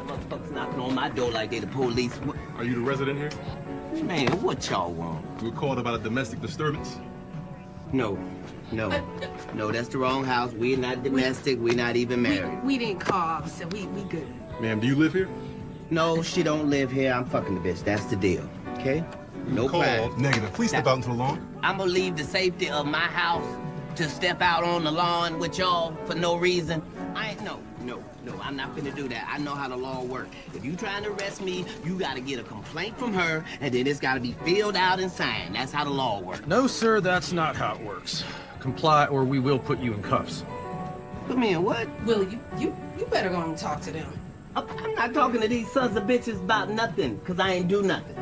Motherfuckers knocking on my door like they the police. Are you the resident here? Man, what y'all want? You were called about a domestic disturbance? No, that's the wrong house. We're not domestic. We're not even married. We didn't call, so we good. Ma'am, do you live here? No, she don't live here. I'm fucking the bitch. That's the deal. Okay? No crime. Negative. Please step out into the lawn. I'm gonna leave the safety of my house to step out on the lawn with y'all for no reason. No, I'm not finna do that. I know how the law works. If you trying to arrest me, you gotta get a complaint from her, and then it's gotta be filled out and signed. That's how the law works. No, sir, that's not how it works. Comply or we will put you in cuffs. Put me in what? Willie, you better go and talk to them. I'm not talking to these sons of bitches about nothing, because I ain't do nothing.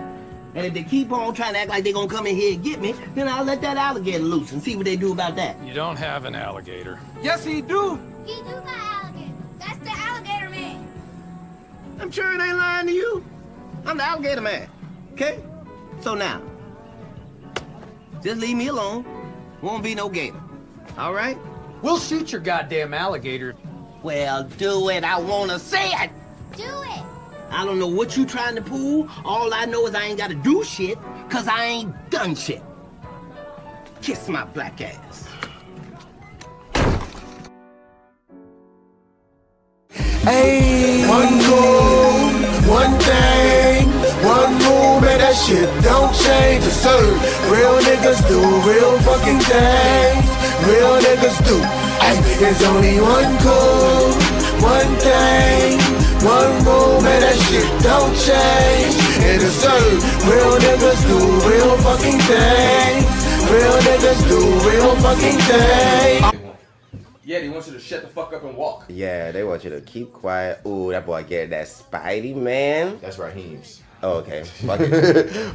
And if they keep on trying to act like they gonna come in here and get me, then I'll let that alligator loose and see what they do about that. You don't have an alligator. Yes, he do. He do got alligator. That's the alligator man. I'm sure it ain't lying to you. I'm the alligator man, okay? So now, just leave me alone. Won't be no gator, all right? We'll shoot your goddamn alligator. Well, do it. I wanna see it. Do it. I don't know what you trying to pull. All I know is I ain't gotta do shit, cause I ain't done shit. Kiss my black ass. Hey, one goal, one thing, one move, man, that shit don't change. Yes, sir. Real niggas do real fucking things. Real niggas do. Hey, there's only one goal, one thing, one move, man, that shit don't change. And yes, sir. Real niggas do real fucking things. Real niggas do real fucking things. Yeah, they want you to shut the fuck up and walk. Yeah, they want you to keep quiet. Ooh, that boy get that Spidey, man. That's Raheem's. Oh, okay.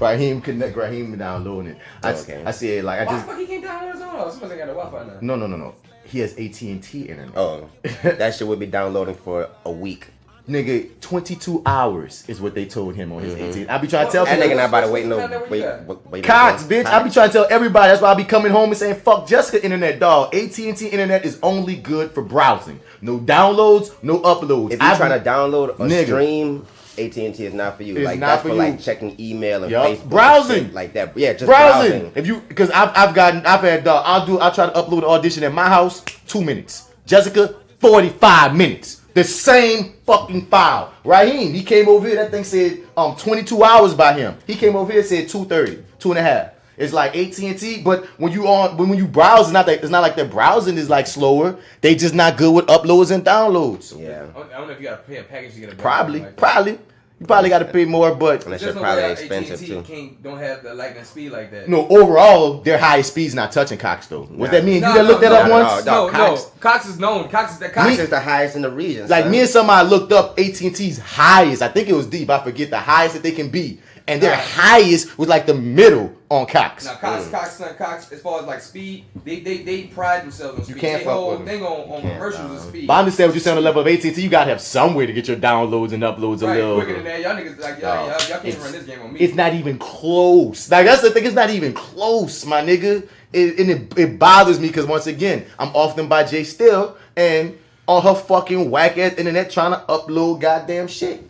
Raheem downloading it. I see it like I Why just. the fuck he can't download his own? Somebody got a Wi-Fi now. No. He has AT&T internet. Oh, that shit would be downloading for a week. Nigga, 22 hours is what they told him on his AT&T. I be trying to tell that people. nigga not about to wait. Cox, bitch. I be trying to tell everybody. That's why I be coming home and saying, fuck Jessica internet, dog. AT&T internet is only good for browsing. No downloads, no uploads. If you're trying to download a stream, AT&T is not for you. It's like not that's for for you. like checking email and Facebook, browsing and like that. Yeah, just browsing. If you, because I've had I'll try to upload an audition at my house 2 minutes. Jessica 45 minutes. The same fucking file. Raheem, he came over here. That thing said 22 hours by him. He came over here and said 2:30, 2.5. It's like AT&T, but when you browse, it's not like their browsing is like slower. They just not good with uploads and downloads. Yeah. I don't know if you gotta pay a package to get a Probably. You probably got to pay more, but that's probably expensive too. Don't have the lightning speed like that. No, overall, their highest speed's not touching Cox though. What's that mean? You looked that up once? No. Cox is known. Cox is the highest in the region. Like me and somebody looked up AT&T's highest. I think it was deep. I forget the highest that they can be. And their highest was like the middle on Cox. Now Cox, as far as like speed, they pride themselves on speed. You can't they fuck whole with them. thing on commercials is speed. But I understand what you're saying on the level of AT&T. You gotta have some way to get your downloads and uploads a little. Quicker than that. Y'all niggas like y'all can't run this game on me. It's not even close. Like that's the thing. It's not even close, my nigga. It bothers me because once again, I'm off them by Jay Still and on her fucking whack ass internet trying to upload goddamn shit.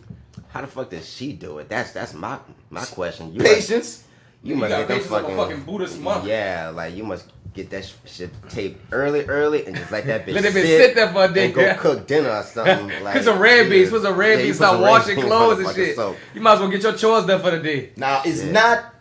How the fuck does she do it? That's my question. Patience. You must get them fucking Buddhist monk. Yeah, like you must get that shit taped early, and just let that bitch let it sit there for a day. And go cook dinner or something. Like, put some red beans. Put some red beans. Start washing clothes and shit. Soap. You might as well get your chores done for the day. Now it's not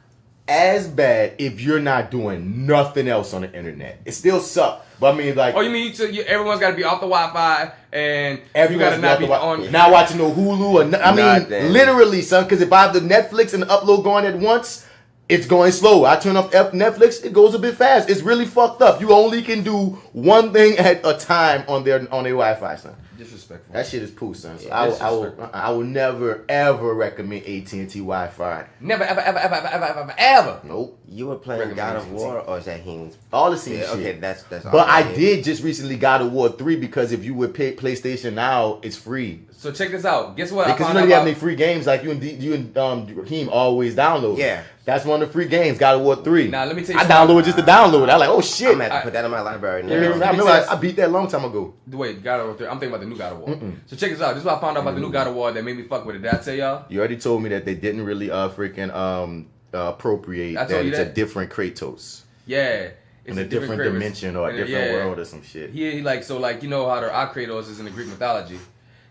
as bad if you're not doing nothing else on the internet. It still sucks. But I mean, like, oh, you mean everyone's got to be off the Wi-Fi and you got to not be on, not watching no Hulu or I mean, literally, son. Because if I have the Netflix and the upload going at once, it's going slow. I turn off Netflix, it goes a bit fast. It's really fucked up. You only can do one thing at a time on their Wi-Fi, son. Disrespectful. That shit is poo, son. So I will never ever recommend AT&T Wi-Fi. Never ever. Nope. You were playing God of War or is that Hing's? All the same shit. Okay, that's. But I did just recently God of War 3 because if you would pay PlayStation Now, it's free. So check this out. Guess what? Because you know you have any free games like you and Raheem always download. Yeah. That's one of the free games, God of War 3. Now let me tell you I downloaded just to download it. I like, oh shit. I'm gonna have to put that in my library now. I remember I beat that a long time ago. Wait, God of War 3. I'm thinking about the new God of War. So check this out. This is what I found out about the new God of War that made me fuck with it. Did I tell y'all? You already told me that they didn't really appropriate that it's a different Kratos. Yeah. In a different dimension or a different world or some shit. He like, so like, you know how our Kratos is in the Greek mythology.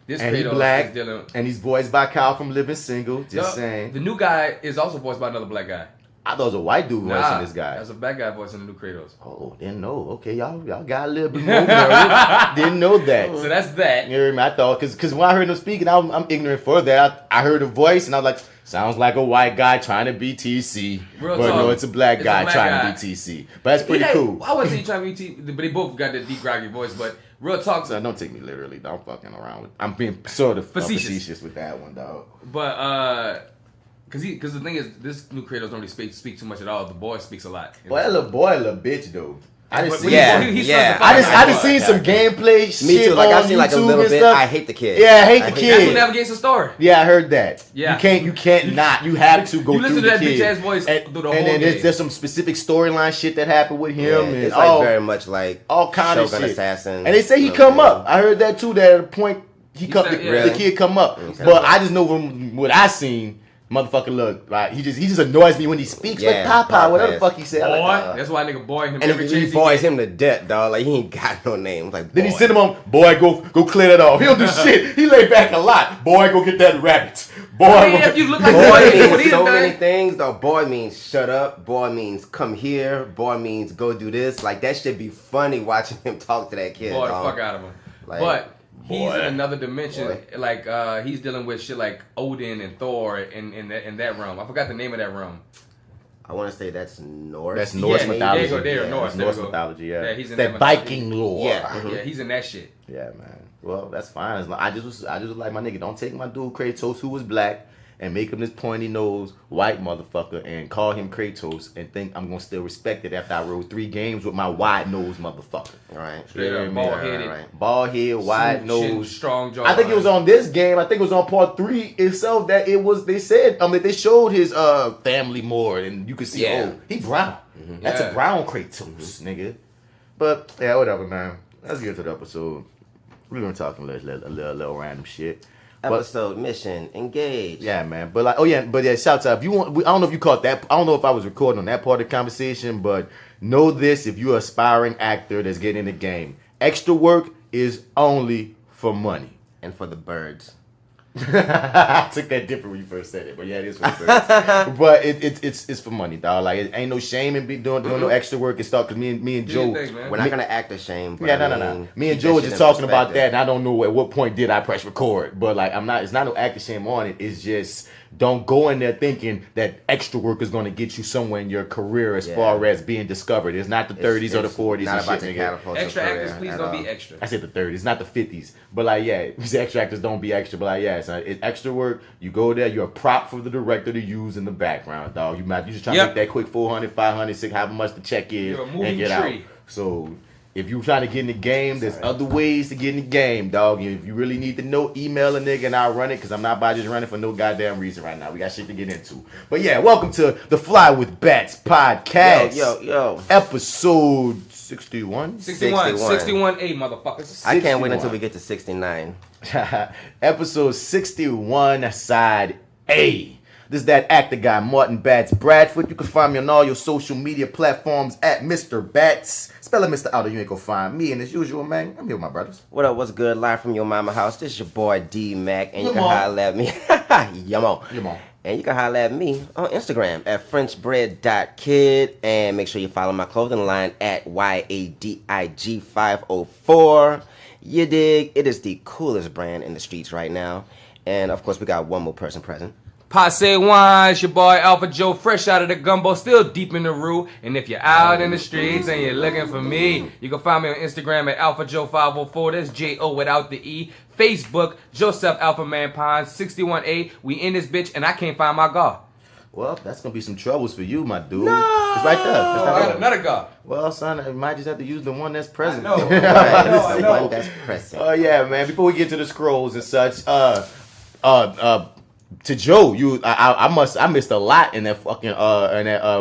This and Kratos he's black, is dealing... and he's voiced by Kyle from Living Single. Just saying. The new guy is also voiced by another black guy. I thought it was a white dude voicing this guy. That's a black guy voicing the new Kratos. Oh, didn't know. Okay, y'all got a little bit more. Didn't know that. So that's that. You know what I mean? I thought, because when I heard him speaking, I'm ignorant for that. I heard a voice, and I was like, sounds like a white guy trying to be TC. But no, it's a black guy trying to be TC. But that's pretty cool. I wouldn't say he's trying to be TC, but they both got that deep, groggy voice. But real talk. So don't take me literally. I'm fucking around with. I'm being sort of facetious with that one, dog. But because the thing is, this new Kratos don't really speak too much at all. The boy speaks a lot. Boy, that little boy, a little bitch though. I just seen some gameplay shit. Me too. Like on I seen YouTube like a little bit. stuff. I hate the kid. Yeah, I hate the kid. That's what navigates the story. Yeah, I heard that. Yeah, you can't not. You have to go you through listen to that kid. bitch ass voice through the whole then game. there's some specific storyline shit that happened with him. And it's like very much like all kind of shit. Assassin. And they say he come up. I heard that too. That at a point the kid come up. But I just know from what I seen. Motherfucker, look, right? He just annoys me when he speaks. Like Papa, whatever the fuck he said. Boy, like, that's why nigga boy him. And he boys him to death, dog. Like he ain't got no name. Like then he send him on. Boy, go clear that off. He don't do shit. He lay back a lot. Boy, go get that rabbit. Boy, you look like boy means so many things. Though boy means shut up. Boy means come here. Boy means go do this. Like that should be funny watching him talk to that kid. Boy, the fuck out of him. Like, but. He's in another dimension, like he's dealing with shit like Odin and Thor in that realm. I forgot the name of that realm. I want to say that's Norse. That's Norse mythology. There, Norse mythology. Yeah, he's in that Viking lore. Yeah, he's in that shit. Yeah, man. Well, that's fine. I just was like, my nigga, don't take my dude Kratos, who was black, and make him this pointy nose white motherfucker and call him Kratos and think I'm gonna still respect it after I rode 3 games with my wide nose motherfucker. Right. Straight up, bald head, wide nose, strong jaw. I think it was on this game. I think it was on part 3 itself that it was. They said that they showed his family more, and you could see he brown. That's a brown Kratos, nigga. But yeah, whatever, man. Let's get to the episode. We're gonna talk a little random shit. Episode mission engage. Yeah, man. But like, shouts out. If you want, I don't know if you caught that. I don't know if I was recording on that part of the conversation, but know this: if you're an aspiring actor that's getting in the game, extra work is only for money and for the birds. I took that different when you first said it, but yeah, it is for the birds. But it's for money, dog. Like it ain't no shame in doing no extra work and stuff. Cause me and Joe, we're not gonna act ashamed. No. Me and Joe were just talking about that, and I don't know at what point did I press record. But like, it's not no acting shame on it. It's just don't go in there thinking that extra work is gonna get you somewhere in your career as far as being discovered. It's not the 30s or the 40s. Not and about shit, to extra actors, please don't be extra. I said the 30s, not the 50s. But like, yeah, these extra actors don't be extra. But like, yeah, it's extra work. You go there, you're a prop for the director to use in the background, dog. You just trying to make that quick 400, 500, 600, however much the check is, and get out. So if you're trying to get in the game, there's other ways to get in the game, dog. If you really need to know, email a nigga and I'll run it, because I'm not about just running for no goddamn reason right now. We got shit to get into. But yeah, welcome to the Fly with Bats podcast. Yo. Episode 61? 61A, motherfuckers. I can't wait until we get to 69. Episode 61, side A. This is that actor guy, Martin Bats Bradford. You can find me on all your social media platforms at Mr. Bats. Spell it Mr. Outer, you ain't gonna find me. And as usual, man, I'm here with my brothers. What up, what's good? Live from your mama house. This is your boy D-Mac, and you can holler at me. Yum on. And you can holler at me on Instagram at FrenchBread.kid. And make sure you follow my clothing line at YADIG504. You dig? It is the coolest brand in the streets right now. And of course, we got one more person present. Passe wine, it's your boy AlphaJo, fresh out of the gumbo, still deep in the roux. And if you're out in the streets and you're looking for me, you can find me on Instagram at AlphaJo504. That's J-O without the E. Facebook, Joseph AlphaMan Pines, 61A. We in this bitch, and I can't find my God. Well, that's going to be some troubles for you, my dude. No! It's right there. I got another God. Well, son, I might just have to use the one that's present. I know. One that's present. Oh, yeah, man. Before we get to the scrolls and such, to Joe, I missed a lot in that fucking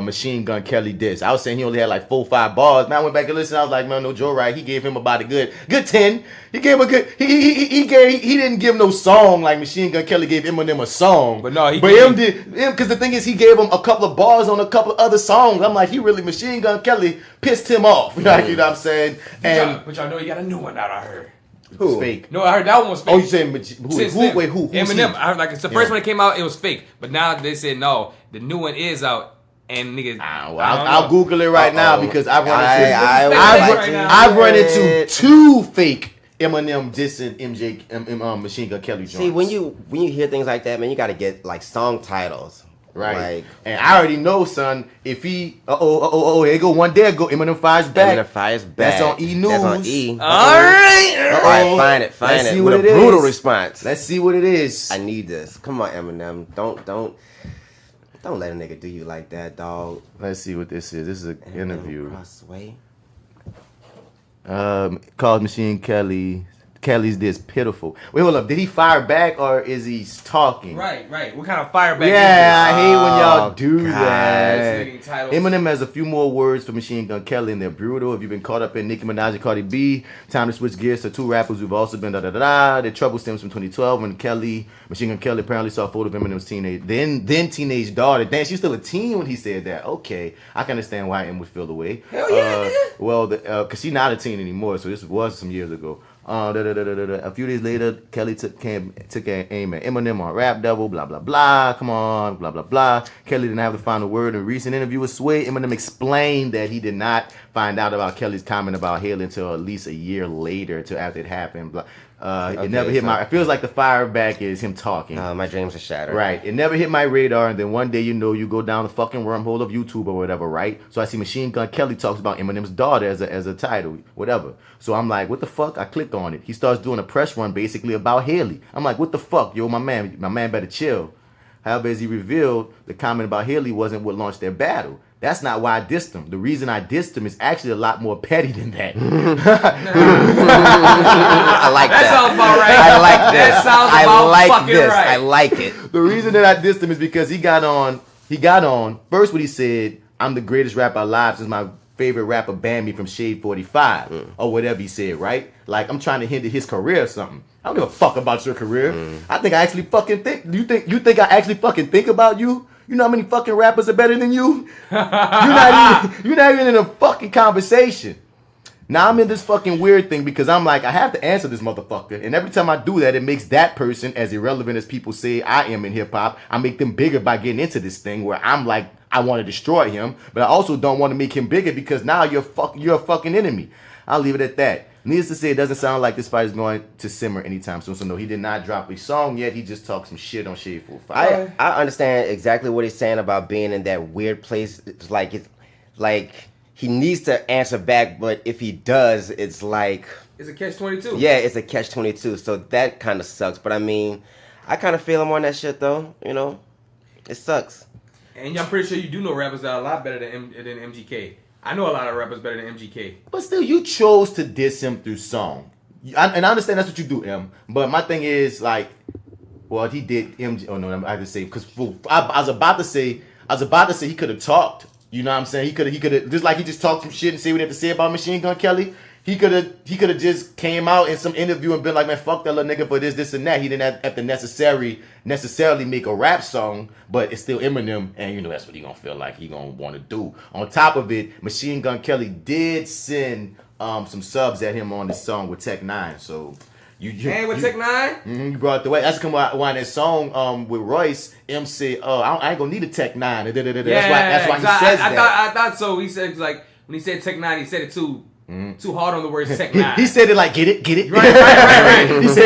Machine Gun Kelly diss. I was saying he only had like 4 or 5 bars. Now I went back and listened. I was like, man, no, Joe, right? He gave him about a good 10. He gave a good. He didn't give no song like Machine Gun Kelly gave Eminem a song. But no, M did because the thing is he gave him a couple of bars on a couple of other songs. I'm like, he really Machine Gun Kelly pissed him off. Like, you know what I'm saying? But y'all know you got a new one out. I heard. Who? Fake. No, I heard that one was fake. Oh, you saying who? Wait, who? Eminem. I heard like it's the first one that came out, it was fake. But now they said no, the new one is out, and niggas. I'll Google it right now because I've run into 2 fake Eminem dissing Machine Gun Kelly joints. See, when you hear things like that, man, you got to get like song titles. Right, like, and I already know, son. If he, here go one day ago. Eminem fires back. Eminem fires back. That's on E News. That's on E. All right, find it. Let's see with what a brutal response. Let's see what it is. I need this. Come on, Eminem. Don't let a nigga do you like that, dog. Let's see what this is. This is an interview. Crossway. Called Machine Kelly's this pitiful. Wait, hold up. Did he fire back or is he talking? Right. What kind of fire back? Yeah, I hate when y'all do God. that. Eminem has a few more words for Machine Gun Kelly, and they're brutal. If you've been caught up in Nicki Minaj and Cardi B, time to switch gears to 2 rappers who've also been da-da-da-da. Their trouble stems from 2012 when Machine Gun Kelly apparently saw a photo of Eminem's teenage daughter. Damn, she's still a teen when he said that. Okay, I can understand why Em would feel the way. Hell yeah, well, because she's not a teen anymore, so this was some years ago. A few days later, Kelly took aim at Eminem on Rap Devil, blah, blah, blah. Come on, blah, blah, blah. Kelly didn't have the final word. In a recent interview with Sway, Eminem explained that he did not find out about Kelly's comment about Haley until at least a year later, until after it happened. Blah. It never hit my... It feels like the fire back is him talking. My dreams are shattered. Right. It never hit my radar, and then one day, you go down the fucking wormhole of YouTube or whatever, right? So I see Machine Gun Kelly talks about Eminem's daughter as a title, whatever. So I'm like, what the fuck? I clicked on it. He starts doing a press run basically about Haley. I'm like, what the fuck? Yo, my man better chill. However, as he revealed, the comment about Haley wasn't what launched their battle. That's not why I dissed him. The reason I dissed him is actually a lot more petty than that. I like that. That sounds about right. I like this. That sounds about fucking right. I like it. The reason that I dissed him is because he got on, first what he said, I'm the greatest rapper alive since my favorite rapper banned me from Shade 45. Or whatever he said, right? Like, I'm trying to hinder his career or something. I don't give a fuck about your career. I think I actually fucking think, you think I actually fucking think about you? You know how many fucking rappers are better than you? You're not even in a fucking conversation. Now I'm in this fucking weird thing because I'm like, I have to answer this motherfucker. And every time I do that, it makes that person as irrelevant as people say I am in hip hop. I make them bigger by getting into this thing where I'm like, I want to destroy him, but I also don't want to make him bigger because now you're a fucking enemy. I'll leave it at that. Needless to say, it doesn't sound like this fight is going to simmer anytime soon. So no, he did not drop a song yet. He just talked some shit on Shade 45. I understand exactly what he's saying about being in that weird place. It's like he needs to answer back, but if he does, it's like it's a catch-22. Yeah, it's a catch-22. So that kind of sucks. But I mean, I kind of feel him on that shit though. You know, it sucks. And I'm pretty sure you do know rappers that are a lot better than MGK. I know a lot of rappers better than MGK. But still, you chose to diss him through song. And I understand that's what you do, M. But my thing is, like, well, he did MG. Oh, no, I have to say, because I was about to say he could have talked. You know what I'm saying? He could have, just like he just talked some shit and say what he had to say about Machine Gun Kelly. He could have just came out in some interview and been like, man, fuck that little nigga for this, and that. He didn't have to necessarily make a rap song, but it's still Eminem, and you know that's what he gonna feel like he gonna want to do. On top of it, Machine Gun Kelly did send some subs at him on this song with Tech 9, so with Tech 9? You brought the way. That's come out when that song with Royce. M said, I ain't gonna need a Tech 9. That's why he says that. I thought so. He said like when he said Tech 9, he said it too hard on the word Tech 9. He said it like get it. Right. He said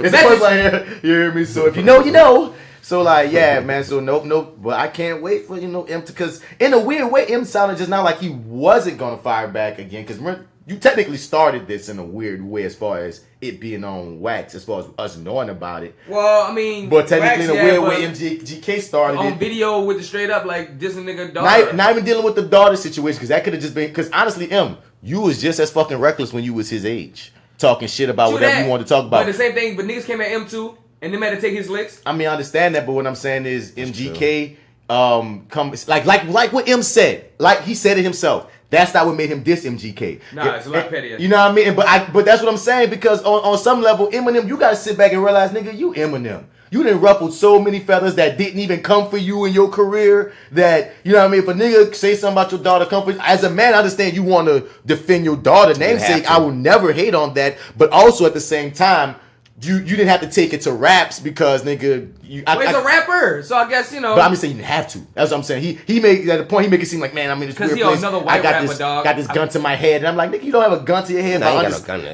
it's the first line here. You hear me? So if you know, you know. So like, yeah, man. So nope. But I can't wait for M to, because in a weird way, M sounded just now like he wasn't gonna fire back again. Because you technically started this in a weird way as far as it being on wax, as far as us knowing about it. Well, I mean, but technically in a weird way, MGK started on it. Video with the straight up like dissing nigga daughter. Not even dealing with the daughter situation, because that could have just been, because honestly, M, you was just as fucking reckless when you was his age, talking shit about whatever you wanted to talk about. But the same thing, but niggas came at M too. And then had to take his licks. I mean, I understand that, but what I'm saying is MGK comes like what M said. Like he said it himself. That's not what made him diss MGK. Nah, it's a lot pettier. You know what I mean? But that's what I'm saying, because on some level, Eminem, you gotta sit back and realize, nigga, you Eminem. You done ruffled so many feathers that didn't even come for you in your career. That, you know what I mean? If a nigga say something about your daughter, come for you. As a man, I understand you want to defend your daughter namesake. I will never hate on that. But also at the same time, you didn't have to take it to raps because, nigga, he's a rapper, so I guess, you know. But I'm just saying you didn't have to. That's what I'm saying. He made at the point he make it seem like, man, I'm in this weird place. Another white rapper, got this gun to my head, and I'm like, nigga, you don't have a gun to your head.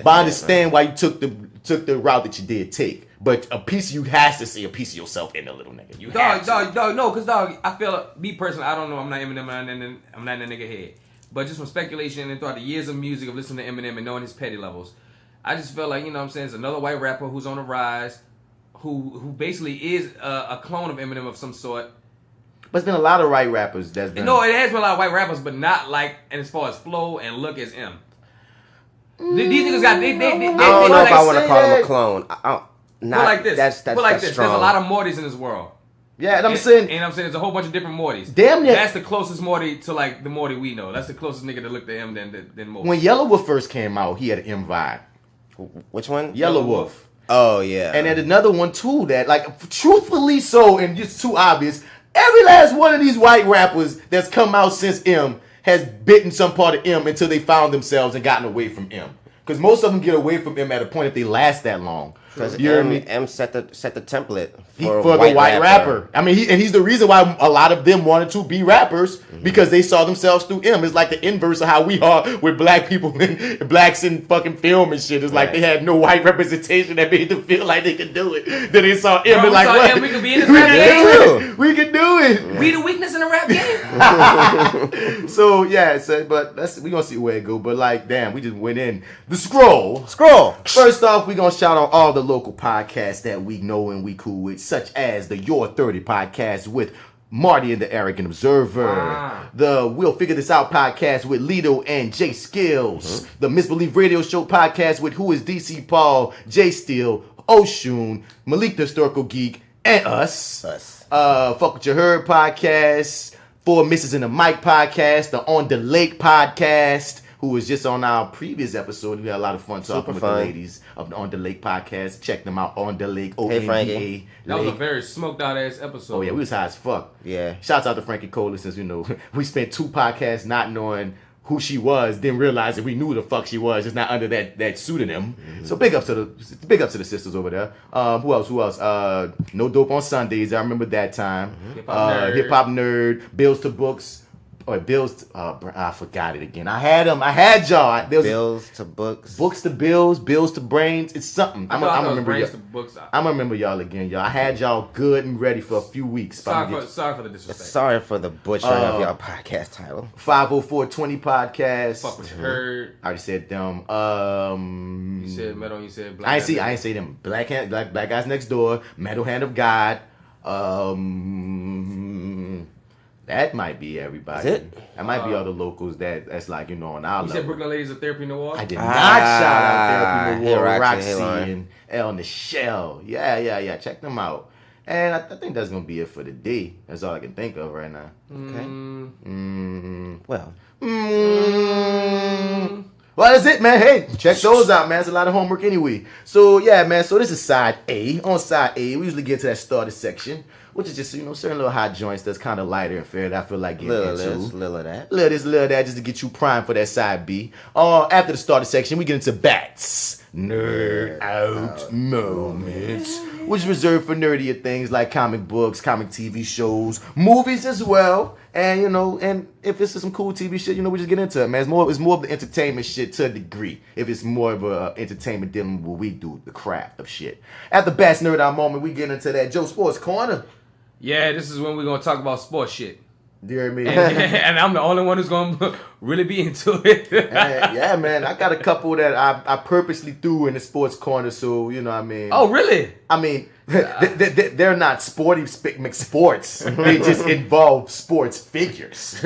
But I understand why you took the route that you did take. But a piece of you has to see a piece of yourself in the little nigga. You no, because I feel, me personally, I don't know, I'm not Eminem, I'm not in that nigga head. But just from speculation and throughout the years of music of listening to Eminem and knowing his petty levels, I just feel like, you know what I'm saying, it's another white rapper who's on the rise, who basically is a clone of Eminem of some sort. But it's been a lot of white rappers that's been... No, it has been a lot of white rappers, but not like, and as far as flow and look as M. These niggas got... I don't know if I want to call him a clone. Put like this. That's There's a lot of Mortys in this world. Yeah, and I'm saying... And I'm saying there's a whole bunch of different Mortys. Damn near... That's the closest Morty to, like, the Morty we know. That's the closest nigga that looked at M than most. When Yellow Wolf first came out, he had an M vibe. Which one? Yellow Wolf. Oh, yeah. And then another one, too, that, like, truthfully so, and just too obvious, every last one of these white rappers that's come out since M has bitten some part of M until they found themselves and gotten away from M. Because most of them get away from M at a point if they last that long. Because you know what I mean? M set the template for the white rapper. I mean, he's the reason why a lot of them wanted to be rappers, because they saw themselves through M. It's like the inverse of how we are with black people and blacks in fucking film and shit. It's like they had no white representation that made them feel like they could do it. Then they saw M and like, what? We could be in this rap game. We could do it. We the weakness in the rap game. So yeah, but we gonna see where it go. But like, damn, we just went in the scroll. First off, we gonna shout out all the local podcasts that we know and we cool with, such as the Your 30 podcast with Marty and the Arrogant Observer, the We'll Figure This Out podcast with Lido and Jay Skills, the Misbelief Radio Show podcast with Who is DC Paul, Jay Steele, Oshun, Malik the Historical Geek, and us. Fuck What You Heard podcast, Four Misses in the Mic podcast, the On the Lake podcast, who was just on our previous episode. We had a lot of fun talking with the ladies of the On the Lake podcast. Check them out, On the Lake, ONDA. Hey, Frankie. That was a very smoked out ass episode. Oh yeah, we was high as fuck. Yeah. Shouts out to Frankie Cola, since, you know, we spent 2 podcasts not knowing who she was, then realized that we knew who the fuck she was, just not under that pseudonym. So big ups to the sisters over there. Who else? No Dope on Sundays. I remember that time. Hip Hop Nerd. Bills to Books. Or Bills to, I forgot it again. I had y'all. Bills to Books. Books to Bills. Bills to Brains. It's something. I'm gonna remember y'all. I'm gonna remember y'all again, y'all. I had y'all good and ready for a few weeks. Sorry for the disrespect. Sorry for the butchering of y'all podcast title. 50420 podcast. Fuck What You Heard. I already said them. You said Metal. You said Black. I ain't say them. Black Guys Next Door. Metal Hand of God. That might be everybody. Is it? That might be all the locals that's like, you know, on our level. You said Brooklyn Ladies of Therapy Noir? I did not shout out Therapy Noir, Roxy, Roxy, and El Nichelle. Yeah. Check them out. And I think that's going to be it for the day. That's all I can think of right now. Okay. Well, that's it, man. Hey, check those out, man. It's a lot of homework anyway. So, yeah, man. So, this is side A. On side A, we usually get to that starter section, which is just, you know, certain little hot joints that's kind of lighter and fair that I feel like getting into. Little of that. Little of that, just to get you primed for that side B. After the starter section, we get into BATS. Nerd Out Moments, which is reserved for nerdier things like comic books, comic TV shows, movies as well. And, you know, and if it's some cool TV shit, you know, we just get into it, man. It's more of the entertainment shit to a degree. If it's more of a entertainment dealing with what we do, the craft of shit. At the BATS Nerd Out Moment, we get into that Joe Sports Corner. Yeah, this is when we're going to talk about sports shit. Do you hear me? And I'm the only one who's going to really be into it. Yeah, man. I got a couple that I purposely threw in the sports corner, so, you know what I mean. Oh, really? I mean, they're not sporty mixed sports. They just involve sports figures.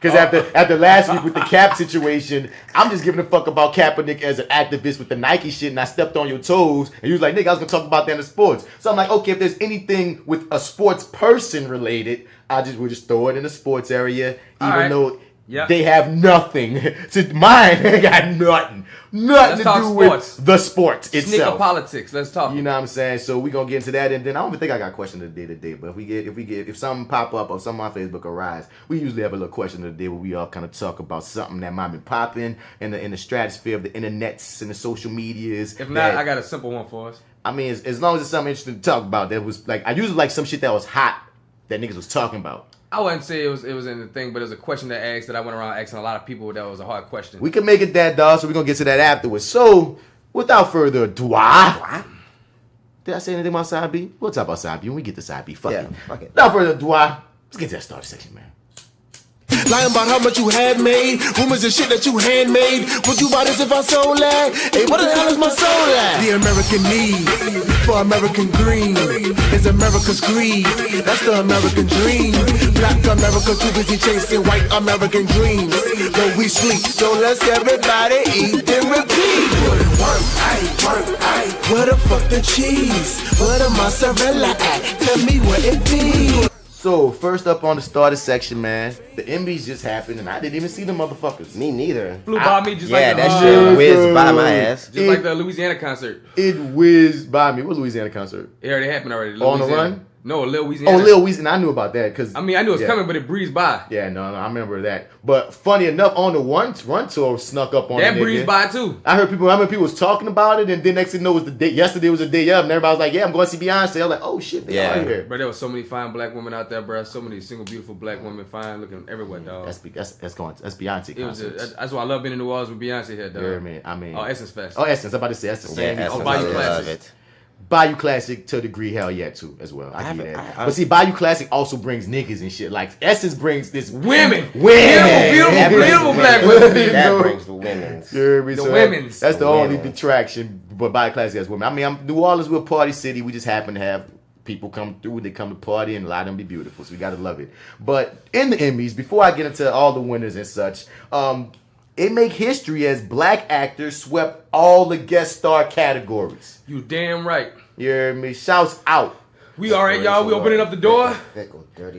Because after last week with the Cap situation, I'm just giving a fuck about Kaepernick as an activist with the Nike shit, and I stepped on your toes, and you was like, nigga, I was gonna talk about that in the sports. So I'm like, okay, if there's anything with a sports person related, we'll just throw it in the sports area, even though they have nothing to mine. They got nothing to do with the sports itself. Sneaker politics. Let's talk. You know what I'm saying? So we gonna get into that, and then I don't even think I got a question of the day today. But if something pop up or something on Facebook arise, we usually have a little question of the day where we all kind of talk about something that might be popping in the stratosphere of the internets and the social medias. If not, I got a simple one for us. I mean, as long as it's something interesting to talk about, that was like I usually like some shit that was hot that niggas was talking about. I wouldn't say it was in the thing, but it was a question that asked that I went around asking a lot of people. That was a hard question. We can make it that, dog. So we're gonna get to that afterwards. So without further ado, did I say anything about side B? We'll talk about side B when we get to side B. Fuck it. Without further ado, let's get to that starter section, man. Lying about how much you had made, rumors and shit that you handmade. Would you buy this if I sold that? Hey, what the hell is my soul at? The American need for American green is America's greed. That's the American dream. Black America too busy chasing white American dreams. But we sleep, so let's everybody eat and repeat. Work, where the fuck the cheese? Where the mozzarella at? Tell me where it be. So, first up on the starter section, man, the Emmys just happened, and I didn't even see the motherfuckers. Me neither. Flew by me just like that shit whizzed by my ass. Just like the Louisiana concert. It whizzed by me. What Louisiana concert? It already happened already. On the Run? No, Lil Louisiana. Oh, Lil Weezy. I knew about that because I knew it was coming, but it breezed by. Yeah, no, I remember that. But funny enough, on the run tour snuck up on that breezed by too. I heard people was talking about it, and then next thing you know, was the day. Yesterday was the day of, and everybody was like, "Yeah, I'm going to see Beyonce." I was like, "Oh shit, they are here." But there was so many fine black women out there, bro. So many single, beautiful black women, fine looking everywhere, dog. That's Beyonce. That's why I love being in New Orleans with Beyonce here, dog. Yeah, I mean, Essence Fest. Oh, Essence. I'm about to say that's the same. Essence, Bayou Classic. Bayou Classic to a degree, hell yeah, too, as well. I give you that. But see, Bayou Classic also brings niggas and shit. Like, Essence brings this women. Beautiful black women. That brings the women's. Women's. That's the only detraction. But Bayou Classic has women. I mean, New Orleans, we're a party city. We just happen to have people come through. They come to party, and a lot of them be beautiful. So we gotta love it. But in the Emmys, before I get into all the winners and such, it make history as black actors swept all the guest star categories. You damn right. You hear me? Shouts out. We all right, y'all. We opening up the door.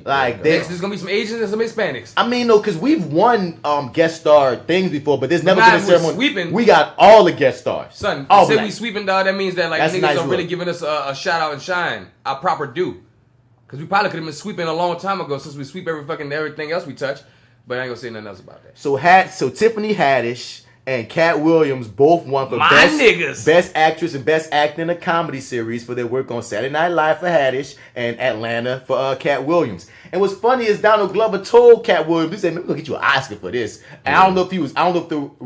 Like there's gonna be some Asians and some Hispanics. I mean, no, because we've won guest star things before, but there's never been a ceremony. Sweeping. We got all the guest stars. Son, all say black. we sweeping, dog. That means that like That's niggas nice are really giving us a shout out and shine, our proper due. Because we probably could have been sweeping a long time ago since we sweep everything else we touch. But I ain't gonna say nothing else about that. So Tiffany Haddish and Cat Williams both won for best actress and best actor in a comedy series for their work on Saturday Night Live for Haddish and Atlanta for Cat Williams. And what's funny is Donald Glover told Cat Williams, he said, "We're gonna get you an Oscar for this." And I don't know if the. I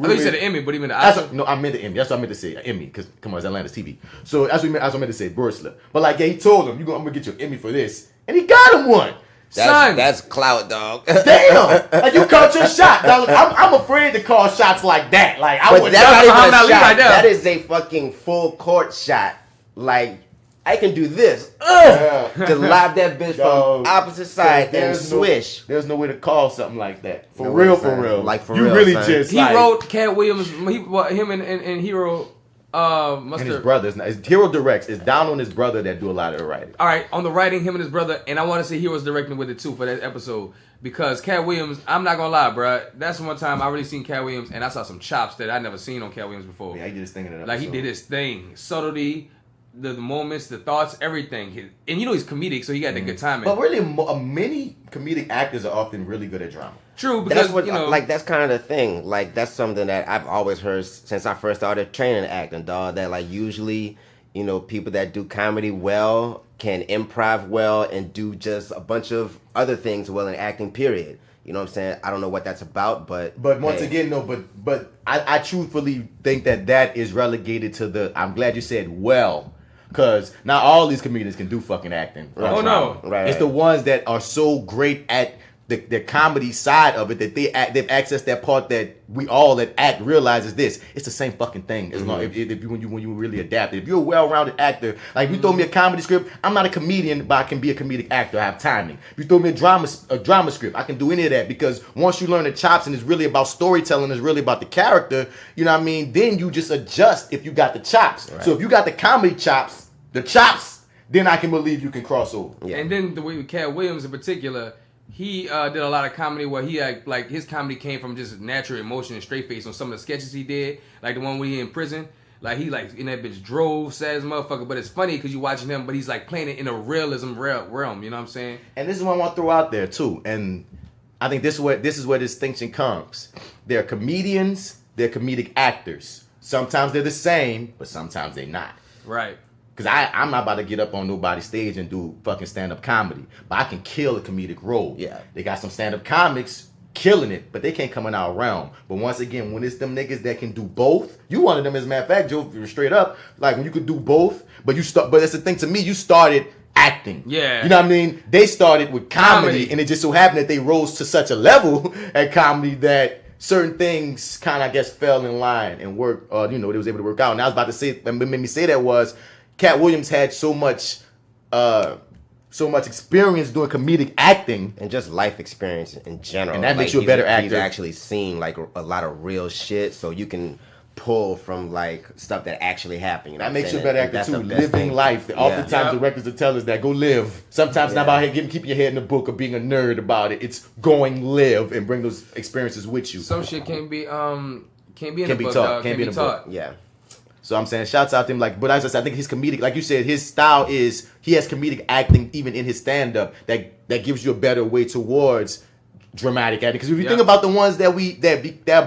thought you said an Emmy, but he meant the Oscar. No, I meant the Emmy. That's what I meant to say, Emmy, because come on, it's Atlanta's TV. So that's what I meant to say, Bursler. But like, yeah, he told him, I'm gonna get you an Emmy for this, and he got him one. That's clout, dog. Damn! Like you caught your shot, dog. I'm afraid to call shots like that. Like I would. That's not even a shot. That is a fucking full court shot. Like I can do this to lob that bitch from opposite side and swish. There's no way to call something like that. For real. Like for you real. Really son. just. He wrote Cat Williams. Him and Hero. And his brother. Hero directs. It's down on his brother that do a lot of the writing. All right, on the writing, him and his brother, and I want to say Hero's directing with it too for that episode because Cat Williams. I'm not gonna lie, bro. That's one time I really seen Cat Williams, and I saw some chops that I never seen on Cat Williams before. Yeah, he did his thing in that episode. Like he did his thing, subtlety, the moments, the thoughts, everything. And you know he's comedic, so he got that good timing. But really, many comedic actors are often really good at drama. True, because like that's kind of the thing. Like that's something that I've always heard since I first started training acting, dog. That like usually, people that do comedy well can improv well and do just a bunch of other things well in acting. Period. You know what I'm saying? I don't know what that's about, but once again, no. But I truthfully think that is relegated to the. I'm glad you said well. Because not all these comedians can do fucking acting. Right. Oh, no. Right. It's the ones that are so great at the comedy side of it, that they've accessed that part that we all that act realize is this. It's the same fucking thing as long if you when you really adapt it. If you're a well-rounded actor, like if you throw me a comedy script, I'm not a comedian, but I can be a comedic actor. I have timing. If you throw me a drama script, I can do any of that because once you learn the chops and it's really about storytelling, it's really about the character. You know what I mean? Then you just adjust if you got the chops. Right. So if you got the comedy chops, then I can believe you can cross over. Yeah. And then the way with Cat Williams in particular. He did a lot of comedy where he had, like, his comedy came from just natural emotion and straight face on some of the sketches he did. Like the one where he in prison. Like, he, like, in that bitch drove, sad as a motherfucker. But it's funny because you watching him, but he's, like, playing it in a realism realm. You know what I'm saying? And this is what I want to throw out there, too. And I think this is where distinction comes. They're comedians. They're comedic actors. Sometimes they're the same, but sometimes they're not. Right. Because I'm not about to get up on nobody's stage and do fucking stand-up comedy. But I can kill a comedic role. Yeah. They got some stand-up comics killing it, but they can't come in our realm. But once again, when it's them niggas that can do both, you one of them, as a matter of fact, Joe, straight up, like when you could do both, but that's the thing to me, you started acting. Yeah. You know what I mean? They started with comedy. And it just so happened that they rose to such a level at comedy that certain things kind of, I guess, fell in line and worked, they was able to work out. And I was about to say, what made me say that was, Cat Williams had so much experience doing comedic acting and just life experience in general, and that makes you a better actor. He's actually seen like a lot of real shit, so you can pull from like stuff that actually happened. You know that makes you a better actor too. Living life. Oftentimes the records will tell us that go live. Sometimes not about keeping your head in the book or being a nerd about it. It's going live and bring those experiences with you. Some shit can't be in the book, dog. Can't be taught. Yeah. So I'm saying, shouts out to him. Like, but as I said, I think his comedic, like you said, his style is he has comedic acting even in his stand up that gives you a better way towards dramatic acting. Because if you think about the ones that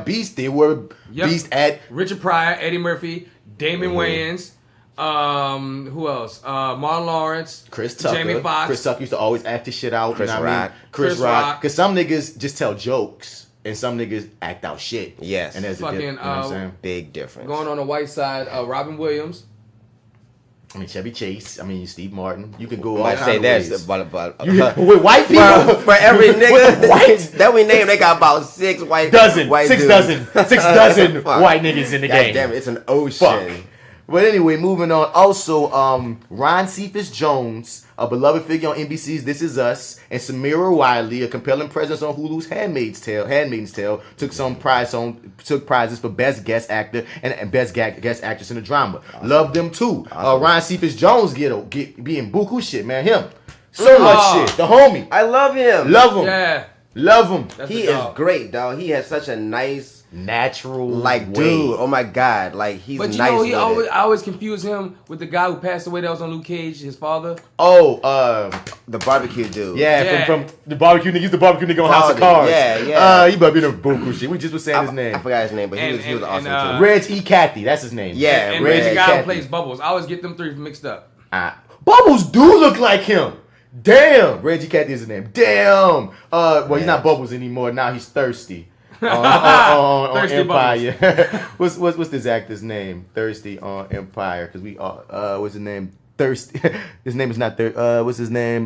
Beast did, were Beast at Richard Pryor, Eddie Murphy, Damon Wayans, who else? Marlon Lawrence, Chris Tucker, Jamie Foxx. Chris Tucker used to always act his shit out. Chris Rock, Chris Rock. Because some niggas just tell jokes. And some niggas act out shit. Yes. And there's fucking, you know what I'm saying? Big difference. Going on the white side, Robin Williams. I mean, Chevy Chase. I mean, Steve Martin. You can go I say there's with white people. For every nigga that we name, they got about six white dudes. Six dozen white niggas in the game. Damn it, it's an ocean. Fuck. But anyway, moving on. Also, Ryan Cephas Jones, a beloved figure on NBC's This Is Us, and Samira Wiley, a compelling presence on Hulu's Handmaid's Tale, took prizes for Best Guest Actor and Best Guest Actress in a Drama. Awesome. Love them too. Awesome. Ryan Cephas Jones be in buku shit, man. Him. So much shit. The homie. I love him. Love him. Yeah. Love him. He is great, dog. He has such a nice, natural, like, dude. Oh my god, like he's. But you nice know, I always confuse him with the guy who passed away that was on Luke Cage, his father. Oh, the barbecue dude. Yeah, from the barbecue nigga. He's the barbecue nigga on House of Cards. Yeah. He better be in a buku shit. We just was saying his name. I forgot his name, but he was awesome too. Reg E. Cathy, that's his name. Yeah, and Reg the guy who plays Bubbles. I always get them three mixed up. Bubbles do look like him. Damn, Reggie Cathy is his name. Damn. He's not Bubbles anymore. Now he's Thirsty on Thirsty Empire. what's this actor's name? Thirsty on Empire. Because what's his name? Thirsty. His name is not Thirsty. What's his name?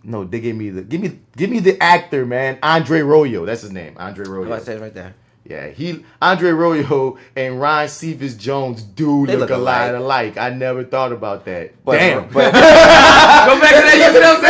No, they gave me the actor, man. Andre Royo. That's his name. Andre Royo. Oh, I said it right there. Yeah, Andre Royo and Ryan Cephas Jones do look a lot alike. I never thought about that. Damn. Go back to that. You see what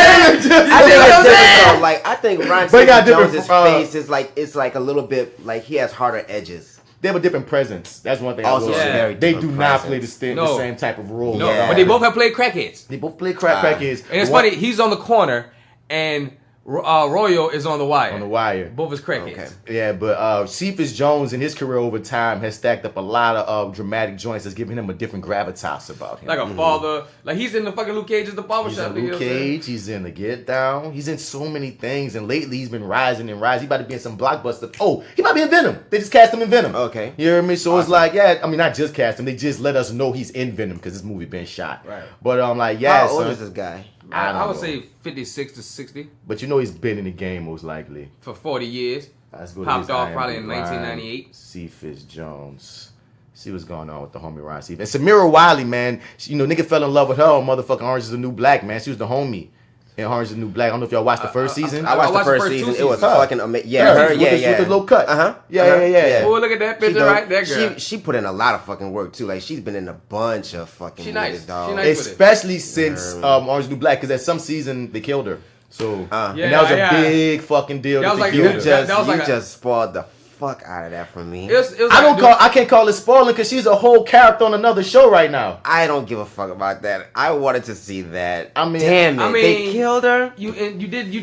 I'm saying? I think Ryan Cephas Jones' face is like a little bit like he has harder edges. They have a different presence. That's one thing. Also, they do not play the same type of role. No, but they both have played crackheads. They both play crackheads. And it's funny. He's on the corner and Royo is on the wire. On the wire. Both his crackheads. Okay. Yeah, but Cephas Jones in his career over time has stacked up a lot of dramatic joints that's giving him a different gravitas about him. Like a father. Like he's in the fucking Luke Cage at the barbershop. He's in Luke Cage. He's in the Get Down. He's in so many things. And lately he's been rising and rising. He about to be in some blockbuster. Oh, he might be in Venom. They just cast him in Venom. Okay. You hear me? So it's like, yeah, I mean, not just cast him. They just let us know he's in Venom because this movie been shot. Right. But I'm like, yeah. How old is this guy? I would say 56 to 60. But you know he's been in the game most likely. For 40 years. Let's go Popped off probably in 1998. Cephas Jones. See what's going on with the homie Ryan Cephas. And Samira Wiley, man. Nigga fell in love with her on motherfucking Orange is the New Black, man. She was the homie. in Orange is the New Black. I don't know if y'all watched the first season. I watched the first season. It was fucking amazing. Yeah, with the low cut. Yeah. Oh, look at that picture right there, girl. She put in a lot of fucking work too. Like she's been in a bunch of fucking movies, dog. Especially since Orange is the New Black, because at some season they killed her. So and that was a big fucking deal. That was like you just spoiled the fuck out of that for me. I can't call it spoiling because she's a whole character on another show right now. I don't give a fuck about that. I wanted to see that. I mean, damn it, they killed her. You did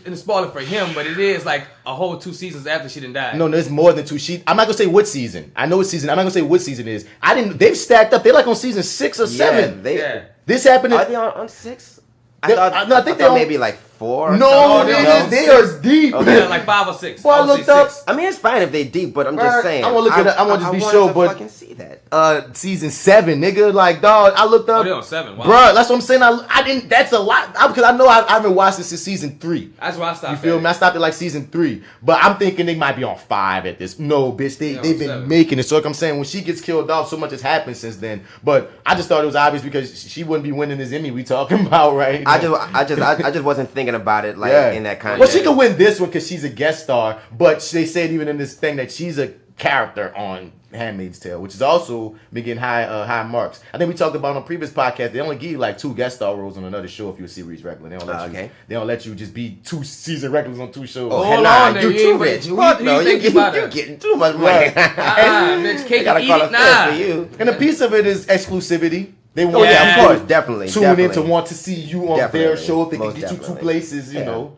in spoiler for him, but it is like a whole 2 seasons after she didn't die. No, there's more than 2. I'm not gonna say what season. I know what season. I'm not gonna say what season it is. They've stacked up. They're like on season 6 or 7. This happened. Are they on 6? I think they're maybe like 4. No, they are deep. Okay, like 5 or 6. Well, I looked up. I mean, it's fine if they deep, but I'm just saying. I want to look at it. I want to be sure, but fucking see that. Season 7, nigga. Like, dog, I looked up. Oh, they're on 7. Wow. Bro, that's what I'm saying. I didn't. That's a lot because I know I haven't watched this since season 3. That's why I stopped. You feel me? I stopped at like season 3, but I'm thinking they might be on 5 at this. No, bitch, they've been 7. making it. So like I'm saying, when she gets killed off, so much has happened since then. But I just thought it was obvious because she wouldn't be winning this Emmy we talking about, right? I just wasn't thinking about it like in that kind of. Well, she could win this one because she's a guest star, but they said even in this thing that she's a character on Handmaid's Tale, which is also been getting high marks. I think we talked about on a previous podcast. They only give you like 2 guest star roles on another show if you're a series regular. They don't let you. They don't let you just be 2 season regulars on 2 shows. Oh, hold on, you too rich. Fuck no, you getting too much money. Bitch, cake and eat it for you. And a piece of it is exclusivity. They want of course, definitely. Tune in to want to see you on their show. If they can get you 2 places, you know.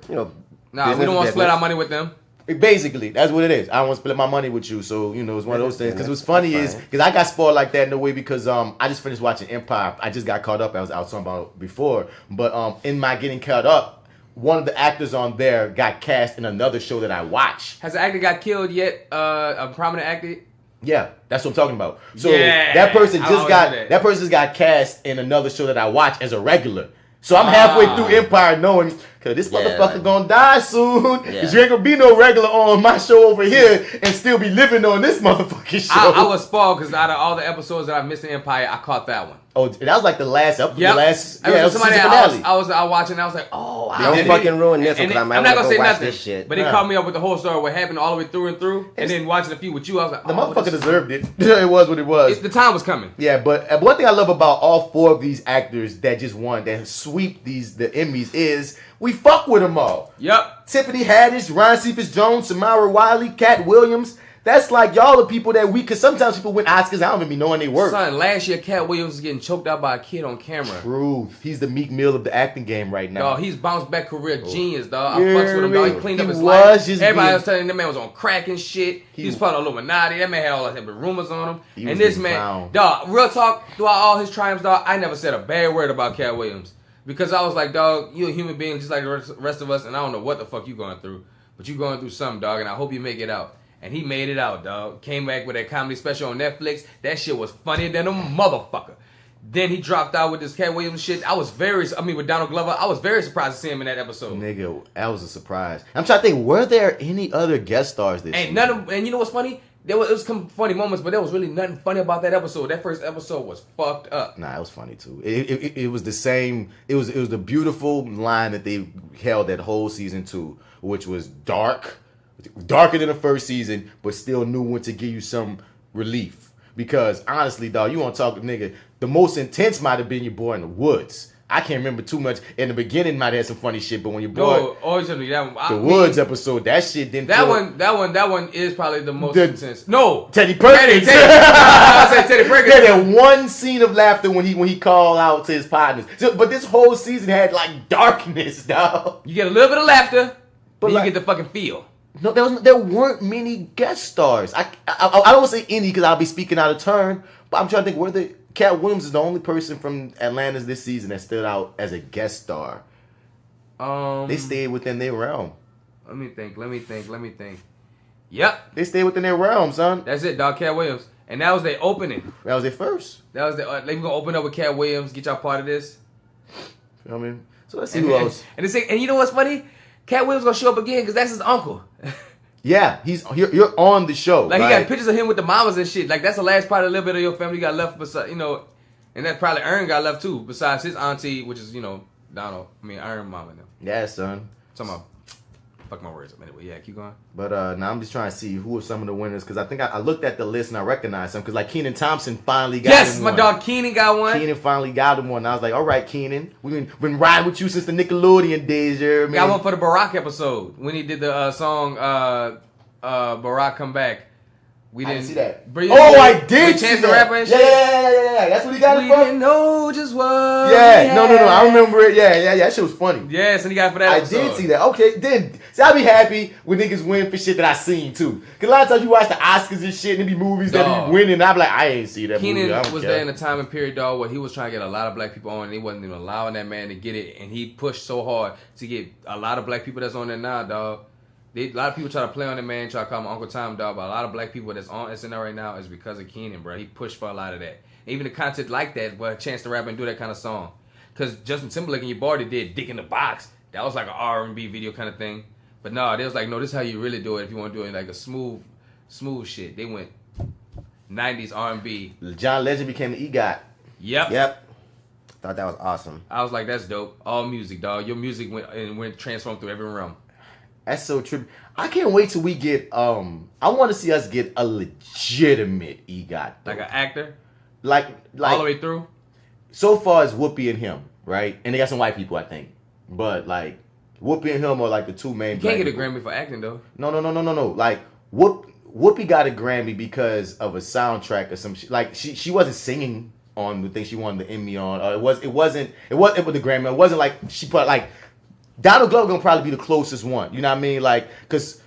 Nah, we don't want to split our money with them. Basically, that's what it is. I don't want to split my money with you, so it's one of those things. Because what's funny is because I got spoiled like that in a way because I just finished watching Empire. I just got caught up. I was talking about before, but in my getting caught up, one of the actors on there got cast in another show that I watch. Has the actor got killed yet? A prominent actor. Yeah, that's what I'm talking about. So that person just got cast in another show that I watch as a regular. So I'm halfway through Empire knowing, because this motherfucker gonna die soon. Because you ain't gonna be no regular on my show over here and still be living on this motherfucking show. I was spoiled because out of all the episodes that I missed in Empire, I caught that one. Oh, that was like the last episode. Yep. That was somebody finale. I was watching, I was like, oh, wow. Don't fucking ruin this one because I'm not gonna say watch nothing. This shit. But it caught me up with the whole story, what happened all the way through and through. And then watching a few with you, I was like, the motherfucker deserved it. It was what it was. The time was coming. Yeah, but one thing I love about all 4 of these actors that just won, that sweep the Emmys is we fuck with them all. Yep. Tiffany Haddish, Ryan Cephas Jones, Samara Wiley, Cat Williams. That's like y'all the people that because sometimes people win Oscars, I don't even be knowing they work. Son, last year Cat Williams was getting choked out by a kid on camera. Truth. He's the Meek Mill of the acting game right now. Dog, he's bounced back career genius, dog. I fucks with him, dog. He cleaned up his life. Everybody was telling him that man was on crack and shit. He was part of Illuminati. That man had all type of rumors on him. And this man, dog, real talk, throughout all his triumphs, dog, I never said a bad word about Cat Williams. Because I was like, dog, you a human being just like the rest of us, and I don't know what the fuck you going through. But you going through something, dog, and I hope you make it out. And he made it out, dog. Came back with that comedy special on Netflix. That shit was funnier than a motherfucker. Then he dropped out with this Cat Williams shit. With Donald Glover, I was very surprised to see him in that episode. Nigga, that was a surprise. I'm trying to think, were there any other guest stars this season? And you know what's funny? It was some funny moments, but there was really nothing funny about that episode. That first episode was fucked up. Nah, it was funny too. It was the same. It was the beautiful line that they held that whole season 2, which was darker than the first season, but still knew when to give you some relief. Because honestly, dog, you want to talk, nigga, the most intense might have been your boy in the woods. I can't remember too much. In the beginning, might have had some funny shit, but when your boy, Woods episode, that shit didn't. That one is probably the most intense. No, Teddy Perkins. I said Teddy Perkins. Yeah, that one scene of laughter when he called out to his partners. But this whole season had like darkness, dog. You get a little bit of laughter, but you get the fucking feel. No, there weren't many guest stars. I don't want to say any because I'll be speaking out of turn. But I'm trying to think where Cat Williams is the only person from Atlanta this season that stood out as a guest star. They stayed within their realm. Let me think. Yep. They stayed within their realm, son. That's it, dog. Cat Williams. And that was their opening. That was their first. They were going to open up with Cat Williams, get y'all part of this. You know what I mean? So let's see who else. And you know what's funny? Cat Williams going to show up again because that's his uncle. Yeah, you're on the show. Like, he got pictures of him with the mamas and shit. Like, that's the last part, a little bit of your family got left, beside, and that probably Ern got left too, besides his auntie, which is, Iron Mama now. Yeah, son. Talking about, fuck my words up anyway. Yeah, keep going. But now I'm just trying to see who are some of the winners because I think I looked at the list and I recognized some because like Kenan Thompson finally got Yes, him my one. dog Keenan got one. Keenan finally got him one. I was like, all right, Keenan, we've been riding with you since the Nickelodeon days, man. Got one for the Barack episode when he did the song Barack Come Back. We I didn't see that. Oh, I did see Chance the that. Rapper and Yeah, shit. yeah. That's what he got We it from. didn't know just what. Yeah, no. I remember it. Yeah. That shit was funny. Yes, and he got it for that I episode. did see that. Okay, then. See, I be happy when niggas win for shit that I seen too. Cause a lot of times you watch the Oscars and shit and there be movies that be winning. And I be like, I ain't see that movie. I Keenan don't was care. there in a time and period, dog, where he was trying to get a lot of black people on, and he wasn't even allowing that man to get it, and he pushed so hard to get a lot of black people that's on there now, dog. A lot of people try to play on that man, try to call him Uncle Tom, dog, but a lot of black people that's in there right now is because of Keenan, bro. He pushed for a lot of that. Even the content like that, where a Chance to Rap and do that kind of song. Because Justin Timberlake and your boy did Dick in the Box. That was like an R&B video kind of thing. But no, they was like, no, this is how you really do it if you want to do it like a smooth shit. They went 90s R&B. John Legend became the EGOT. Yep. Thought that was awesome. I was like, that's dope. All music, dog. Your music went transformed through every realm. That's so trippy. I can't wait till we get I want to see us get a legitimate EGOT though. Like an actor? Like all the way through? So far it's Whoopi and him, right? And they got some white people, I think. But like Whoopi and him are like the two main. You can't get a Grammy for acting though. No. Like Whoopi got a Grammy because of a soundtrack or some shit. Like she wasn't singing on the thing she won the Emmy on. Or it wasn't the Grammy. It wasn't like she put like Donald Glover gonna probably be the closest one. You know what I mean? Like cause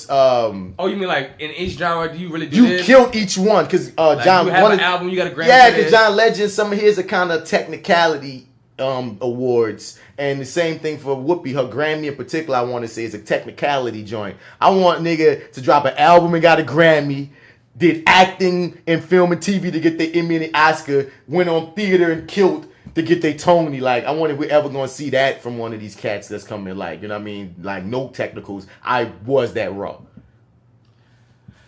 oh, you mean like in each genre do you really do you this? killed each one because like John you have an album you got a Grammy. Yeah, for because this. John Legend, some of his are kind of technicality awards, and the same thing for Whoopi. Her Grammy in particular, I want to say, is a technicality joint. I want nigga to drop an album and got a Grammy, did acting and film and TV to get the Emmy and the Oscar, went on theater and killed to get their Tony. Like, I wonder if we're ever gonna see that from one of these cats that's coming. Like, you know what I mean? Like, no technicals. I was that raw.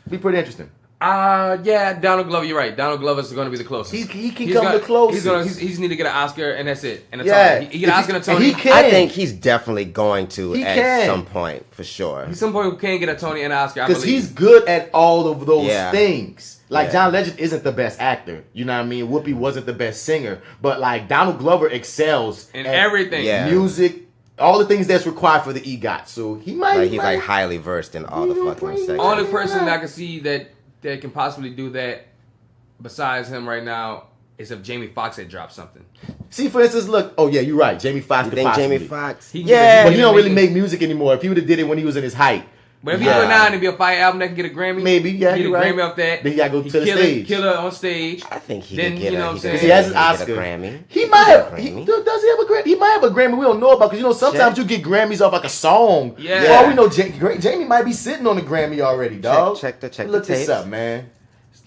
Be pretty interesting. Yeah, Donald Glover. You're right. Donald Glover's going to be the closest. He can come the closest. He just need to get an Oscar, and that's it. And Yeah. he get an Oscar and a Tony. I think he's definitely going to He at can. some point, for sure. At some point, we can get a Tony and an Oscar. Because he's good at all of those Yeah. things. Like, Yeah. John Legend isn't the best actor. You know what I mean? Whoopi wasn't the best singer. But, like, Donald Glover excels in at everything. Yeah. music, all the things that's required for the EGOT. So, he might... Like, he's like highly versed in all the fucking sections. Only person that I can see that can possibly do that besides him right now is if Jamie Foxx had dropped something. See, for instance, look... Oh, yeah, you're right. Jamie Foxx You could think possibly. Jamie Foxx? Yeah, but he don't really make music anymore. If he would have did it when he was in his height. But if he do it now and it'd be a fire album that can get a Grammy, maybe, yeah, get a you're right. Grammy off that. Then he gotta go to the stage. Kill it on stage. I think he then, could get you know a, what I'm saying? Because he has his Oscar. Get a Grammy. He might have. Does he have a Grammy? He might have a Grammy we don't know about. Because, you know, sometimes you get Grammys off like a song. Yeah. For all we know, Jamie might be sitting on the Grammy already, dog. Check the Look this tapes. up, man.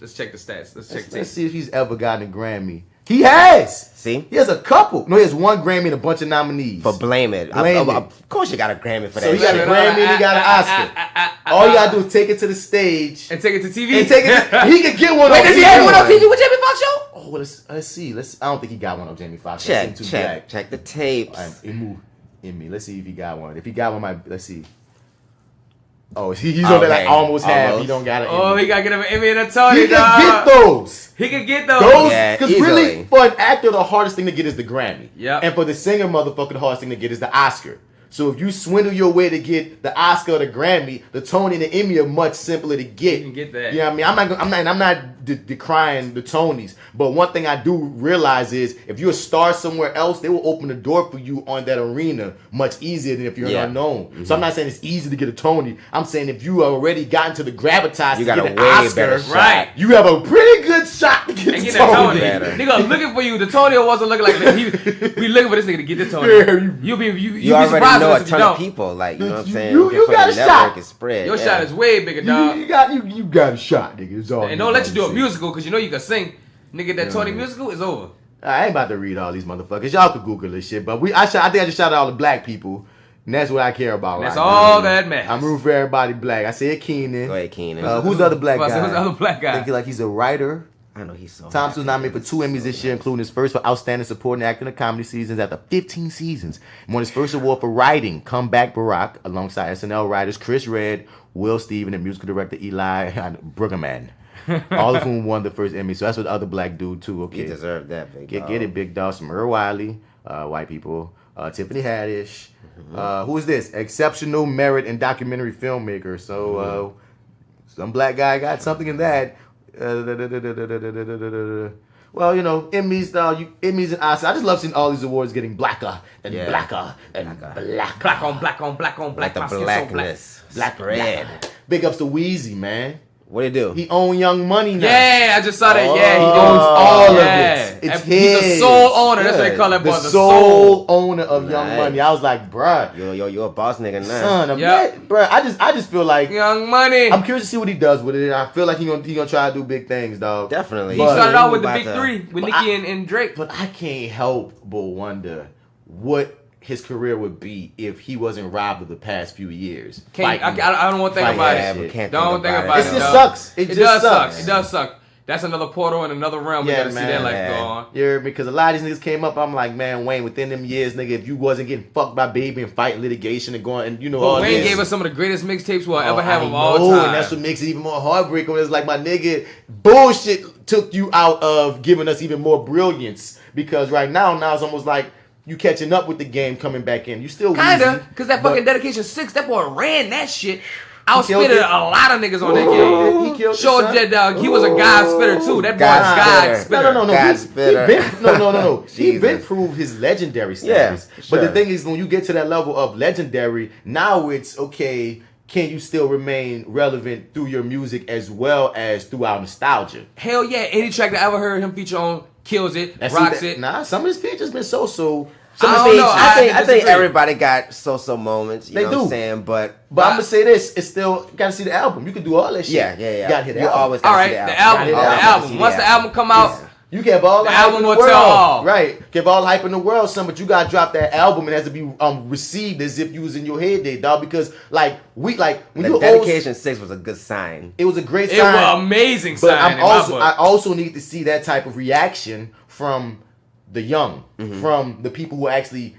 Let's check the stats. Let's see if he's ever gotten a Grammy. He has. See? He has a couple. No, he has one Grammy and a bunch of nominees. For Blame It. Blame It. Of course you got a Grammy for that. So he got a Grammy and he got an Oscar. All you gotta do is take it to the stage. And take it to TV. And take it. He could get one on TV. Does he have one on TV with Jamie Foxx show? Oh, well, let's see. I don't think he got one on Jamie Foxx. Check the tapes. Emmy. Let's see if he got one. If he got one, let's see. Oh, he's on there like almost half. He don't got an Emmy. Oh, he got to get him an Emmy and a Tony, He can get those. He can get those. Because really, for an actor, the hardest thing to get is the Grammy. Yep. And for the singer, motherfucker, the hardest thing to get is the Oscar. So if you swindle your way to get the Oscar or the Grammy, the Tony and the Emmy are much simpler to get. You can get that. You know what I mean? I'm not decrying the Tonys, but one thing I do realize is if you're a star somewhere else, they will open the door for you on that arena much easier than if you're an unknown. Mm-hmm. So I'm not saying it's easy to get a Tony. I'm saying if you already gotten to the gravitas you to got get a an way Oscar, better shot. Right. you have a pretty good shot to get the Tony. Nigga looking for you. The Tony wasn't looking like that. We looking for this nigga to get this Tony. Yeah, you already surprised know a if you ton don't. of people. Like, you know what I'm saying? You got a shot. Spread. Your shot is way bigger, dog. You got a shot, nigga. It's all. And don't let you do a musical because you know you can sing. Nigga, that Tony musical is over. I ain't about to read all these motherfuckers. Y'all can Google this shit. But I think I just shot out all the black people. And that's what I care about. That's right all now. that matters. I'm rooting for everybody black. I said Keenan. Go ahead, Keenan. Who's the other black guy? Who's the other black guy? I think he's a writer. I know he's so. Thomas was nominated for 2 Emmys this year, including his first for Outstanding Supporting Actor in a Comedy Seasons after 15 seasons. He won his first award for writing, Comeback Barack, alongside SNL writers Chris Redd, Will Steven, and musical director Eli Brueggemann. All of whom won the first Emmy. So that's what the other black dude too. Okay, He deserved that, big dog. get it, big dog. Some Earl Wiley, white people. Tiffany Haddish. Who is this? Exceptional merit and documentary filmmaker. So some black guy got something in that. Well, you know, Emmys, Emmys and Oscars. I just love seeing all these awards getting blacker and blacker and blacker. Black on black on black on black. Like the My skin so blackness. Black Red. Big ups to Weezy, man. What do you do? He own Young Money now. Yeah, I just saw that. Yeah, he owns all of yeah. it. It's He's his. a sole owner. That's what they call that boy. The The sole owner of Young Money. I was like, bruh. You're a boss nigga now. Son of bruh. I just feel like Young Money. I'm curious to see what he does with it. I feel like he gonna try to do big things, dog. Definitely. He started out with the big three with Nicki and Drake. But I can't help but wonder what his career would be if he wasn't robbed of the past few years. I don't want to think about it. Don't think about it. It just sucks. It just sucks. It does suck. That's another portal in another realm. We gotta see that life go on. Yeah, because a lot of these niggas came up. I'm like, man, Wayne, within them years, nigga, if you wasn't getting fucked by Baby and fighting litigation and going and all Wayne this. gave us some of the greatest mixtapes we'll ever have of all time. And that's what makes it even more heartbreaking. When it's like, my nigga, bullshit took you out of giving us even more brilliance. Because right now it's almost like you catching up with the game coming back in. You still kinda, because that fucking Dedication 6, that boy ran that shit. I was spitting a lot of niggas on that game. He killed Showed that dog. He was a God spitter too. That boy's God spitter. No. God spitter. He been proved his legendary status. Yeah, sure. But the thing is, when you get to that level of legendary, now it's okay. Can you still remain relevant through your music as well as through our nostalgia? Hell yeah! Any track that I ever heard him feature on kills it, rocks it. Nah, some of his features been so. I think everybody got so moments. You know what I'm saying? But I'm gonna say this: it's still gotta see the album. You can do all that shit. Yeah. You gotta hit the album. Always gotta see the album. Once the album come out. You can have all the album hype in the world, right? Give all the hype in the world, son. But you gotta drop that album, and it has to be received as if you was in your head, there, dog. Because when the Dedication 6 was a good sign. It was a great sign. It was an amazing sign. But I also need to see that type of reaction from the young, from the people who are actually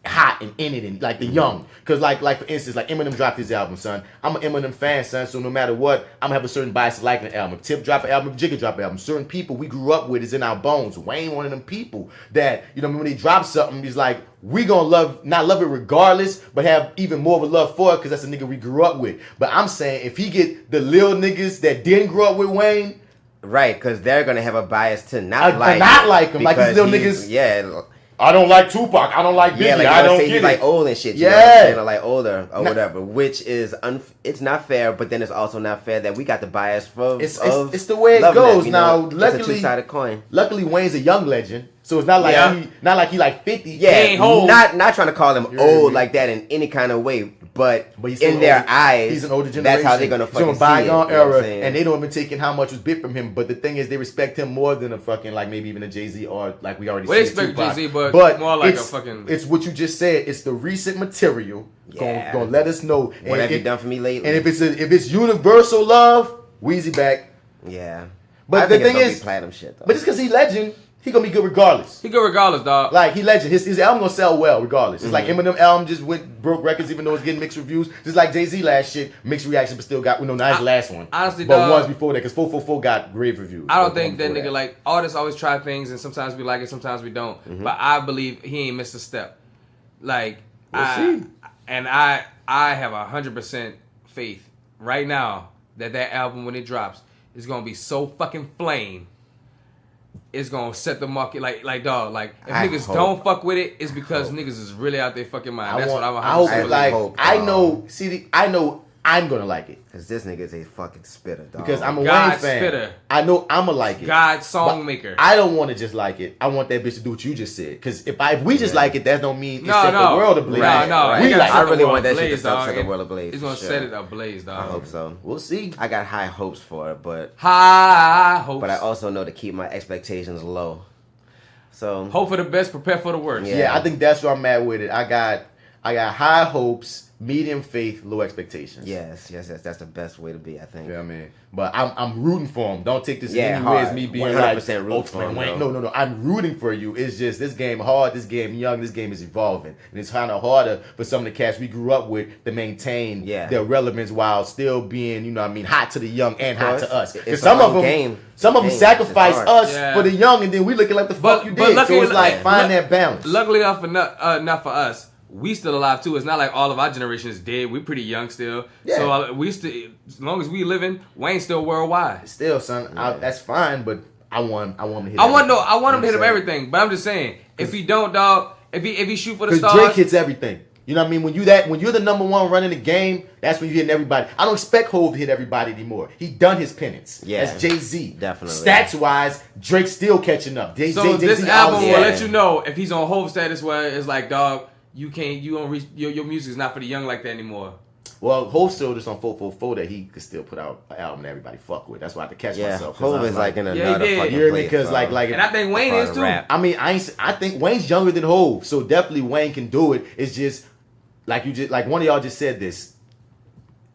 hot and in it, and like the young. Because like for instance, like Eminem dropped his album, son. I'm an Eminem fan, son. So no matter what, I'm gonna have a certain bias to liking the album. If Tip drop an album, if Jigga drop an album, certain people we grew up with is in our bones. Wayne, one of them people that when they drop something, he's like, we gonna not love it regardless, but have even more of a love for it because that's a nigga we grew up with. But I'm saying if he get the lil niggas that didn't grow up with Wayne. Right, because they're gonna have a bias to not like him. Like these little niggas. Yeah. I don't like Tupac. I don't like Biggie. Yeah, like I don't say he's like old and shit. You know what I'm saying? Or like older or whatever. Which is it's not fair, but then it's also not fair that we got the bias for. It's the way it goes. Now, luckily, it's a two-sided coin. Luckily, Wayne's a young legend, so it's not like he like 50. Yeah, not trying to call him old like that in any kind of way. But in their eyes, he's an older generation. That's how they're gonna fucking see it. Bygone era, you and they don't even taking how much was bit from him. But the thing is, they respect him more than a fucking like maybe even a Jay-Z or like we already. Well, they expect Jay-Z, but more like a fucking. It's what you just said. It's the recent material. Gonna let us know. What have you done for me lately? And if it's universal love, Weezy back. Yeah, but the thing is, platinum shit. Though. But just because he legend. He gonna be good regardless. He good regardless, dog. Like he legend. His album gonna sell well regardless. It's like Eminem album just broke records even though it's getting mixed reviews. Just like Jay-Z last shit, mixed reaction, but still got not his last one. Honestly, but dog, ones before that, because 444 got rave reviews. I don't think that nigga like artists always try things and sometimes we like it, sometimes we don't. But I believe he ain't missed a step. Like I have 100% faith right now that album when it drops is gonna be so fucking flame. It's gonna set the market like dog. Like if niggas don't fuck with it, it's because niggas is really out there fucking mind. That's what I'm. I know I'm gonna like it. Cause this nigga is a fucking spitter, dog. Because I'm a Wayne fan. Spitter. I know I'ma like it. God song maker. I don't want to just like it. I want that bitch to do what you just said. Because if we just like it, that don't mean it set the world ablaze. I really want that shit to set the world ablaze. It's gonna set it ablaze, dog. I hope so. We'll see. I got high hopes for it, but high hopes. But I also know to keep my expectations low. So hope for the best, prepare for the worst. Yeah, I think that's where I'm at with it. I got high hopes, medium faith, low expectations. Yes. That's the best way to be, I think. Yeah, man. But I'm rooting for him. Don't take this Yeah, anywhere as hard. me being 100% like, rooting for him, Wayne. bro. No. I'm rooting for you. It's just this game hard, this game young, this game is evolving, and it's kind of harder for some of the cats we grew up with to maintain their relevance while still being, hot to the young and hot to us. Because some of them sacrifice us for the young, and then we looking like the fuck you did. So it's like find that balance. Luckily enough for not for us. We still alive too. It's not like all of our generation is dead. We're pretty young still. Yeah. So we still, as long as we living, Wayne's still worldwide. Still, son, that's fine. But I want him to hit. I want him to hit up everything. But I'm just saying, if he don't, dog, if he shoot for the stars, Drake hits everything. You know what I mean? When you're the number one running the game, that's when you're hitting everybody. I don't expect Hov to hit everybody anymore. He done his penance. Yeah, that's Jay-Z. Definitely. Stats wise, Drake's still catching up. So this album will let you know if he's on Hov status where it's like, dog, you don't reach your music is not for the young like that anymore. Well, Hov still just on 444 that he could still put out an album that everybody fuck with. That's why I had to catch myself. Hov is like in another fucking you hear me? place, Because bro. like, and I think Wayne is too. Rap. I mean, I think Wayne's younger than Hov, so definitely Wayne can do it. It's just like one of y'all just said this.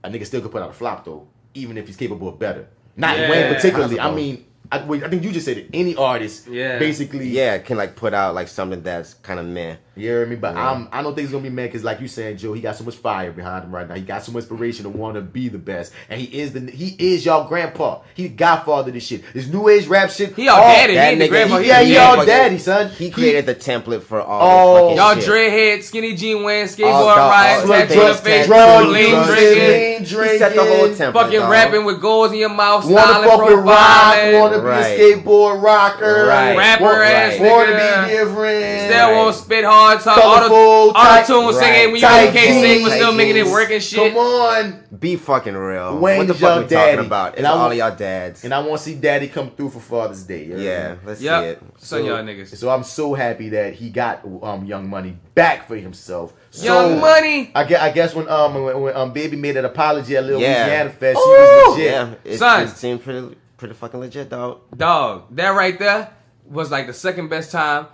A nigga still could put out a flop though, even if he's capable of better. Not Wayne particularly. I mean, I think you just said it. Any artist, basically, can like put out like something that's kind of meh. You hear me? But I don't think it's gonna be mad because, like you saying, Joe, he got so much fire behind him right now. He got so much inspiration to want to be the best, and he is y'all grandpa. He the godfather of this shit. This new age rap shit. He all daddy. He ain't the grandpa. He all daddy, son. He created the template for all. Y'all shit. dreadhead, skinny jean wearing, skateboard riding, tattoo in the face, lean drinking. He set the whole template. Fucking rapping with goals in your mouth, wanna styling, fuck with rock, profiling. wanna be a skateboard rocker, rapper ass wanna nigga. be different, still won't spit hard, talk auto-tune singing when you really can't sing, but still making it work and shit. Come on, be fucking real. Wayne's what the fuck your we daddy. talking about? It's And all of y'all dads. And I want to see Daddy come through for Father's Day. Let's see it. Son, y'all niggas. So I'm so happy that he got Young Money back for himself. Young Money. I guess when Baby made an apology at Little Louisiana Fest, he was legit. Yeah, Son, it seemed pretty fucking legit, dog. Dog, that right there was like the second best time.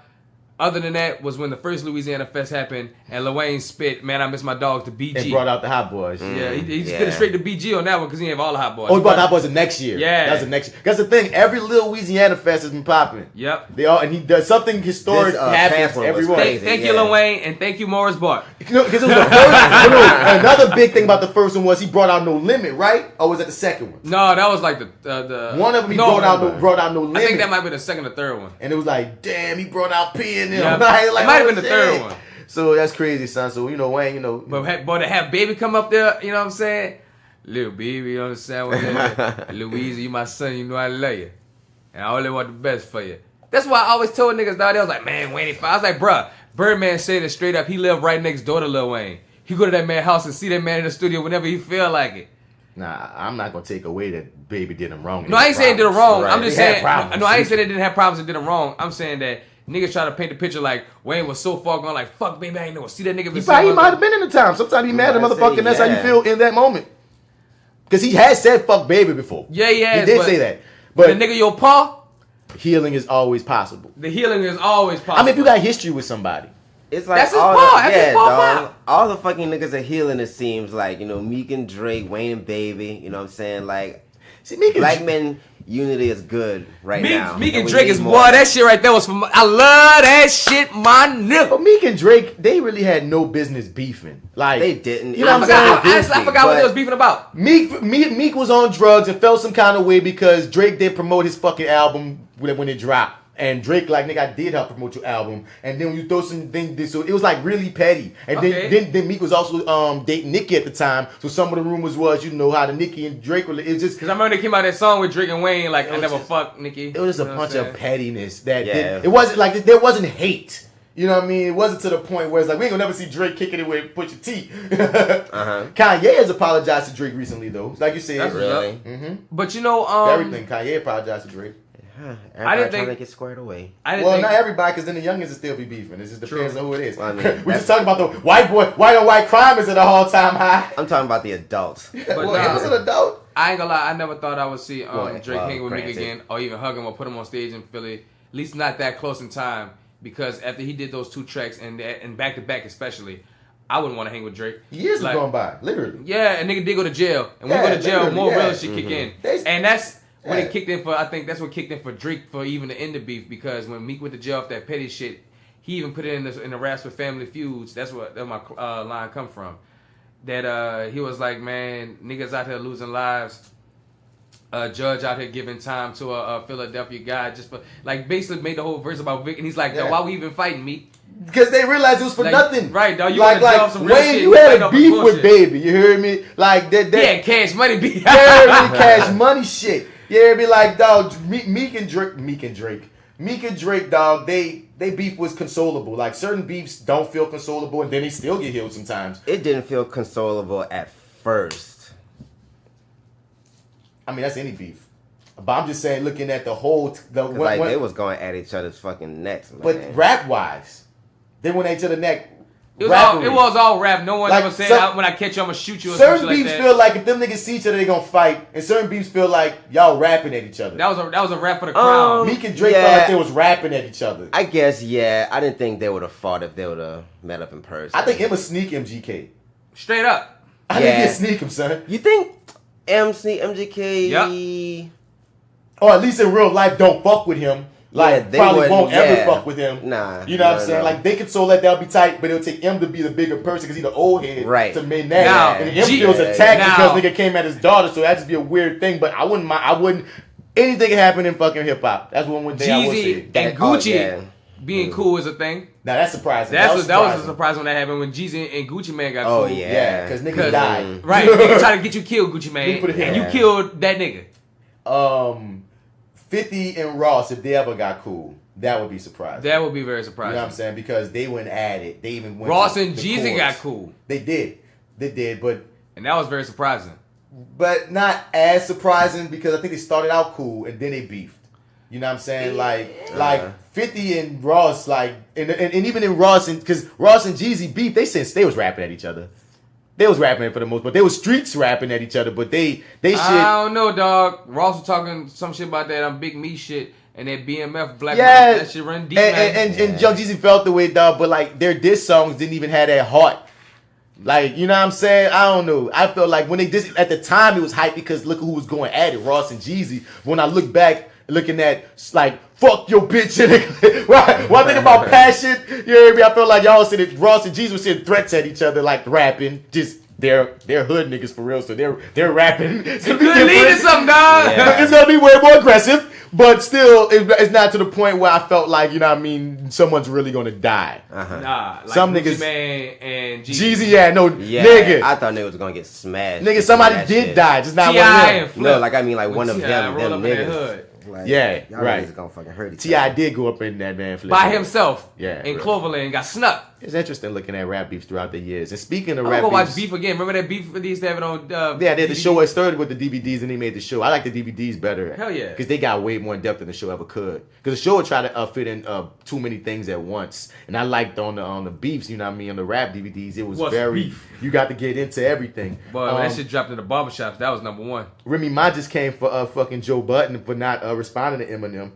Other than that was when the first Louisiana Fest happened and Lil Wayne spit, man, I miss my dogs to BG. And brought out the Hot Boys. Yeah, he spit it straight to BG on that one because he didn't have all the Hot Boys. Oh, he brought the Hot Boys the next year. Yeah. That's the next year. That's the thing. Every Little Louisiana Fest has been popping. Yep. And he does something historic happens every one. Thank you, Lil Wayne, and thank you, Morris Bart. Because it was the first another big thing about the first one was he brought out No Limit, right? Or was that the second one? No, that was like the one of them he brought out No Limit. I think that might be the second or third one. And it was like, damn, he brought out P and them. Yep. It might have been the third one. So that's crazy, son. So, Wayne, But to have Baby come up there, you know what I'm saying? Little baby, you know what I'm saying? Louisa, you my son, you know I love you. And I only want the best for you. That's why I always told niggas, dog, they was like, man, Wayne, I was like, bruh, Birdman said it straight up. He lived right next door to Lil Wayne. He go to that man's house and see that man in the studio whenever he feel like it. Nah, I'm not gonna take away that Baby did him wrong. No, I ain't saying did him wrong. Right. I'm just saying, no, I ain't saying they didn't have problems and did him wrong. I'm saying that niggas try to paint the picture like Wayne was so far gone, like, fuck, baby, I ain't never see that nigga. He might have been in the time. Sometimes he mad at the motherfucker, and that's how you feel in that moment. Because he has said fuck Baby before. Yeah, he has. He did say that. But the nigga your paw, healing is always possible. the healing is always possible. I mean, if you got history with somebody. It's like that's his all paw. the, That's his paw, dog, all the fucking niggas are healing, it seems like, Meek and Drake, Wayne and Baby, you know what I'm saying? Like, see, Meek black men unity is good now. Meek and Drake is boy, that shit right there was from, I love that shit, my nigga. But Meek and Drake, they really had no business beefing. Like, they didn't. You know what I'm saying? I forgot what they was beefing about. Meek was on drugs and felt some kind of way because Drake did promote his fucking album when it dropped. And Drake, like, nigga, I did help promote your album. And then when you throw some things, so it was like really petty. And then Meek was also dating Nicki at the time. So some of the rumors was, how the Nicki and Drake were. It was just because I remember they came out that song with Drake and Wayne, like I never fucked Nicki. It was just a bunch of pettiness that it wasn't like there wasn't hate. You know what I mean? It wasn't to the point where it's like we ain't gonna never see Drake kicking it with Pusha T. Kanye has apologized to Drake recently though. Like you said, that's really. But everything Kanye apologized to Drake. I didn't think get squared away. Well, not everybody, because then the youngins will still be beefing. It just depends on who it is. Well, I mean, we just talking about the white on white crime is at an all-time high. I'm talking about the adults. But he was an adult. I ain't gonna lie, I never thought I would see Drake hang with Meek again, or even hug him or put him on stage in Philly. At least not that close in time, because after he did those two tracks and back to back especially, I wouldn't want to hang with Drake. Years have gone by, literally. Yeah, a nigga did go to jail. And when you go to jail, more real shit kick in. And that's when it kicked in for, I think that's what kicked in for Drake for even the end of beef, because when Meek went to jail off that petty shit, he even put it in the raps with Family Feuds. That's where my line come from. That he was like, man, niggas out here losing lives. Judge out here giving time to a Philadelphia guy just for, like, basically made the whole verse about Vic, and he's like, why we even fighting, Meek? Because they realized it was for nothing. Right, dog. You like some real Wayne, shit. you had a beef with Baby. You heard me? Like that. Yeah, Cash Money beef. Yeah, Cash Money shit. Yeah, be like, dog. Meek and Drake, dog. They beef was consolable. Like certain beefs don't feel consolable, and then they still get healed sometimes. It didn't feel consolable at first. I mean, that's any beef. But I'm just saying, looking at the whole, they was going at each other's fucking necks, man. But rap wise, they went at each other's neck. It was all rap. No one ever said, when I catch you, I'm gonna shoot you. Or certain beefs like feel like if them niggas see each other, they gonna fight, and certain beefs feel like y'all rapping at each other. That was a rap for the crowd. Meek and Drake felt like they was rapping at each other. I guess, yeah. I didn't think they would have fought if they would have met up in person. I think Emma sneak MGK. Straight up. I think he'd sneak him, son. You think MC MGK? Yep. Or at least in real life, don't fuck with him. Like, they probably won't ever fuck with him. Nah. You know what I'm saying? Like, they could so let that be tight, but it'll take him to be the bigger person because he's the old head to mend that. Now, and him feels attacked because nigga came at his daughter, so that'd just be a weird thing. But I wouldn't, anything can happen in fucking hip hop. That's one thing I would say. Jeezy and Gucci being cool is a thing. Now that's surprising. That was a surprise when that happened, when Jeezy and Gucci Man got cool. Oh yeah, because niggas died. Right, nigga try to get you killed, Gucci Man, and you killed that nigga. 50 and Ross, if they ever got cool, that would be surprising. That would be very surprising. You know what I'm saying? Because they went at it. They even went. Ross and Jeezy got cool. They did, and that was very surprising. But not as surprising because I think they started out cool and then they beefed. You know what I'm saying? Like 50 and Ross, like, and even in Ross, and because Ross and Jeezy beef, they was rapping at each other. They was rapping for the most part. They was streets rapping at each other, but they shit. I don't know, dog. Ross was talking some shit about that Big Me shit and that BMF Black Man, that shit run deep. And Young Jeezy felt the way, dog, but like their diss songs didn't even have that heart. Like, you know what I'm saying? I don't know. I felt like when they diss, at the time it was hype because look who was going at it, Ross and Jeezy. When I look back, looking at like fuck your bitch and one thing about passion, you hear me? I feel like y'all said that Ross and Jeezy were saying threats at each other, like rapping. Just they're hood niggas for real, so they're rapping. It's gonna be leading something, dog. Yeah. It's gonna be way more aggressive, but still, it's not to the point where I felt like, you know what I mean, someone's really gonna die. Nah, like some Gucci niggas, Man and Jeezy, nigga. I thought niggas was gonna get smashed. Nigga, somebody did die, just not one of them. No, like I mean, like one of them niggas. Like, yeah, y'all right. Niggas gonna fucking hurt each T.I. did go up in that man by himself. Yeah, in Cloverland, got snuck. It's interesting looking at rap beefs throughout the years. And speaking of I'm rap gonna beefs, watch Beef again. Remember that Beef they used to have it on? Yeah, they had the show. It started with the DVDs and they made the show. I like the DVDs better. Hell yeah, because they got way more in depth than the show ever could. Because the show would try to fit in too many things at once. And I liked on the beefs, you know what I mean, on the rap DVDs, it was very beef. You got to get into everything. But when that shit dropped in the barbershops, that was number one. Remy Ma just came for fucking Joe Budden for not responding to Eminem.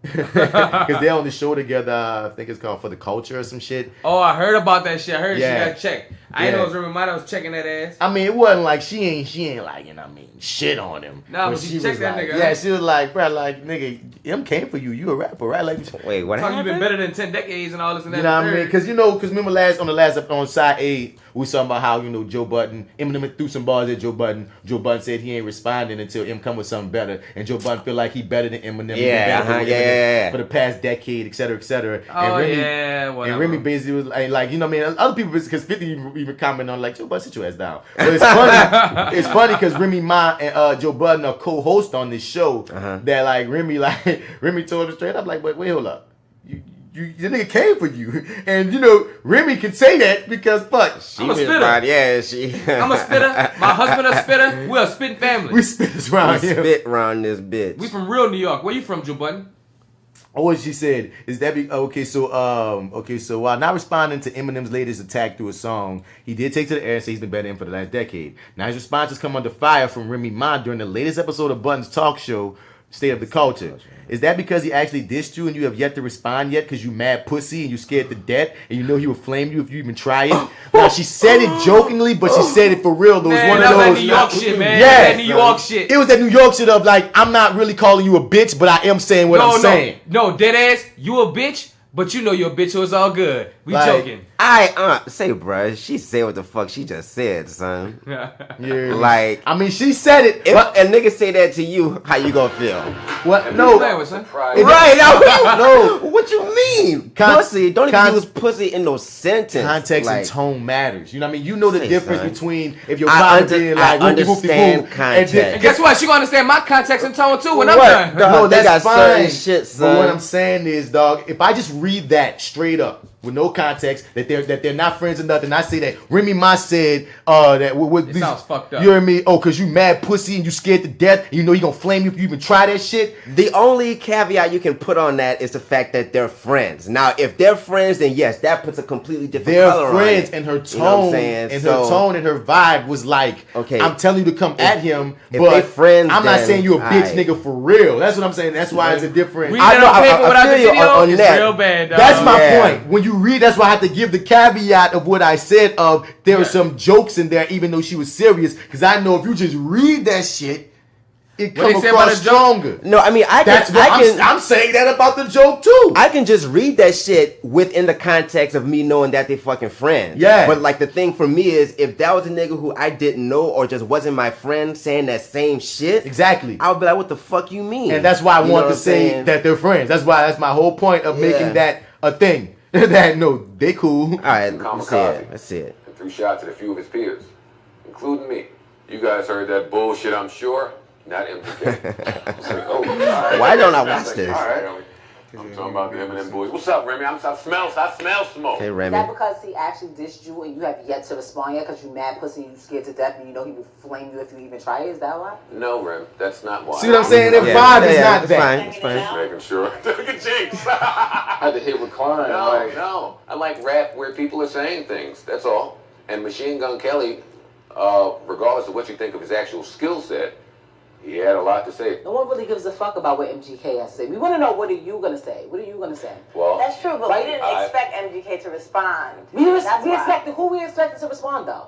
Because they're on the show together. I think it's called For the Culture or some shit. Oh, I heard about that shit. I heard she got checked. I didn't know it was Remy Ma that was checking that ass. I mean, it wasn't like she ain't like, you know what I mean, shit on him. Nah, but she checked that nigga. Yeah, she was like, bro, like, nigga, M came for you. You a rapper, right? Like, wait, what happened? You've been better than 10 decades and all this and that. You know what I mean? Because remember on side A, we was talking about how, you know, Joe Budden, Eminem threw some bars at Joe Budden. Joe Budden said he ain't responding until M come with something better. And Joe Budden feel like he better than Eminem. Yeah, for the past decade, et cetera, et cetera. Oh, and Remy basically was like, you know what I mean? Other people, because 50 even comment on like, Joe Budden, sit your ass down. But it's funny. It's funny because Remy Ma and Joe Budden are co-host on this show. That like Remy told him straight up like, wait, hold up. The nigga came for you. And, you know, Remy can say that because, fuck. I'm a spitter. I'm a spitter. My husband a spitter. We're a spitting family. We spit around here. Spit around this bitch. We from real New York. Where you from, Joe Budden? Oh, what she said is that so while not responding to Eminem's latest attack through a song, he did take to the air and say he's been better in for the last decade. Now his responses come under fire from Remy Ma during the latest episode of Budden's talk show, state of the culture. Is that because he actually dissed you and you have yet to respond yet because you mad pussy and you scared to death and you know he will flame you if you even try it? Now, she said it jokingly, but she said it for real. Though. Man, It was one that of was those. that New York shit, man. Yeah, That New York shit. It was that New York shit of like, I'm not really calling you a bitch, but I am saying what I'm saying. No, dead ass, you a bitch, but you know you're a bitch, so it's all good. We Like, joking. Say, bruh, she said what the fuck she just said, son. Yeah. Like, I mean, she said it. If a nigga say that to you, how you gonna feel? What? No. Right? No. What you mean? Pussy. Don't even use pussy in no sentence. Context like, and tone matters. You know what I mean? You know the difference son. between if you're I being like, understand context. And guess what? She gonna understand my context and tone too when I'm Right. done. No, they that's got fine. certain shit, son. But what I'm saying is, dog, if I just read that straight up with no context, that they're not friends or nothing, I say that Remy Ma said that what It sounds fucked up. You hear me? Oh, cause you mad pussy and you scared to death. And you know he gonna flame you if you even try that shit. The only caveat you can put on that is the fact that they're friends. Now, if they're friends, then yes, that puts a completely different color on it. They're friends, and her tone, You know what I'm saying? and her tone and her vibe was like, okay, I'm telling you to come at him, if but they friends, I'm not then, saying you a bitch aight. nigga for real. That's what I'm saying. That's why it's a different. Read that on paper without the video on is that. real bad, dog. That's my point. When you read, that's why I have to give the caveat of what I said of there were some jokes in there, even though she was serious. Because I know if you just read that shit, it What they comes say about across a joke? stronger. No, I mean, I'm saying that about the joke too. I can just read that shit within the context of me knowing that they fucking friends. Yeah. But like the thing for me is, if that was a nigga who I didn't know or just wasn't my friend saying that same shit, exactly, I would be like, what the fuck you mean? And that's why I You know wanted what to I'm say saying? that they're friends. That's my whole point of Yeah. making that a thing. That no, they cool. All right, let's see it. Let's see it. And threw shots at a few of his peers, including me. You guys heard that bullshit, I'm sure. Not MPK. Why don't I watch this? All right. I'm talking about the Eminem boys. What's up, Remy? I smell smoke. Hey, Is Remy. that because he actually dissed you and you have yet to respond yet because you mad pussy and you scared to death and you know he would flame you if you even try it? Is that why? No, Rem, that's not why. See what I'm saying? Their vibe is not that. It's fine. Just making sure. Look at Jinx. I had to hit recline. No. I like rap where people are saying things. That's all. And Machine Gun Kelly, regardless of what you think of his actual skill set, he had a lot to say. No one really gives a fuck about what MGK has to say. We want to know, what are you going to say? What are you going to say? Well, That's true, but we didn't expect MGK to respond. We That's why. expected, who we expected to respond though?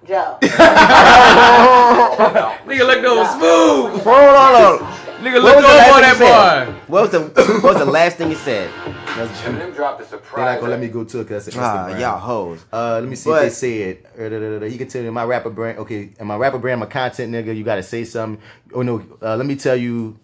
Joe. Nigga looked over smooth. Hold on. Nigga looked over on that boy. What was the last thing you said? Eminem dropped a surprise. They're not gonna let me go to it because y'all hoes. Let me see if they say it. He can tell you my rapper brand. Okay, and my rapper brand, my content nigga. You gotta say something. Oh no, let me tell you.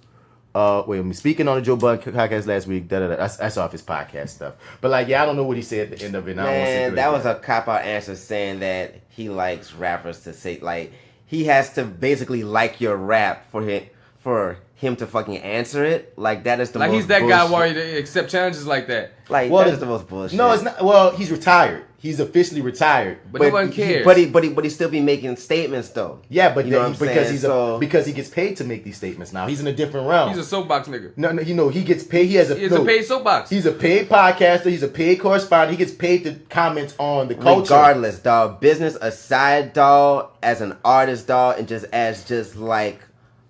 Wait, speaking on the Joe Budden podcast last week. That's off his podcast stuff. But like, yeah, I don't know what he said at the end of it. And I don't wanna say Man, that was a cop-out answer saying that he likes rappers to say, like, he has to basically like your rap for him to fucking answer it. Like, that is the Like most he's that bullshit. guy worried to accept challenges like that. Like, Well, that is the most bullshit. No, it's not. Well, he's retired. He's officially retired. But no one cares. But he still be making statements though. Yeah, but You know what I'm because saying? because he gets paid to make these statements now. He's in a different realm. He's a soapbox nigga. No, he gets paid. He has a He's a paid soapbox. He's a paid podcaster. He's a paid correspondent. He gets paid to comment on the culture. Regardless, dog. Business aside, dog. As an artist, dog, and just like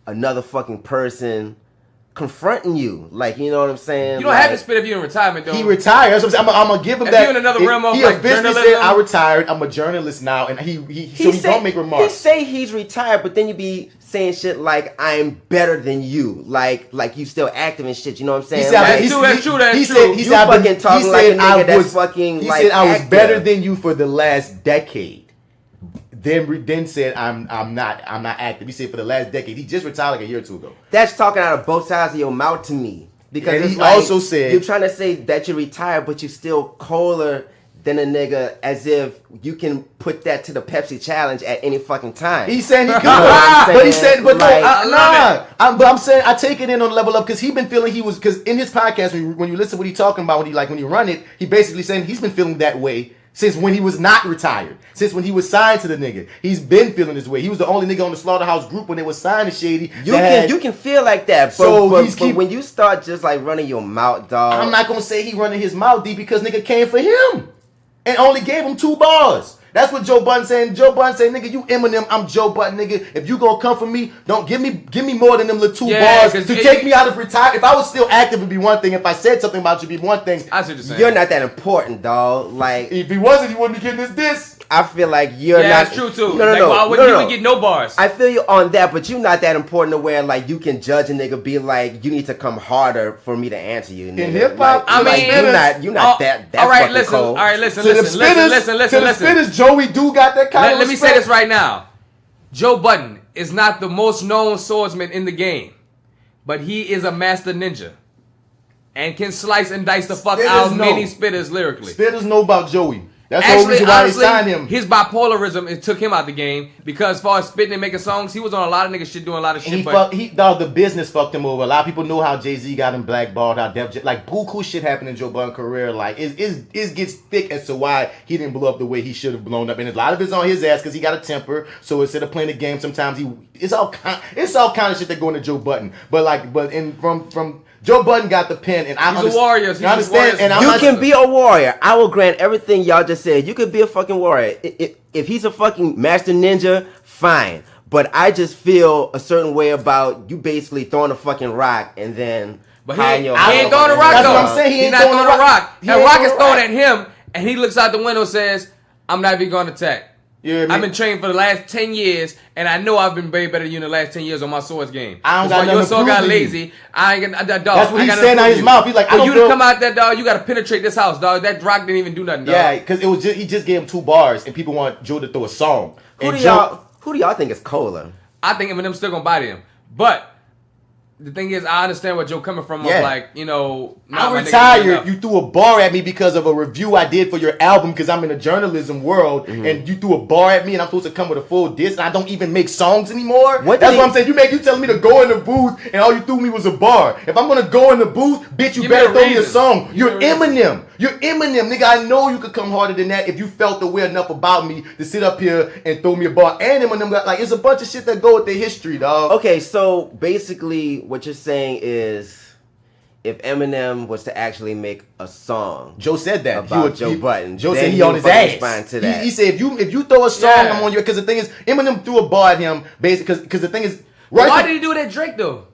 another fucking person confronting you, like, you know what I'm saying? You don't have to spit if you're in retirement, though. He retired. That's what I'm saying. I'm gonna give him If that. you're in another realm of, he like, officially journalism. said, "I retired. I'm a journalist now," and he don't make He remarks. say he's retired, but then you be saying shit like, "I'm better than you," like you still active and shit. You know what I'm saying? He said, Like, That's true. He He said, said, he you said, fucking talking he like a said I nigga that's was fucking He like said I was active. better than you for the last decade. Then said I'm not active. He said for the last decade. He just retired like a year or two ago. That's talking out of both sides of your mouth to me. Because And it's he like, also said- you're trying to say that you're retired, but you're still colder than a nigga, as if you can put that to the Pepsi challenge at any fucking time. He said he could, You know what I'm but he saying? said, but Like, but I'm saying I take it in on the level of because he been feeling because in his podcast when you listen to what he talking about when you run it, he basically saying he's been feeling that way since when he was not retired, since when he was signed to the nigga. He's been feeling this way. He was the only nigga on the Slaughterhouse group when they was signed to Shady. You can feel like that, but, So but when you start just like running your mouth, dog. I'm not gonna say he running his mouth deep because nigga came for him and only gave him 2 bars. That's what Joe Budden saying. Joe Budden saying, nigga, you Eminem, I'm Joe Budden, nigga. If you gonna come for me, don't give me more than them little 2 bars to take me out of retire. If I was still active, it'd be one thing. If I said something about you, it'd be one thing. I see what you're saying. You're not that important, dog. Like, if he wasn't, he wouldn't be getting this diss. I feel like you're not. Yeah, that's true too. No, like, why wouldn't you even get no bars? I feel you on that, but you're not that important to where like you can judge a nigga, be like, you need to come harder for me to answer you. Nigga. In hip hop, like, I mean, you're not that. All right, fucking listen. cold. All right, listen. To the spitters, Joey do got that kind of Let me say this right now. Joe Budden is not the most known swordsman in the game, but he is a master ninja and can slice and dice the fuck out many spitters lyrically. Spitters know about Joey. That's the only reason why they signed him. His bipolarism, it took him out the game because as far as spitting and making songs, he was on a lot of nigga shit doing a lot of shit. The business fucked him over. A lot of people know how Jay-Z got him blackballed, how Def Jam, like buku shit happened in Joe Budden's career. Like it gets thick as to why he didn't blow up the way he should have blown up, and a lot of it's on his ass because he got a temper. So instead of playing the game, sometimes it's all kind of shit that go into Joe Budden. From Joe Budden got the pen, and he's a warrior. I understand. And you can be a warrior. I will grant everything y'all just said. You could be a fucking warrior. If he's a fucking master ninja, fine. But I just feel a certain way about you basically throwing a fucking rock and then. But he ain't throwing a rock. That's what I'm saying. He ain't not throwing a rock. A rock is thrown at him, and he looks out the window and says, "I'm not even going to attack." Yeah, I've been trained for the last 10 years, and I know I've been way better than you in the last 10 years on my swords game. I don't got nothing your to sword prove got to you. lazy. I ain't got that dog. That's what he's saying out his mouth. He's like, for you to come out that dog, you got to penetrate this house, dog. That rock didn't even do nothing, dog. Yeah, because he just gave him 2 bars, and people want Joe to throw a song. Who do y'all think is colder? I think Eminem's still gonna bite him, but. The thing is, I understand where Joe coming from. Yeah. Like, you know, I'm retired. You threw a bar at me because of a review I did for your album because I'm in the journalism world, and you threw a bar at me, and I'm supposed to come with a full diss, and I don't even make songs anymore. That's what I'm saying. You telling me to go in the booth, and all you threw me was a bar. If I'm gonna go in the booth, bitch, you better throw me a song. You're Eminem. You're Eminem, nigga. I know you could come harder than that if you felt the way enough about me to sit up here and throw me a bar. And Eminem got it's a bunch of shit that go with their history, dog. Okay, so basically what you're saying is if Eminem was to actually make a song, Joe said that about Joe Budden. Joe said he on his ass. To that. He said if you throw a song, I'm on you. Because the thing is, Eminem threw a bar at him basically because the thing is, why did he do that Drake though?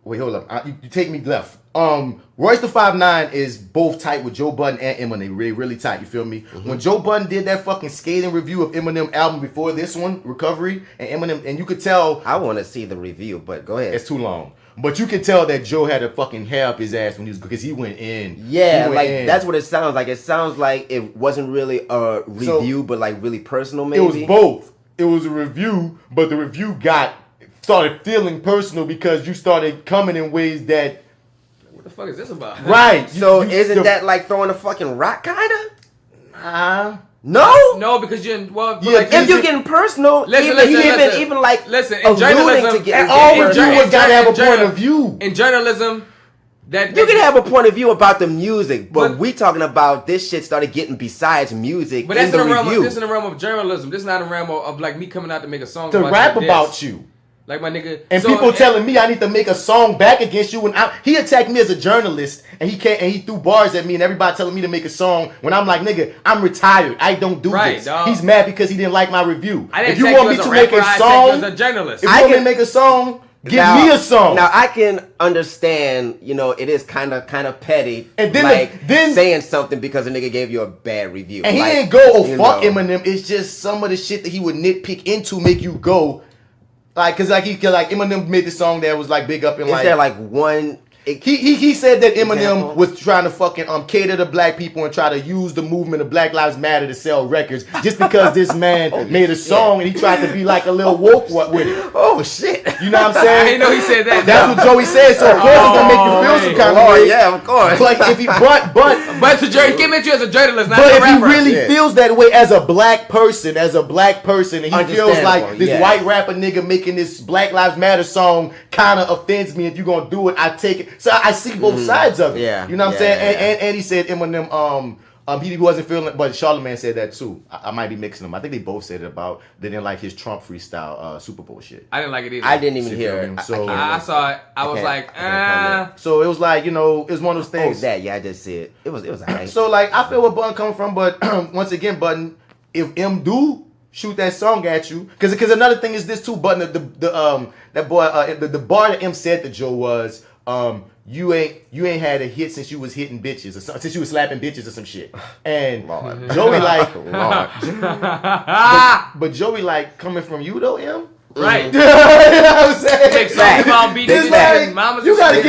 Wait, hold up. You take me left. Royce the 5'9" is both tight with Joe Budden and Eminem. They really tight. You feel me? When Joe Budden did that fucking skating review of Eminem album before this one, Recovery, and Eminem, and you could tell. I want to see the review, but go ahead. It's too long. But you could tell that Joe had a fucking hair up his ass when he was because he went in. Yeah, that's what it sounds like. It sounds like it wasn't really a review, but like really personal. Maybe it was both. It was a review, but the review started feeling personal because you started coming in ways that. What the fuck is this about? Right. So isn't that like throwing a fucking rock, kinda? No. No, because you're if you're getting personal, even in journalism, all reviewers gotta have a point of view. In journalism, you can have a point of view about the music, but we talking about this shit started getting besides music. But that's in the realm. This in the realm of journalism. This is not in the realm of like me coming out to make a song to rap about you. Like my nigga, and people telling me I need to make a song back against you. When he attacked me as a journalist, and he threw bars at me, and everybody telling me to make a song. When I'm like, nigga, I'm retired. I don't do this. Dog. He's mad because he didn't like my review. If you want me to make a song, as a journalist. If you want me to make a song, give me a song. Now I can understand. You know, it is kind of petty. And then saying something because a nigga gave you a bad review, and he didn't go, fuck Eminem. It's just some of the shit that he would nitpick into make you go. Like, cause Eminem made the song that was like big up in Is there like one? He said that Eminem was trying to fucking cater to black people and try to use the movement of Black Lives Matter to sell records just because this man made a song and he tried to be like a little woke with it. Oh shit! You know what I'm saying? I didn't know he said that. That's what Joey said. So of course it's gonna make you feel some kind of way. Yeah, of course. Like if he he came at you as a journalist, not but as a if rapper. he really feels that way as a black person, and he feels like this white rapper nigga making this Black Lives Matter song kind of offends me. If you're gonna do it, I take it. So I see both sides of it. Yeah. You know what I'm saying? And he said Eminem, he wasn't feeling it, but Charlamagne said that too. I might be mixing them. I think they both said it about they didn't like his Trump freestyle Super Bowl shit. I didn't like it either. I didn't even hear it. So I saw it. I was like, So it was like, you know, it was one of those things. I just see it. It was alright. So like I feel where Budden coming from, but once again, Budden, if M do shoot that song at you, because another thing is this too, Budden, that boy, the bar that M said to Joe was, you ain't had a hit since you was hitting bitches, or since you was slapping bitches or some shit. And Joey like, but Joey like, coming from you though, M. Right. You know what I'm saying? Make songs about beating like, mamas. You gotta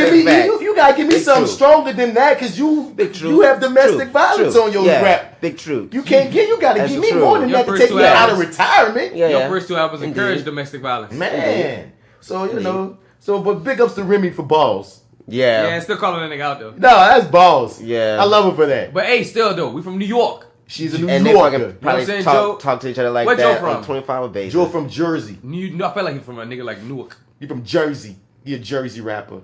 give me something stronger than that, because you have domestic violence on your rap. Big truth. You gotta give me more than that to take me out of retirement. Your first 2 albums encouraged domestic violence. Man. So you know, but big ups to Remy for balls. Yeah. Yeah, still calling that nigga out though. No, that's balls. Yeah. I love her for that. But hey, still though, we from New York. She's a New and Yorker. they fucking probably talk to each other like Where that Joe from? on 24-hour basis. Joe from Jersey. I feel like he's from a nigga like Newark. He from Jersey. He a Jersey rapper.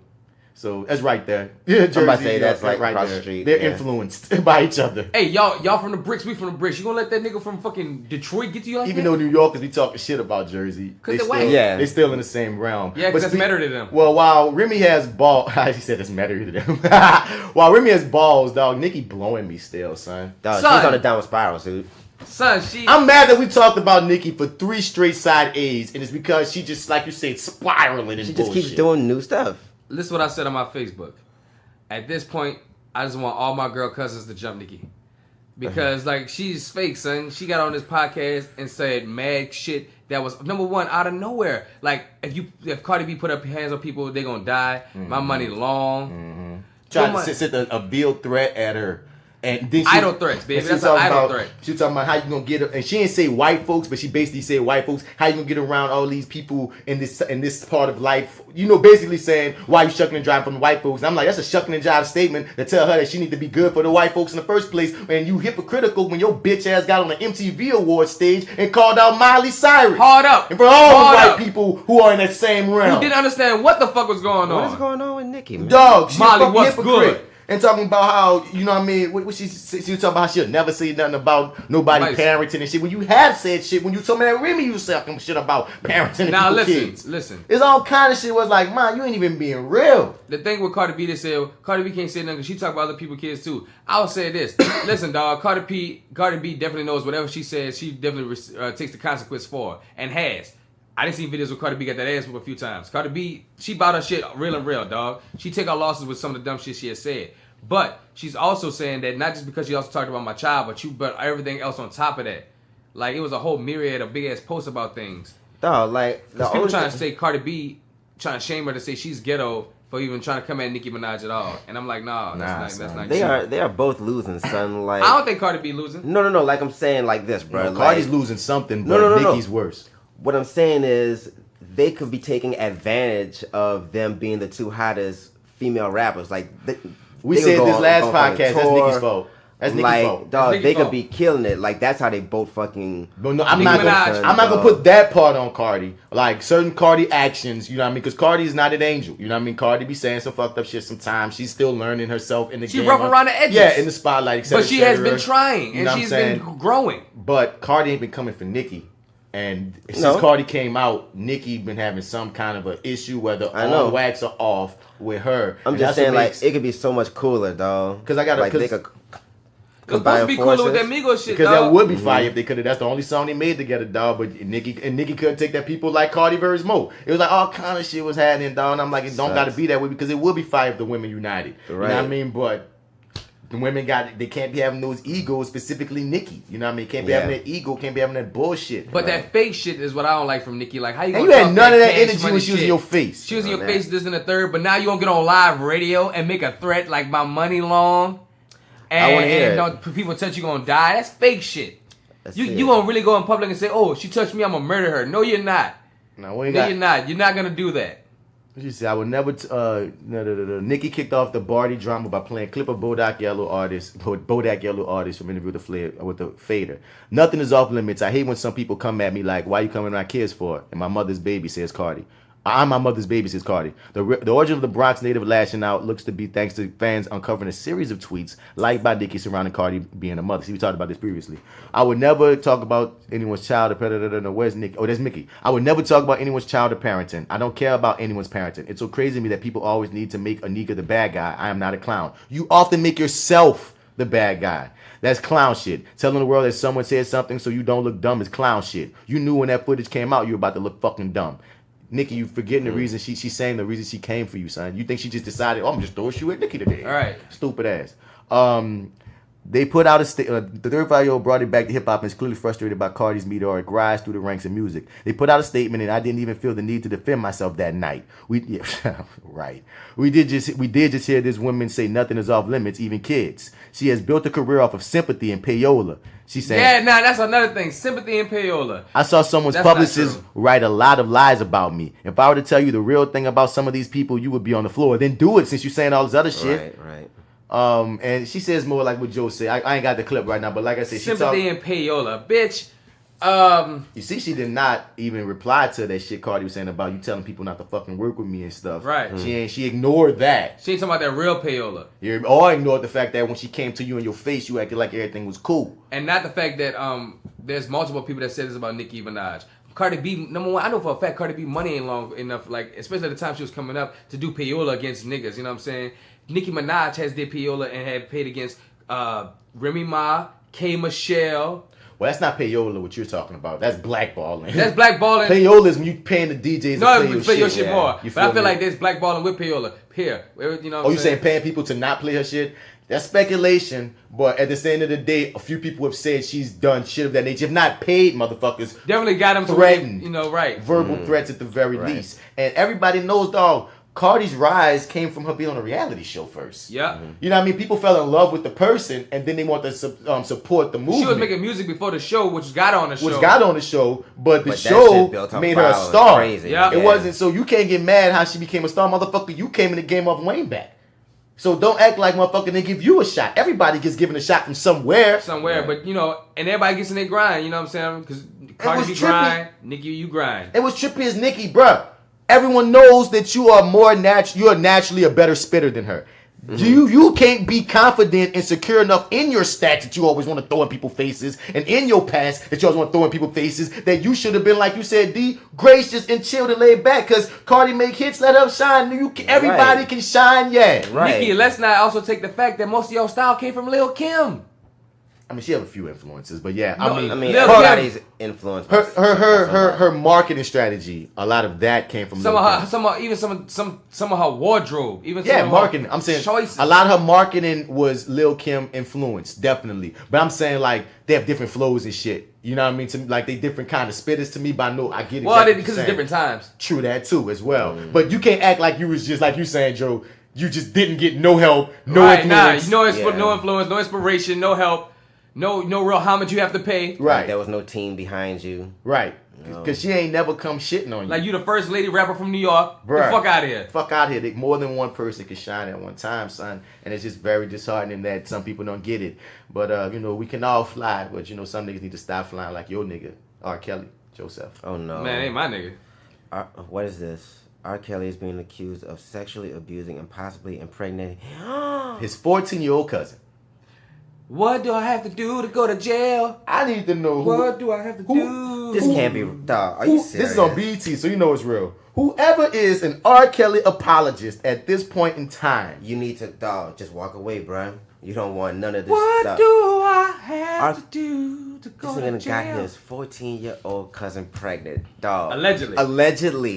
So that's right there. Yeah, Jersey. I'm about to say that's like right across there. the street. They're influenced by each other. Hey, y'all from the bricks, we from the bricks. You gonna let that nigga from fucking Detroit get to you like Even that? though New Yorkers be talking shit about Jersey. Because they're white. They still in the same realm. Yeah, because that's better to them. Well, while Remy has balls, he said that's better to them. While Remy has balls, dog, Nicki blowing me still, son. Dog, she's on a downward spiral, dude. Son, I'm mad that we talked about Nicki for 3 straight side A's, and it's because she just, like you said, spiraling and she just keeps doing new stuff. Listen what I said on my Facebook. At this point, I just want all my girl cousins to jump Nicki. Because, like, she's fake, son. She got on this podcast and said mad shit that was, number one, out of nowhere. Like, if Cardi B put up hands on people, they gonna die. My money long. Trying to sit a veiled threat at her. And then idle threats, baby. That's an idle threat. She was talking about how you gonna get her, and she didn't say white folks, but she basically said white folks. How you gonna get around all these people in this part of life? You know, basically saying why you shucking and driving from the white folks. And I'm like, that's a shucking and jive statement to tell her that she need to be good for the white folks in the first place. And you hypocritical when your bitch ass got on the MTV Awards stage and called out Miley Cyrus. Hard up. And for all the white people who are in that same realm. Who didn't understand what the fuck was going on. What is going on with Nicki, man? Dog, she's Molly, a fucking what's hypocrite. good? And talking about how, you know what I mean, what she was talking about how she'll never say nothing about nobody parenting and shit. When you have said shit, when you told me that Remy, you said some shit about parenting and now kids. Listen. It's all kind of shit was like, man, you ain't even being real. The thing with Cardi B, they said, Cardi B can't say nothing because she talk about other people's kids too. I would say this. Listen, dog, Cardi B definitely knows whatever she says, she definitely takes the consequence for her, and has. I didn't see videos where Cardi B got that ass whooped a few times. Cardi B, she bought her shit real and real, dog. She take her losses with some of the dumb shit she has said. But she's also saying that not just because she also talked about my child, but everything else on top of that. Like, it was a whole myriad of big ass posts about things. Dog, like, because people trying to say Cardi B, trying to shame her to say she's ghetto for even trying to come at Nicki Minaj at all. And I'm like, that's not they are both losing, son. Like, I don't think Cardi B losing. No. Like, I'm saying like this, bro. No, like, Cardi's losing something, but Nicki's worse. What I'm saying is they could be taking advantage of them being the 2 hottest female rappers. Like, we said this last podcast, that's Nicki's fault. That's Nicki's fault. Dog, they could be killing it. Like, that's how they both fucking. No, I'm not gonna put that part on Cardi. Like, certain Cardi actions, you know what I mean? Because Cardi is not an angel. You know what I mean? Cardi be saying some fucked up shit sometimes. She's still learning herself in the game. She rough around the edges. Yeah, in the spotlight, etc. But she has been trying, you know and she's been growing. But Cardi ain't been coming for Nicki. And since Cardi came out, Nicki been having some kind of an issue, whether on wax or off, with her. I'm just saying, like, it could be so much cooler, dog. Because I got like, they could supposed to be cooler with that Migos shit, because dog. that would be fire if they could have. That's the only song they made together, dog. But Nicki couldn't take that people like Cardi versus Mo. It was like all kind of shit was happening, dog. And I'm like, it don't got to be that way because it would be fire if the women united. Right. You know what I mean? But the women they can't be having those egos, specifically Nicki. You know what I mean? Can't be having that ego, can't be having that bullshit. But that fake shit is what I don't like from Nicki. Like, how you and gonna you had none of that energy when she was in your face. She was in your face, this and the third, but now you gonna get on live radio and make a threat like my money long. And, I want to hear it. People touch you gonna die. That's fake shit. You gonna really go in public and say, "Oh, she touched me, I'm gonna murder her." No, you're not. You're not. You're not gonna do that. What you say? I would never. Nicki kicked off the Barty drama by playing clip of Bodak Yellow artist from Interview with the Fader. Nothing is off limits. I hate when some people come at me like, "Why you coming at my kids for?" And my mother's baby, says Cardi. I'm my mother's baby, says Cardi. The origin of the Bronx native lashing out looks to be thanks to fans uncovering a series of tweets liked by Nicki surrounding Cardi being a mother. See, we talked about this previously. I would never talk about anyone's child or predator. No, where's Nicki? Oh, there's Mickey. I would never talk about anyone's child or parenting. I don't care about anyone's parenting. It's so crazy to me that people always need to make a nigga the bad guy. I am not a clown. You often make yourself the bad guy. That's clown shit. Telling the world that someone said something so you don't look dumb is clown shit. You knew when that footage came out you were about to look fucking dumb. Nikki, you forgetting the reason she's saying the reason she came for you, son. You think she just decided, oh, I'm just throwing you at Nikki today. All right. Stupid ass. They put out a statement. The 35-year-old brought it back to hip-hop and is clearly frustrated by Cardi's meteoric rise through the ranks of music. They put out a statement, and I didn't even feel the need to defend myself that night. Right. We did just hear this woman say nothing is off limits, even kids. She has built a career off of sympathy and payola. She said, yeah, nah, that's another thing. Sympathy and payola. I saw someone's publicist write a lot of lies about me. If I were to tell you the real thing about some of these people, you would be on the floor. Then do it since you're saying all this other shit. Right. And she says more like what Joe said. I ain't got the clip right now, but like I said, sympathy and payola, bitch. You see, she did not even reply to that shit Cardi was saying about you telling people not to fucking work with me and stuff. Right. She ignored that. She ain't talking about that real payola. Or ignored the fact that when she came to you in your face, you acted like everything was cool. And not the fact that there's multiple people that said this about Nicki Minaj. Cardi B, number one, I know for a fact Cardi B money ain't long enough, like especially at the time she was coming up, to do payola against niggas. You know what I'm saying? Nicki Minaj has did payola and had paid against Remy Ma, K. Michelle. Well, that's not payola what you're talking about. That's blackballing. That's blackballing. Payola is when you paying the DJs to play your shit. More. But I feel like there's blackballing with payola. Here, you know what I'm saying paying people to not play her shit? That's speculation, but at the end of the day, a few people have said she's done shit of that nature. If not paid, motherfuckers. Definitely got them threatened. Right. Verbal threats at the very least. And everybody knows, dog, Cardi's rise came from her being on a reality show first. Yeah. You know what I mean? People fell in love with the person, and then they want to support the movement. She was making music before the show, which got on the show. But the show made her a star. Yeah. It wasn't, so you can't get mad how she became a star. Motherfucker, you came in the game off Wayne back. So don't act like motherfucker they give you a shot. Everybody gets given a shot from somewhere. But and everybody gets in their grind, you know what I'm saying? Because Cardi B grind, Nicki, you grind. It was trippy as Nicki, bruh. Everyone knows that you are you are naturally a better spitter than her. You can't be confident and secure enough in your stats that you always want to throw in people's faces, and in your past that you always want to throw in people's faces, that you should have been, like you said, D, gracious and chilled and laid back, because Cardi make hits, let her shine. Everybody can shine, Right. Nicki, let's not also take the fact that most of your style came from Lil' Kim. I mean, she have a few influences, but yeah. Everybody's influenced. Her marketing strategy, a lot of that came from some of her wardrobe, marketing. I'm saying choices. A lot of her marketing was Lil' Kim influenced, definitely. But I'm saying like they have different flows and shit. You know what I mean? To me, like they different kind of spitters to me. But I know I get it. Well, because it's different times. True that too, as well. But you can't act like you was just like you saying, Joe. You just didn't get no help, no influence. No influence, no inspiration, no help. No real homage you have to pay. Right. There was no team behind you. Right. Because she ain't never come shitting on you. Like you the first lady rapper from New York. Bruh. Get the fuck out of here. Fuck out of here. More than one person can shine at one time, son. And it's just very disheartening that some people don't get it. But, we can all fly. But, some niggas need to stop flying like your nigga, R. Kelly, Joseph. Oh, no. Man, ain't my nigga. What is this? R. Kelly is being accused of sexually abusing and possibly impregnating his 14-year-old cousin. What do I have to do to go to jail? I need to know. What do I have to do? This can't be. Dog, are you serious? This is on BET, so you know it's real. Whoever is an R. Kelly apologist at this point in time, you need to, just walk away, bro. You don't want none of this what stuff. What do I have to do to go to jail? This nigga got his 14-year-old cousin pregnant, dog. Allegedly.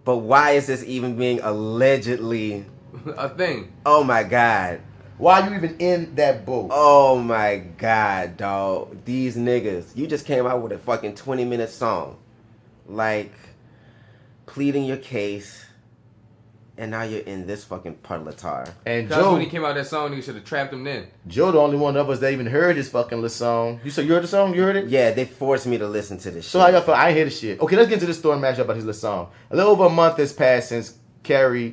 But why is this even being allegedly a thing? Oh my God. Why are you even in that boat? Oh my God, dog. These niggas. You just came out with a fucking 20-minute song. Like, pleading your case. And now you're in this fucking puddle of tar. And Joe, Joe, when he came out with that song, he should have trapped him then. Joe, the only one of us that even heard his fucking little song. You heard the song? You heard it? Yeah, they forced me to listen to this shit. So how y'all feel? I ain't hear the shit. Okay, let's get into the story and match up about his little song. A little over a month has passed since Killer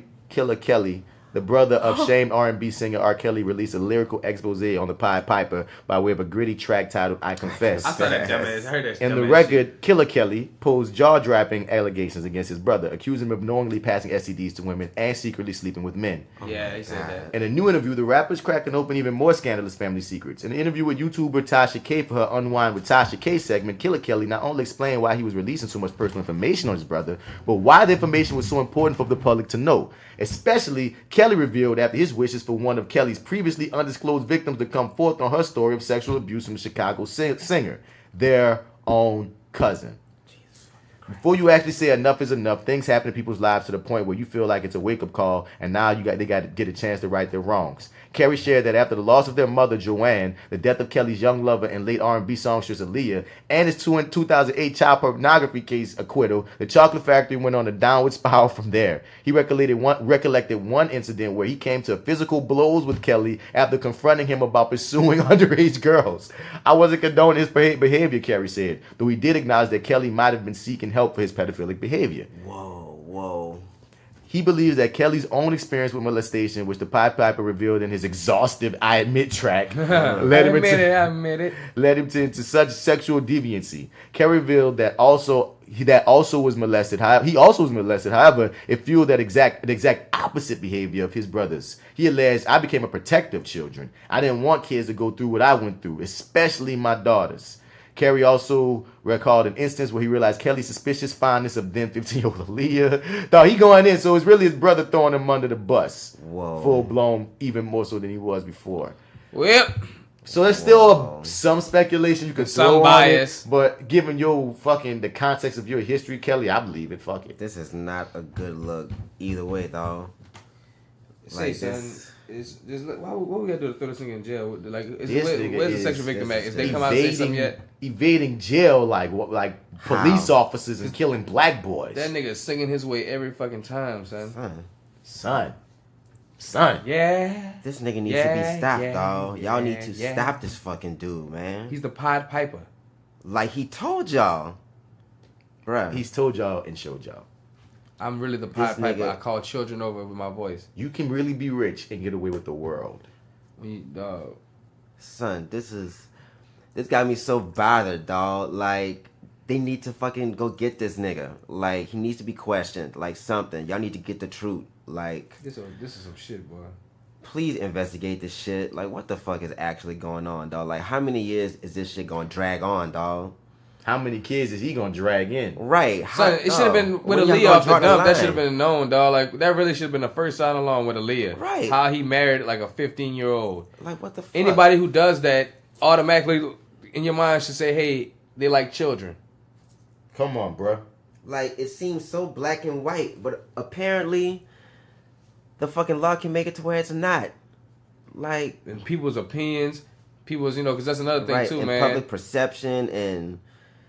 Kelly, the brother of shamed R&B singer R. Kelly, released a lyrical expose on the Pied Piper by way of a gritty track titled I Confess. I saw that dumbass. I heard that. In the record, Killer Kelly posed jaw-dropping allegations against his brother, accusing him of knowingly passing STDs to women and secretly sleeping with men. Yeah, he said that. In a new interview, the rapper's cracking open even more scandalous family secrets. In an interview with YouTuber Tasha K for her Unwind with Tasha K segment, Killer Kelly not only explained why he was releasing so much personal information on his brother, but why the information was so important for the public to know. Especially, Kelly Kelly revealed after his wishes for one of Kelly's previously undisclosed victims to come forth on her story of sexual abuse from the Chicago singer, their own cousin. Before you actually say enough is enough, things happen in people's lives to the point where you feel like it's a wake-up call, and now they got to get a chance to right their wrongs. Kerry shared that after the loss of their mother, Joanne, the death of Kelly's young lover and late R&B songstress Aaliyah, and his 2008 child pornography case acquittal, the Chocolate Factory went on a downward spiral from there. He recollected one incident where he came to physical blows with Kelly after confronting him about pursuing underage girls. I wasn't condoning his behavior, Kerry said, though he did acknowledge that Kelly might have been seeking help for his pedophilic behavior. Whoa. He believes that Kelly's own experience with molestation, which the Pied Piper revealed in his exhaustive "I Admit" track, led him into such sexual deviancy. Kerry revealed that he also was molested. However, it fueled the exact opposite behavior of his brothers. He alleged, "I became a protector of children. I didn't want kids to go through what I went through, especially my daughters." Kerry also recalled an instance where he realized Kelly's suspicious fondness of then 15-year-old Aaliyah. Dog, he going in, so it's really his brother throwing him under the bus. Whoa. Full blown, even more so than he was before. Yep. So there's still some speculation you could throw bias on it, but given the context of your history, Kelly, I believe it. Fuck it. This is not a good look either way, dog. Like this. What we gotta do to throw this nigga in jail? Where's the sexual victim at? Is they come out and say something yet? Evading jail like police officers and killing black boys. That nigga singing his way every fucking time, son. Yeah. This nigga needs to be stopped, dog. Y'all need to stop this fucking dude, man. He's the Pied Piper. Like he told y'all. Bruh. He's told y'all and showed y'all. I'm really the Pied Piper. I call children over with my voice. You can really be rich and get away with the world. Son, this got me so bothered, dog. Like, they need to fucking go get this nigga. Like, he needs to be questioned. Like, something. Y'all need to get the truth. Like, this is some shit, boy. Please investigate this shit. Like, what the fuck is actually going on, dog? Like, how many years is this shit gonna drag on, dog? How many kids is he gonna drag in? Right. Son, it should have been with Aaliyah off the dump. That should have been known, dog. Like, that really should have been the first sign along with Aaliyah. Right. How he married like a 15-year-old. Like, what the fuck? Anybody who does that automatically in your mind should say, hey, they like children. Come on, bruh. Like, it seems so black and white, but apparently the fucking law can make it to where it's not. Like, and people's opinions, because that's another thing too, and man. Public perception and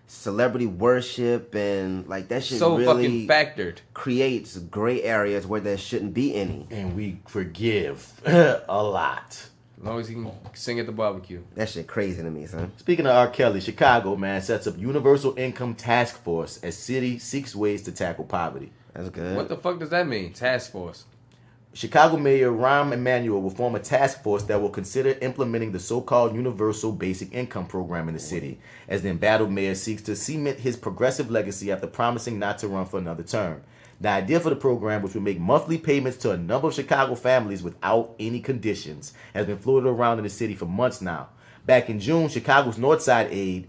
celebrity worship and like that shit so really fucking factored creates gray areas where there shouldn't be any. And we forgive a lot. As long as he can sing at the barbecue. That shit crazy to me, son. Speaking of R. Kelly, Chicago, man, sets up Universal Income Task Force as city seeks ways to tackle poverty. That's good. What the fuck does that mean? Task force. Chicago Mayor Rahm Emanuel will form a task force that will consider implementing the so-called Universal Basic Income Program in the city, as the embattled mayor seeks to cement his progressive legacy after promising not to run for another term. The idea for the program, which will make monthly payments to a number of Chicago families without any conditions, has been floated around in the city for months now. Back in June, Chicago's Northside aide,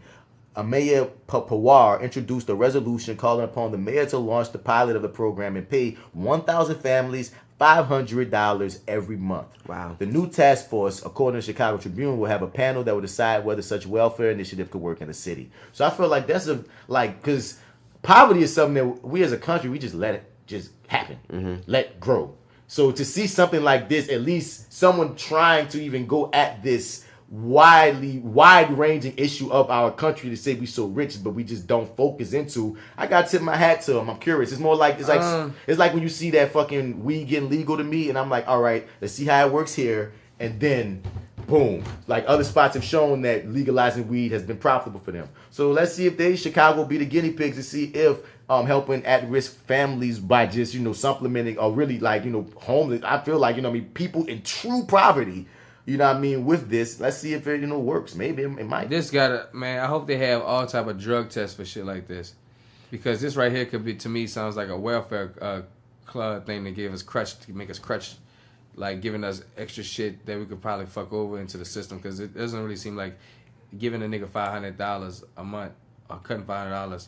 Amaya Pawar, introduced a resolution calling upon the mayor to launch the pilot of the program and pay 1,000 families $500 every month. Wow. The new task force, according to Chicago Tribune, will have a panel that will decide whether such welfare initiative could work in the city. So I feel like that's because poverty is something that we as a country, we just let it just happen, let it grow. So to see something like this, at least someone trying to even go at this wide-ranging issue of our country to say we so rich, but we just don't focus into. I gotta tip my hat to him. I'm curious. It's more like it's like when you see that fucking weed getting legal to me, and I'm like, all right, let's see how it works here, and then boom. Like other spots have shown that legalizing weed has been profitable for them. So let's see if Chicago be the guinea pigs to see if helping at-risk families by just supplementing or really homeless. I feel like people in true poverty. With this, let's see if it, works. Maybe it might. I hope they have all type of drug tests for shit like this. Because this right here could be, to me, sounds like a welfare club thing to make us crutch, like giving us extra shit that we could probably fuck over into the system. Because it doesn't really seem like giving a nigga $500 a month or cutting $500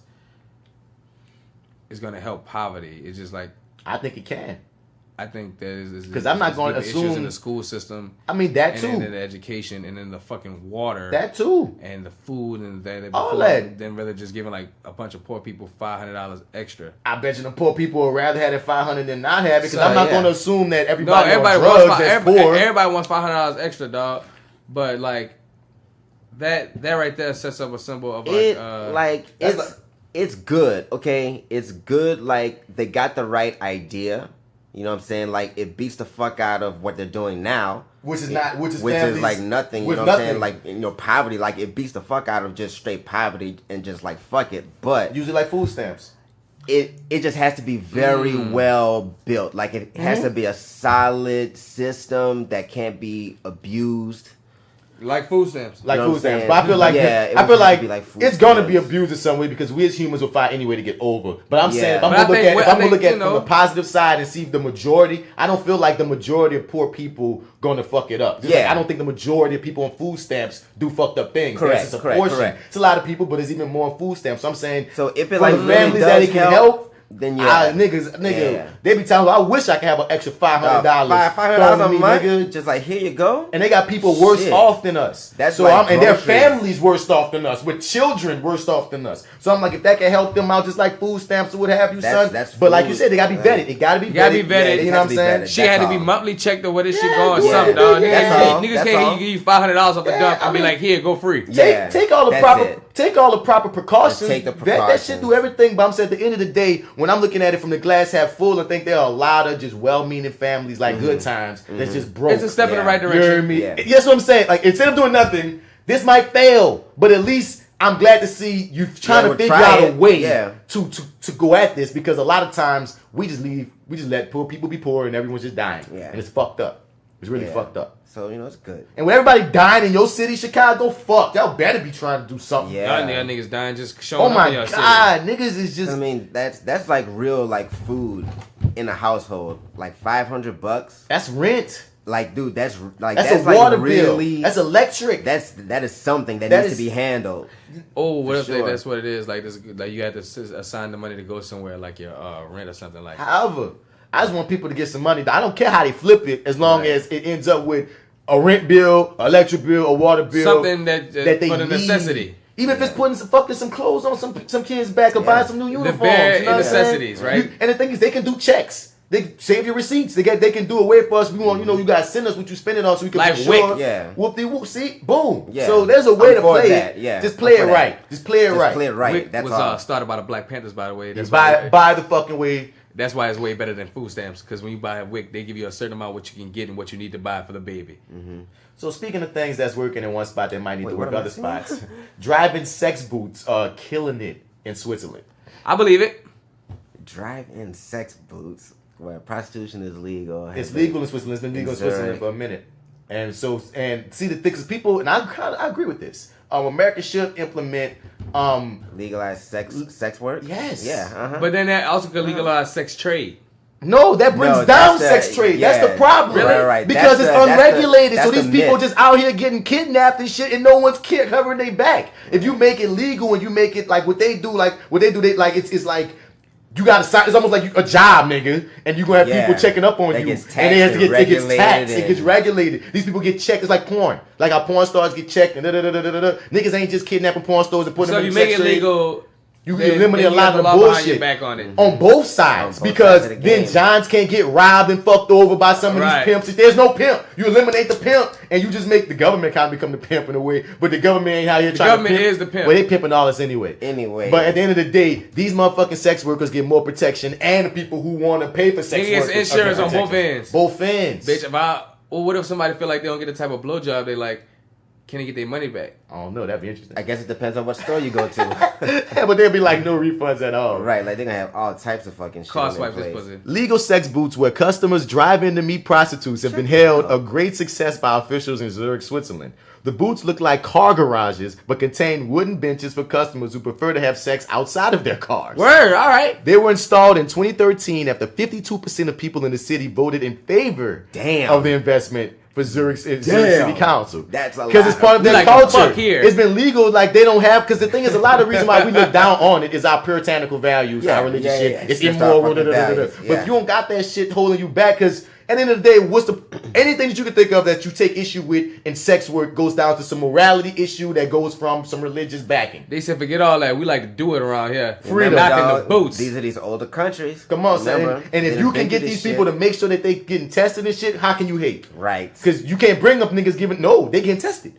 is going to help poverty. It's just like... I think it can. I think that is because I'm not going to assume issues in the school system. I mean that too. And then the education, and then the fucking water. That too. And the food and that. All that. Then rather just giving like a bunch of poor people $500 extra. I bet you the poor people would rather have that $500 than not have it, because I'm not going to assume that everybody on wants drugs is poor. Everybody wants $500 extra, dog. But like that right there sets up a symbol of it's good, okay? It's good. Like they got the right idea. You know what I'm saying? Like it beats the fuck out of what they're doing now, which is like nothing. You know what I'm saying? Like poverty. Like it beats the fuck out of just straight poverty and just like fuck it. But usually like food stamps. It just has to be very well built. Like it has to be a solid system that can't be abused. Like food stamps. Like food stamps. But I feel like it's gonna be abused in some way, because we as humans will find any way to get over. But I'm saying if I'm gonna look at it from the positive side and see the majority, I don't feel like the majority of poor people gonna fuck it up. Just like I don't think the majority of people on food stamps do fucked up things. Correct. It's a lot of people, but it's even more on food stamps. So I'm saying, so if it like the families that it can help, then nigga, they be telling me, I wish I could have an extra $500. $500 a month, nigga, just like here you go. And they got people worse off than us. That's and their families worse off than us, with children worse off than us. So I'm like, if that can help them out, just like food stamps or what have you, son. But like you said, they gotta be vetted. It gotta be vetted. You know what I'm saying? She had to be monthly checked or what is she going? Something, dog. Niggas can't give you $500 off the dump and be like, here, go free. Take all the proper precautions. Vet that shit, do everything. But I'm saying at the end of the day, when I'm looking at it from the glass half full, I think there are a lot of just well-meaning families, like Good Times, that's just broke. It's a step in the right direction. You hear me? That's what I'm saying. Like, instead of doing nothing, this might fail, but at least I'm glad to see you trying to figure out a way to go at this, because a lot of times we just let poor people be poor and everyone's just dying. And it's fucked up. It's really fucked up. So, it's good. And when everybody dying in your city, Chicago, fuck, y'all better be trying to do something. Y'all niggas dying just showing up in your city. Oh my God, niggas is just... I mean, that's like real, like, food in a household. Like, $500. That's rent. Like, dude, that's a like water really, bill. That's electric. That is something that needs to be handled. Oh, what if that's what it is? Like, this, like you had to assign the money to go somewhere, like your rent or something like that. However, I just want people to get some money. I don't care how they flip it, as long as it ends up with a rent bill, electric bill, a water bill. Something that they for the necessity. Even if it's putting some clothes on some kids' back or buying some new uniforms. The bare necessities, right? And the thing is, they can do checks. They save your receipts. They can do away for us. We want, you guys send us what you spending on, so we can like be sure. Whoop-de-whoop. See, boom. So there's a way to play it. Just play it right. Just play it right. Play it right. Wick That's was started by the Black Panthers, by the way. That's buy the fucking way. That's why it's way better than food stamps, because when you buy a WIC, they give you a certain amount of what you can get and what you need to buy for the baby. So speaking of things that's working in one spot that might need to work other spots, drive-in sex booths are killing it in Switzerland. I believe it. Drive-in sex booths where prostitution is legal. It's legal in Switzerland. It's been legal in Switzerland for a minute. And see the thing is, people, and I agree with this. America should implement legalized sex work. Yes. Yeah. But then that also could legalize sex trade. No, that brings down sex trade. That's the problem. Really? Right. Because it's unregulated. So these people just out here getting kidnapped and shit, and no one's covering their back. If you make it legal and you make it like what they do, it's like you gotta sign. It's almost like a job, nigga, and you gonna have people checking up on you, and it gets taxed. It gets regulated. These people get checked. It's like porn, like how porn stars get checked. And niggas ain't just kidnapping porn stars and putting them in sex trade. So you make it legal. You eliminate a lot of the bullshit on both sides, because then Johns can't get robbed and fucked over by some of these pimps. If there's no pimp, you eliminate the pimp, and you just make the government kind of become the pimp in a way. But the government ain't out here trying to pimp. The government is the pimp. Well, they pimping all this anyway. But at the end of the day, these motherfucking sex workers get more protection, and the people who want to pay for sex workers get insurance on both ends. Both ends. Bitch, what if somebody feel like they don't get the type of blowjob they like? Can they get their money back? I don't know. That'd be interesting. I guess it depends on what store you go to. But there'd be like no refunds at all. Right, like they're gonna have all types of fucking shit. Cost wipe this pussy. Legal sex booths where customers drive in to meet prostitutes have been hailed a great success by officials in Zurich, Switzerland. The booths look like car garages, but contain wooden benches for customers who prefer to have sex outside of their cars. Word, all right. They were installed in 2013 after 52% of people in the city voted in favor of the investment for Zurich City Council. That's a lot. Because it's part of their like, culture. fuck here. It's been legal, like they don't have. Because the thing is, a lot of the reason why we look down on it is our puritanical values, our religious shit. It's immoral. But if you don't got that shit holding you back, because at the end of the day, what's anything that you can think of that you take issue with in sex work goes down to some morality issue that goes from some religious backing. They said forget all that. We like to do it around here. Freedom, knocking the boots. These are these older countries. Come on, son. And if you can get these people to make sure that they getting tested and shit, how can you hate? Right. Because you can't bring up niggas giving. No, they getting tested.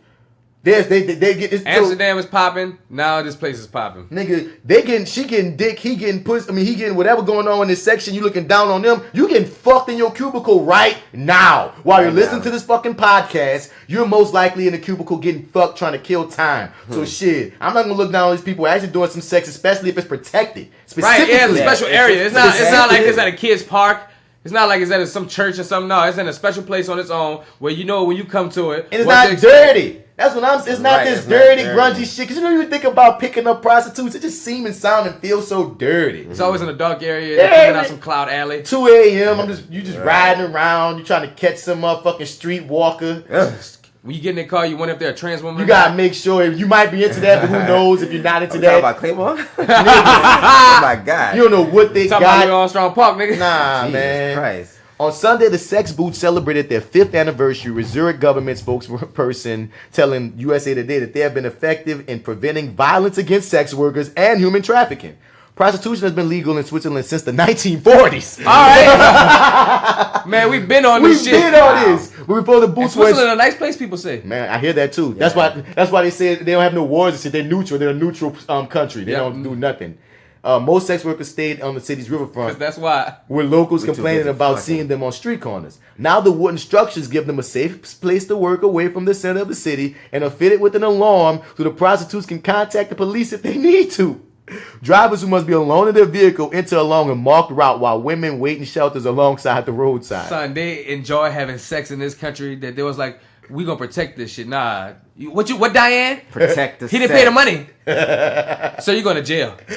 They get it's, Amsterdam is popping. Now this place is popping. Nigga, she getting dick, he getting pussy. I mean, he getting whatever going on in this section. You looking down on them. You getting fucked in your cubicle right now. While you're listening to this fucking podcast, you're most likely in the cubicle getting fucked trying to kill time. So shit, I'm not gonna look down on these people actually doing some sex, especially if it's protected. Right, yeah, it's a special area. It's not like it's at a kid's park. It's not like it's at some church or something. No, it's in a special place on its own where you know when you come to it. And it's not dirty. That's what I'm saying. It's not this dirty, grungy shit. Because you don't even think about picking up prostitutes. It just seems and sound and feels so dirty. It's always in a dark area. They're coming out some cloud alley. 2 a.m. You just riding around. You trying to catch some motherfucking street walker. When you get in the car, you wonder if they're a trans woman. You gotta make sure you might be into that, but who knows if you're not into that. About Claymore? Oh my God. You don't know what they got. Talking about Armstrong Park, nigga. Nah, Jesus man. Christ. On Sunday, the Sex Boots celebrated their 5th anniversary with Zurich government spokesperson telling USA Today that they have been effective in preventing violence against sex workers and human trafficking. Prostitution has been legal in Switzerland since the 1940s. All right. Man, we've been on this shit. We've been on this. Before the Boots were... Switzerland a nice place, people say. Man, I hear that too. Yeah. That's why they say they don't have no wars and shit. They're neutral. They're a neutral country. They don't do nothing. Most sex workers stayed on the city's riverfront. That's why. With locals complaining about seeing them on street corners. Now the wooden structures give them a safe place to work away from the center of the city and are fitted with an alarm so the prostitutes can contact the police if they need to. Drivers who must be alone in their vehicle enter along a marked route while women wait in shelters alongside the roadside. Son, they enjoy having sex in this country that they was like, we gonna protect this shit. Nah. What Diane? Protect the He didn't pay the money. So you going to jail. You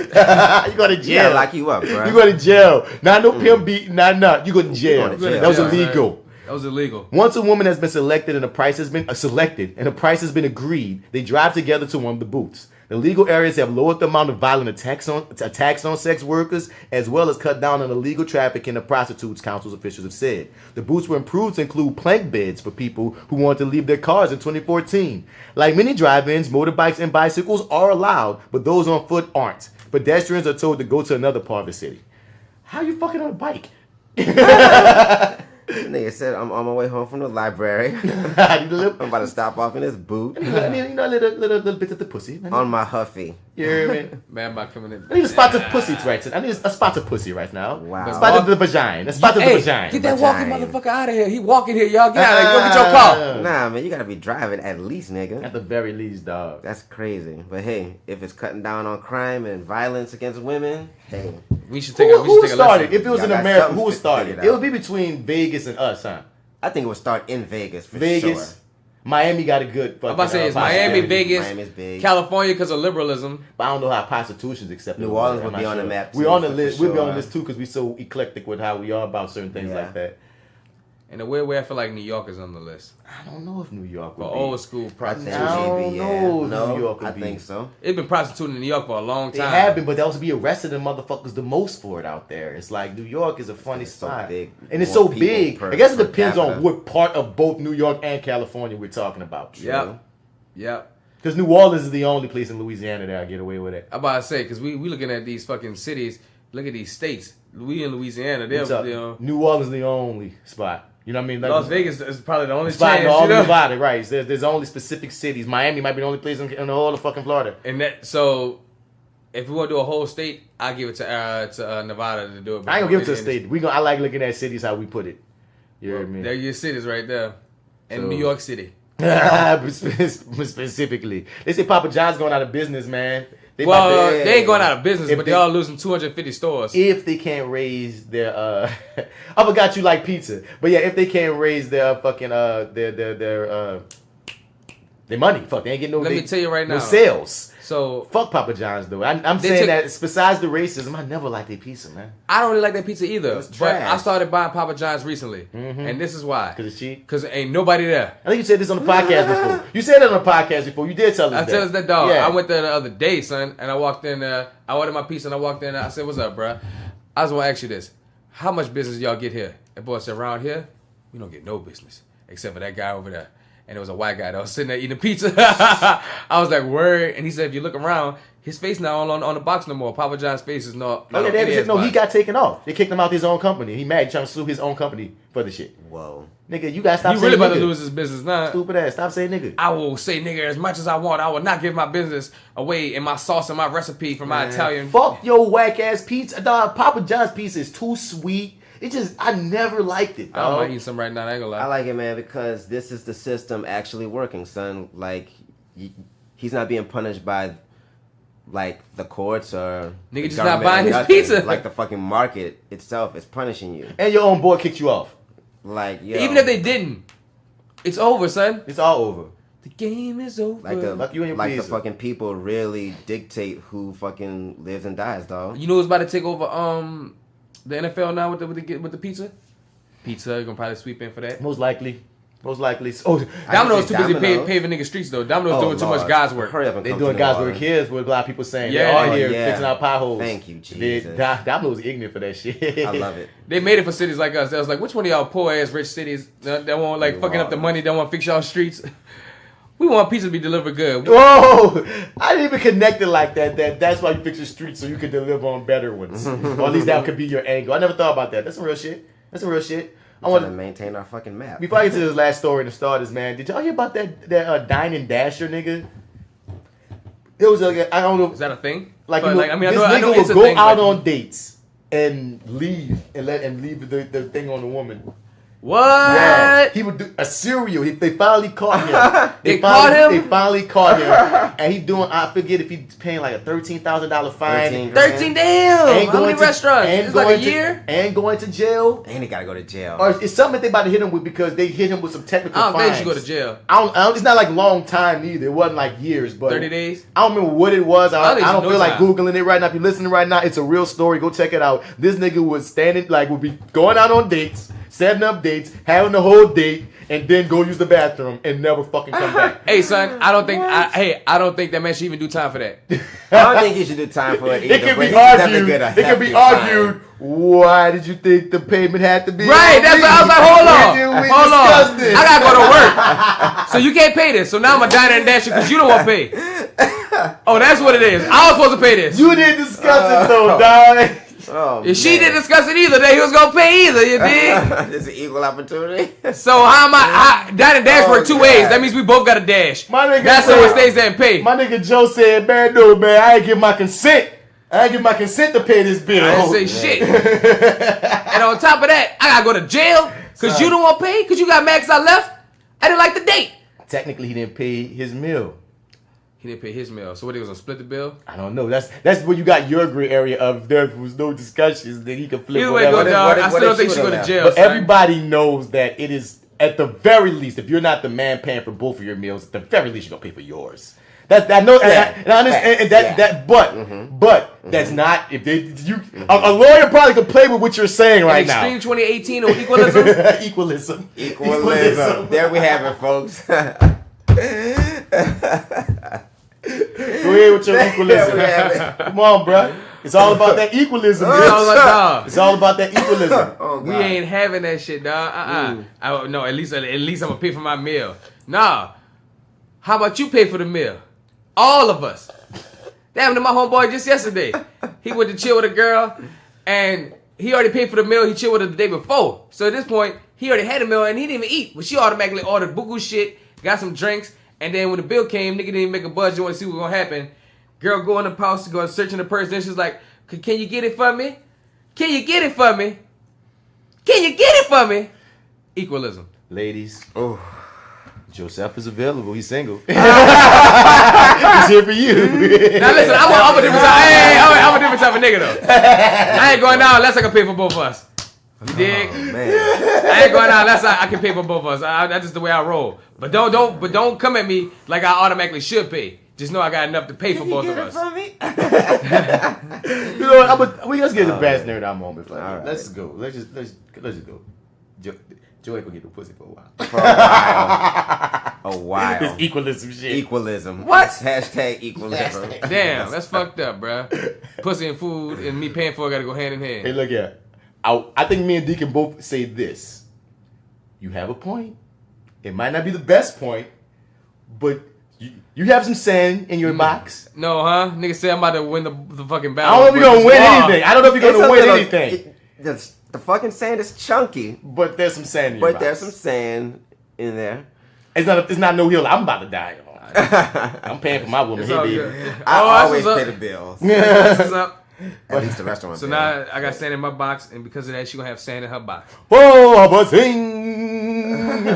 go to jail. Yeah, lock you up, bro. You go to jail. Not no pimp beating, not. You go to jail. That was illegal. That was illegal. Once a woman has been selected and a price has been agreed, they drive together to one of the booths. The legal areas have lowered the amount of violent attacks on sex workers, as well as cut down on illegal trafficking, the prostitutes, council's officials have said. The booths were improved to include plank beds for people who want to leave their cars in 2014. Like many drive-ins, motorbikes and bicycles are allowed, but those on foot aren't. Pedestrians are told to go to another part of the city. How you fucking on a bike? Nigga said I'm on my way home from the library. I'm about to stop off in this boot. I need a little bit of the pussy. On my Huffy. You hear me? Man, I'm coming in. I need a spot of pussy right now. I need a spot of pussy right now. Wow. A spot of the vagina. A spot of the vagina. Get that walking motherfucker out of here. He walking here, y'all. Get out of here. Go get your car. Nah, man, you gotta be driving at least, nigga. At the very least, dog. That's crazy. But hey, if it's cutting down on crime and violence against women, hey. We should take a lesson. Who started? If it was in America, who started? It would be between Vegas and us, huh? I think it would start in Vegas for Vegas. Sure. Miami got a good fucking... I'm about to say it's Miami, Vegas, Miami's big. California because of liberalism. But I don't know how prostitution's accepted. New Orleans would be on the map too. We're on the list. We'll be on the list too because we're so eclectic with how we are about certain things like that. In a weird way, I feel like New York is on the list. I don't know if New York would for be. old school prostitution. I don't know if New York would I be. think so. It's been prostituting in New York for a long time. They have been, but they'll be arresting the motherfuckers the most for it out there. It's like New York is a funny spot. So big. And it's so big. I guess it depends on what part of both New York and California we're talking about. Yep. Because New Orleans is the only place in Louisiana that I get away with it. I'm about to say, because we looking at these fucking cities, look at these states. We in Louisiana, they're, New Orleans is the only spot. You know what I mean? Like, Las Vegas is probably the only spot chance, in all you know? of Nevada, right? There's only specific cities. Miami might be the only place in all of fucking Florida. And that, so if we want to do a whole state, I'll give it to Nevada to do it. I ain't gonna give it to a state. I like looking at cities how we put it. You hear me? There are your cities right there. And So- New York City. Specifically. They say Papa John's going out of business, man. They ain't going out of business, but they are losing 250 stores. If they can't raise their I forgot you like pizza. But yeah, if they can't raise their fucking their They money. Fuck, they ain't getting no. Let me tell you right now. No sales. So fuck Papa John's though. I'm saying that besides the racism, I never liked their pizza, man. I don't really like that pizza either. It's But trash. I started buying Papa John's recently, and this is why. Because it's cheap. Because ain't nobody there. I think you said this on the podcast before. You said that on the podcast before. You did tell us I that. tell us that, dog. Yeah. I went there the other day, son, and I walked in. I ordered my pizza, and I walked in. I said, "What's up, bro?" I just want to ask you this: how much business y'all get here? And boy said, "Around here, we don't get no business except for that guy over there." And it was a white guy that was sitting there eating pizza. I was like, "Word!" And he said, "If you look around, his face not on the box no more. Papa John's face is not." Oh, yeah, he got taken off. They kicked him out his own company. He mad, trying to sue his own company for the shit. Whoa. Nigga, you gotta stop He saying really about nigga. to lose his business now. Stupid ass. Stop saying nigga. I will say nigga as much as I want. I will not give my business away in my sauce and my recipe for my Italian. Fuck your whack ass pizza. Dog, Papa John's pizza is too sweet. It just, I never liked it, I don't dog. mind eating some right now. I ain't gonna lie. I like it, man, because this is the system actually working, son. Like, he's not being punished by, like, the courts or Nigga the just not government buying or his nothing. pizza. Like, the fucking market itself is punishing you. And your own boy kicked you off. Like, yo. Even if they didn't, it's over, son. It's all over. The game is over. Like Fuck you and your the pizza. fucking people really dictate who fucking lives and dies, dog. You know who's about to take over the NFL now with the pizza? Pizza, you're gonna probably sweep in for that. Most likely. Oh, Domino's too busy paving nigga streets though. Domino's doing too much God's work. Hurry up and They come doing to God's New work Orleans. here is what a lot of people saying. Yeah. They're all Oh, here yeah. fixing our potholes. Thank you, Jesus. Domino's ignorant for that shit. I love it. They made it for cities like us. They was like, which one of y'all poor ass rich cities that won't like fucking up the money, that won't fix y'all streets? We want pizza to be delivered good. Whoa! I didn't even connect it like that. That's why you fix your streets so you can deliver on better ones. Or at least that could be your angle. I never thought about that. That's some real shit. I want to maintain our fucking map. Before I get to this last story and the starters, man, did y'all hear about that Dine and Dasher nigga? It was like, I don't know. Is that a thing? Like, But, you know, like, I mean, this I know nigga it's would a go thing, out but- on dates and leave the thing on the woman. What? Yeah. He would do a cereal. They finally caught him. They caught him? They finally caught him. And he doing, I forget if he's paying like a $13,000 fine. 13 damn! How many restaurants? It's like a year? And going to jail. And he gotta go to jail. Or it's something they about to hit him with because they hit him with some technical I don't fines. think you should go to jail. I don't, it's not like long time either. It wasn't like years, but 30 days? I don't remember what it was. I think don't it's feel no like time. Googling it right now. If you're listening right now, it's a real story. Go check it out. This nigga was standing, like, would be going out on dates, setting up dates, having the whole date, and then go use the bathroom and never fucking come back. Hey son, I don't think that man should even do time for that. I don't think he should do time for it either. It can but be he should definitely argued. get a It can be hefty argued. Why did you think the payment had to be? Right, that's what I was like, hold on. Hold on. I gotta go to work. So you can't pay this. So now I'm a diner and dasher because you don't want to pay. Oh, that's what it is. I was supposed to pay this. You didn't discuss it though, dog. Oh, If she didn't discuss it either, then he was gonna pay either, you dig? This is an equal opportunity. So how am I dine and dash work two ways. That means we both gotta dash. My nigga That's said- someone stays there and pay. My nigga Joe said, man, no, man, I ain't give my consent. I ain't give my consent to pay this bill. I didn't say shit. And on top of that, I gotta go to jail because you don't want to pay because you got mad because I left. I didn't like the date. Technically, he didn't pay his meal. He didn't pay his meal. So what, he was gonna split the bill? I don't know. That's where you got your gray area of there was no discussions that he could flip. Either way, whatever. go down. I still don't think she go to jail. But son. everybody knows that it is, at the very least, if you're not the man paying for both of your meals, at the very least you're gonna pay for yours. I know, and I understand that, but that's not, if they a lawyer probably could play with what you're saying right now. Extreme 2018 or equalism. Equalism. There we have it, folks. Go ahead with your equalism. Come on, bro. It's all about that equalism. It's all about that equalism. We ain't having that shit, dog. No, at least I'm gonna pay for my meal. Nah. How about you pay for the meal? All of us. That happened to my homeboy just yesterday. He went to chill with a girl, and he already paid for the meal. He chilled with her the day before. So at this point, he already had a meal, and he didn't even eat. But she automatically ordered buku shit, got some drinks, and then when the bill came, nigga didn't even make a budget. Want to see what's gonna happen. Girl go in the house, go searching the purse, and she's like, "Can you get it for me? Can you get it for me? Can you get it for me?" Equalism. Ladies. Oh. Joseph is available. He's single. He's here for you. Now listen, I'm a different type. I'm a different type of nigga though. I ain't going down unless I can pay for both of us. You dig? Man. I ain't going out. I can pay for both of us. That's just the way I roll. But don't come at me like I automatically should pay. Just know I got enough to pay for both of us. From me? You know what? Let's get the best nerd out moment. Right. Let's go. Let's just go. Joe ain't gonna get the pussy for a while. A while. This equalism shit. Equalism. What? Hashtag equalism. Damn, that's fucked up, bruh. Pussy and food and me paying for it gotta go hand in hand. Hey, look here. I think me and D can both say this. You have a point. It might not be the best point, but you have some sand in your box. No, huh? Nigga said I'm about to win the fucking battle. I don't know if you're gonna win anything. I don't know if you're gonna win anything. The fucking sand is chunky. But there's some sand in your box. But there's some sand in there. It's not no hill. I'm about to die. I'm paying for my woman. I always pay the bills. What's up? At least the restaurant. So now I got sand in my box, and because of that, she gonna have sand in her box. Whoa, but zing!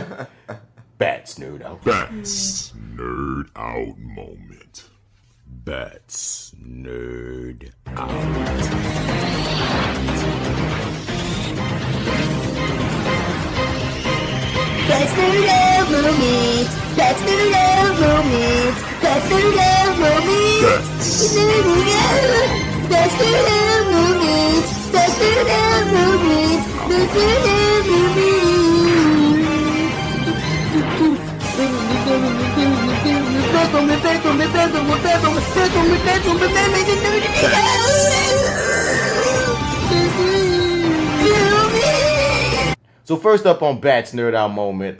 Bats nerd out. Bats nerd out moment. Bats nerd out. Bats nerd out moment. Bats nerd out moment. Bats nerd out moment. Bats nerd out. Bats nerd out moment. Bats nerd out moment. Bats nerd out So first up on Bats Nerd Out moment.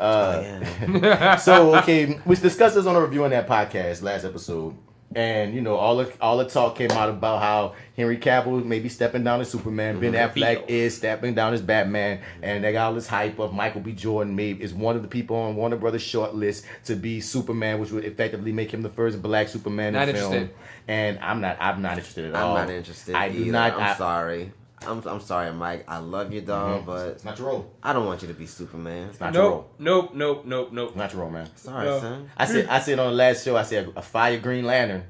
So okay, we discussed this on a Review on That podcast last episode. And you know, all the talk came out about how Henry Cavill may be stepping down as Superman, Ben Affleck is stepping down as Batman, and they got all this hype of Michael B. Jordan is one of the people on Warner Brothers short list to be Superman, which would effectively make him the first black Superman in film. And I'm not interested at all. I'm not interested either. I'm sorry. I'm sorry, Mike. I love you, dog, but it's not your role. I don't want you to be Superman. It's not your role. Nope. Not your role, man. Sorry, son. I said on the last show, I said a fire Green Lantern.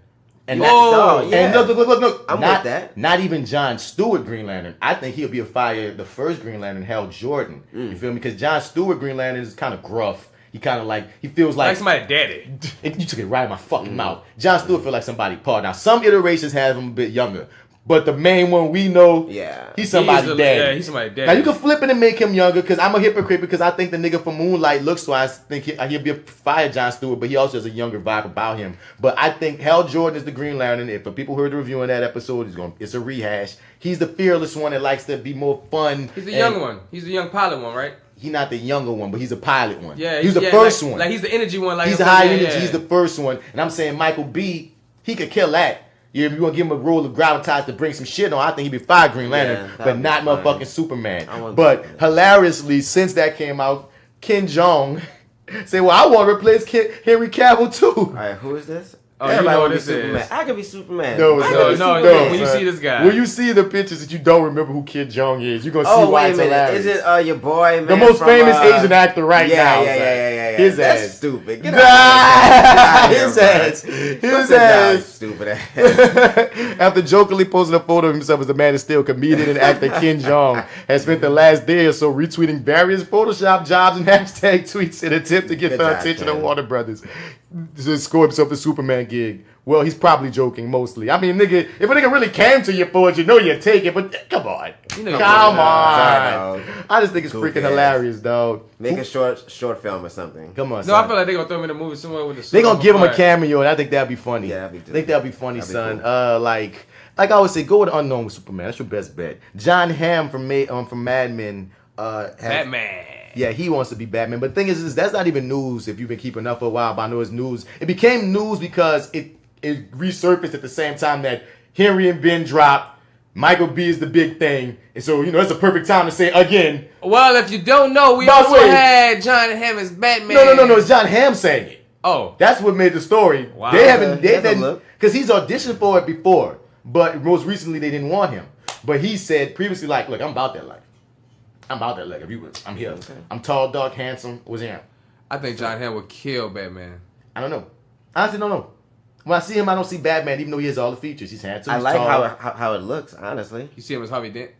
And and look. I'm with that. Not even John Stewart Green Lantern. I think he'll be the first Green Lantern, Hal Jordan. You feel me? Because John Stewart Green Lantern is kind of gruff. He kind of he feels like somebody daddy. You took it right in my fucking mouth. John Stewart feels like somebody Paul. Now some iterations have him a bit younger. But the main one we know, he's somebody daddy. Yeah, he's somebody daddy. Now you can flip it and make him younger because I'm a hypocrite because I think the nigga from Moonlight looks I think he'll be a fire John Stewart, but he also has a younger vibe about him. But I think Hal Jordan is the Green Lantern. If the people heard the review on that episode, it's a rehash. He's the fearless one that likes to be more fun. He's the young one. He's the young pilot one, right? He's not the younger one, but he's a pilot one. Yeah, he's the first one. Like he's the energy one. Like he's the high energy. He's the first one. And I'm saying Michael B. He could kill that. If you want to give him a role of gravitas to bring some shit on, I think he'd be fire Green Lantern, but not motherfucking Superman. But hilariously, since that came out, Jeong said, "Well, I want to replace Henry Cavill too." All right, who is this? Oh, everybody you know want what to be Superman. is. I could be Superman. No. When you see this guy, when you see the pictures that you don't remember who Jeong is, you're gonna see why it's hilarious. Is it your boy, man? The most famous Asian actor right now. Yeah. His That's ass. stupid. Get out His ass. His ass. Stupid ass. After jokingly posting a photo of himself as the Man of Steel, comedian and actor Jeong has spent the last day or so retweeting various Photoshop jobs and hashtag tweets in an attempt to get the attention of Warner Brothers to score himself the Superman gig. Well, he's probably joking mostly. I mean, nigga, if a nigga really came to you for it, you know you'd take it, but come on. Come on. I just think it's freaking hilarious, dog. Make a short film or something. Come on, son. No, I feel like they're going to throw him in a movie somewhere with the They're going to give him a cameo, and I think that'd be funny. Yeah, I think that'd be funny, son. Cool. Like I always say, go with the unknown with Superman. That's your best bet. John Hamm from Mad Men. Batman. Yeah, he wants to be Batman. But the thing is that's not even news if you've been keeping up for a while, but I know it's news. It became news because it resurfaced at the same time that Henry and Ben dropped. Michael B is the big thing. And so, it's a perfect time to say again. Well, if you don't know, we also had John Hamm as Batman. No. It's John Hamm saying it. Oh. That's what made the story. Wow. Because he's auditioned for it before. But most recently, they didn't want him. But he said previously, look, I'm about that life. I'm here. Okay. I'm tall, dark, handsome. What's him? I think John Hamm would kill Batman. I don't know. Honestly, don't know. When I see him, I don't see Batman, even though he has all the features. He's handsome. I like how it looks, honestly. You see him as Harvey Dent?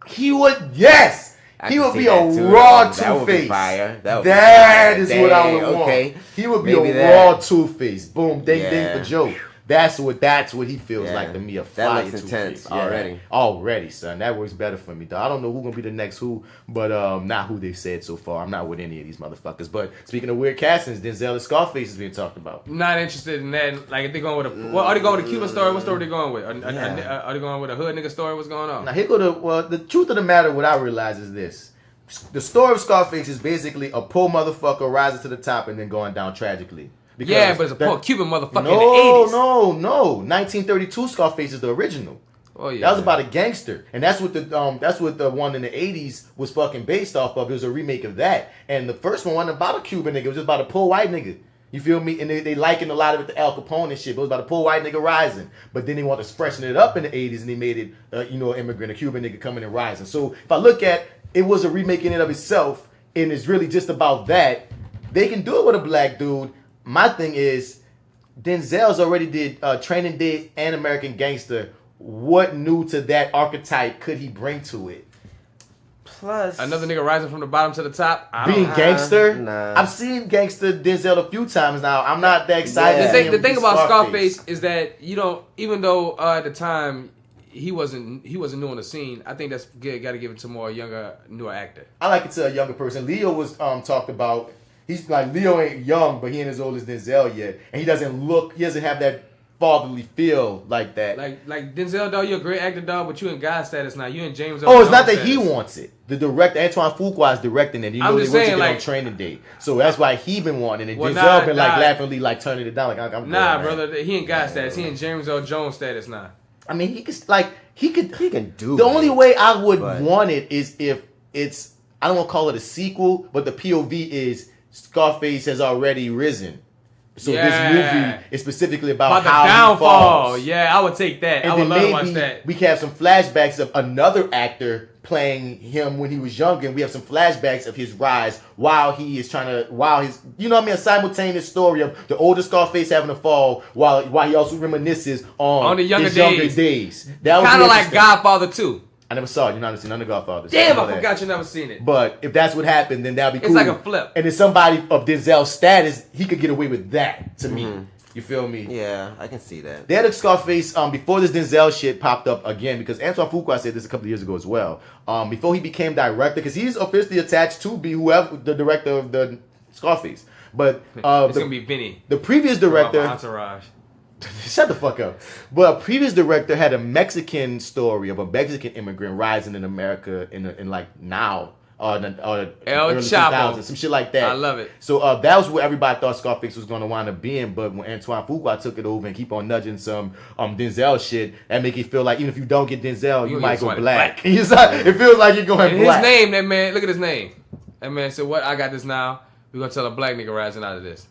He would, yes! He would be a raw Two-Face. That is what I would want. He would be a raw Two-Face. Boom, ding for Joe. That's what he feels like to me. A fire that looks intense already. Already, son. That works better for me, though. I don't know who's gonna be the next who, but not who they've said so far. I'm not with any of these motherfuckers. But speaking of weird castings, Denzel and Scarface is being talked about. Not interested in that. Like if they're going with a, are they going with a Cuban story? What story are they going with? Are they going with a hood nigga story? What's going on? Now here go the truth of the matter. What I realize is this: the story of Scarface is basically a poor motherfucker rising to the top and then going down tragically. Yeah, but it's a poor Cuban motherfucker in the 80s. No. 1932 Scarface is the original. Oh yeah. That was about a gangster, and that's what the one in the 80s was fucking based off of. It was a remake of that, and the first one wasn't about a Cuban nigga. It was just about a poor white nigga. You feel me? And they likened a lot of it to Al Capone and shit. But it was about a poor white nigga rising. But then they wanted to freshen it up in the 80s, and they made it, an immigrant, a Cuban nigga coming and rising. So if I look at it, was a remake in and of itself, and it's really just about that. They can do it with a black dude. My thing is, Denzel's already did Training Day and American Gangster. What new to that archetype could he bring to it? Plus, another nigga rising from the bottom to the top. Being gangster? Nah. I've seen gangster Denzel a few times now. I'm not that excited. The thing about Scarface is that even though at the time he wasn't new on the scene, I think that's good. Got to give it to more newer actor. I like it to a younger person. Leo was talked about. He's like, Leo ain't young, but he ain't as old as Denzel yet. And he doesn't have that fatherly feel like that. Like Denzel, dog, you're a great actor, dog, but you in God status now. You in James Earl it's not that he wants it. The director, Antoine Fuqua, is directing it. I'm just saying, on Training Day. So that's why he been wanting it. Denzel been laughingly turning it down. Like, I'm good, brother, he in God status. He in James Earl Jones status now. I mean, he can do the only way I would want it is if it's, I don't want to call it a sequel, but the POV is Scarface has already risen. So this movie is specifically about how the downfall. He falls. Yeah, I would take that. And I would love to watch that. We can have some flashbacks of another actor playing him when he was younger, and we have some flashbacks of his rise while he is a simultaneous story of the older Scarface having a fall while he also reminisces on the younger days. Kind of like Godfather 2. I never saw it. You know, I haven't seen none of Godfathers. Damn, I forgot you never seen it. But if that's what happened, then that'd be cool. It's like a flip. And if somebody of Denzel's status, he could get away with that, to me. You feel me? Yeah, I can see that. They had a Scarface before this Denzel shit popped up again, because Antoine Fuqua said this a couple of years ago as well. Before he became director, because he's officially attached to be whoever the director of the Scarface. But it's gonna be Vinny. The previous director. Entourage. Shut the fuck up. But a previous director had a Mexican story of a Mexican immigrant rising in America in like now. Or El early Chapo. 2000s, some shit like that. I love it. So that was what everybody thought Scarface was going to wind up being. But when Antoine Fuqua took it over and keep on nudging some Denzel shit, that make you feel like even if you don't get Denzel, you might go black. It feels like you're going black. His name, that man, look at his name. That man said, "What? I got this now. We're going to tell a black nigga rising out of this."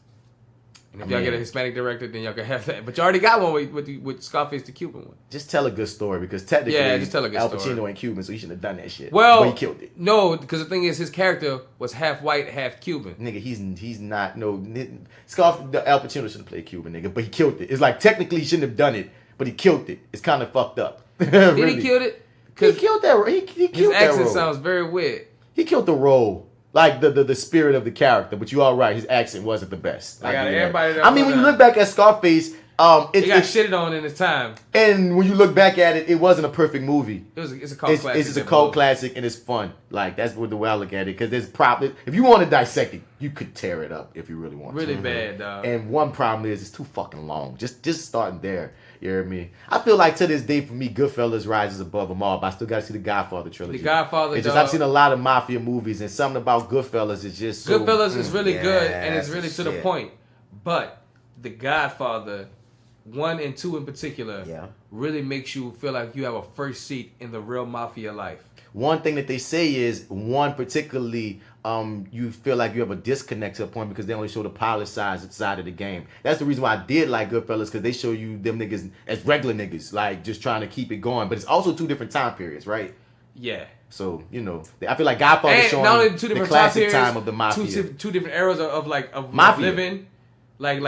And if y'all get a Hispanic director, then y'all can have that. But you already got one with Scarface, the Cuban one. Just tell a good story, because technically, just tell a good Al story. Pacino ain't Cuban, so he shouldn't have done that shit. Well, but he killed it. No, because the thing is, his character was half white, half Cuban. Nigga, he's not. Al Pacino shouldn't play Cuban, nigga, but he killed it. It's like technically he shouldn't have done it, but he killed it. It's kind of fucked up. Really. Did he kill it? He killed that. He killed his that accent role. sounds very weird. He killed the role. Like the spirit of the character, but you all right. His accent wasn't the best. Like everybody. I mean, when you look back at Scarface, it got shitted on in his time. And when you look back at it, it wasn't a perfect movie. It's a cult classic. It's a cult classic, and it's fun. Like that's the way I look at it. Because there's if you want to dissect it, you could tear it up if you really want. Really to. bad, dog. And one problem is it's too fucking long. Just starting there. You hear me? I feel like to this day, for me, Goodfellas rises above them all, but I still got to see the Godfather trilogy. The Godfather, it's just, I've seen a lot of mafia movies, and something about Goodfellas is just so... Goodfellas is really good, and it's really to the point. But the Godfather, 1 and 2 in particular, really makes you feel like you have a first seat in the real mafia life. One thing that they say is, one particularly, you feel like you have a disconnect to a point because they only show the polished side of the game. That's the reason why I did like Goodfellas, because they show you them niggas as regular niggas, like just trying to keep it going. But it's also 2 different time periods, right? Yeah. So, I feel like Godfather showing not only 2 different the classic time, periods, time of the mafia. 2 different eras of mafia living. Like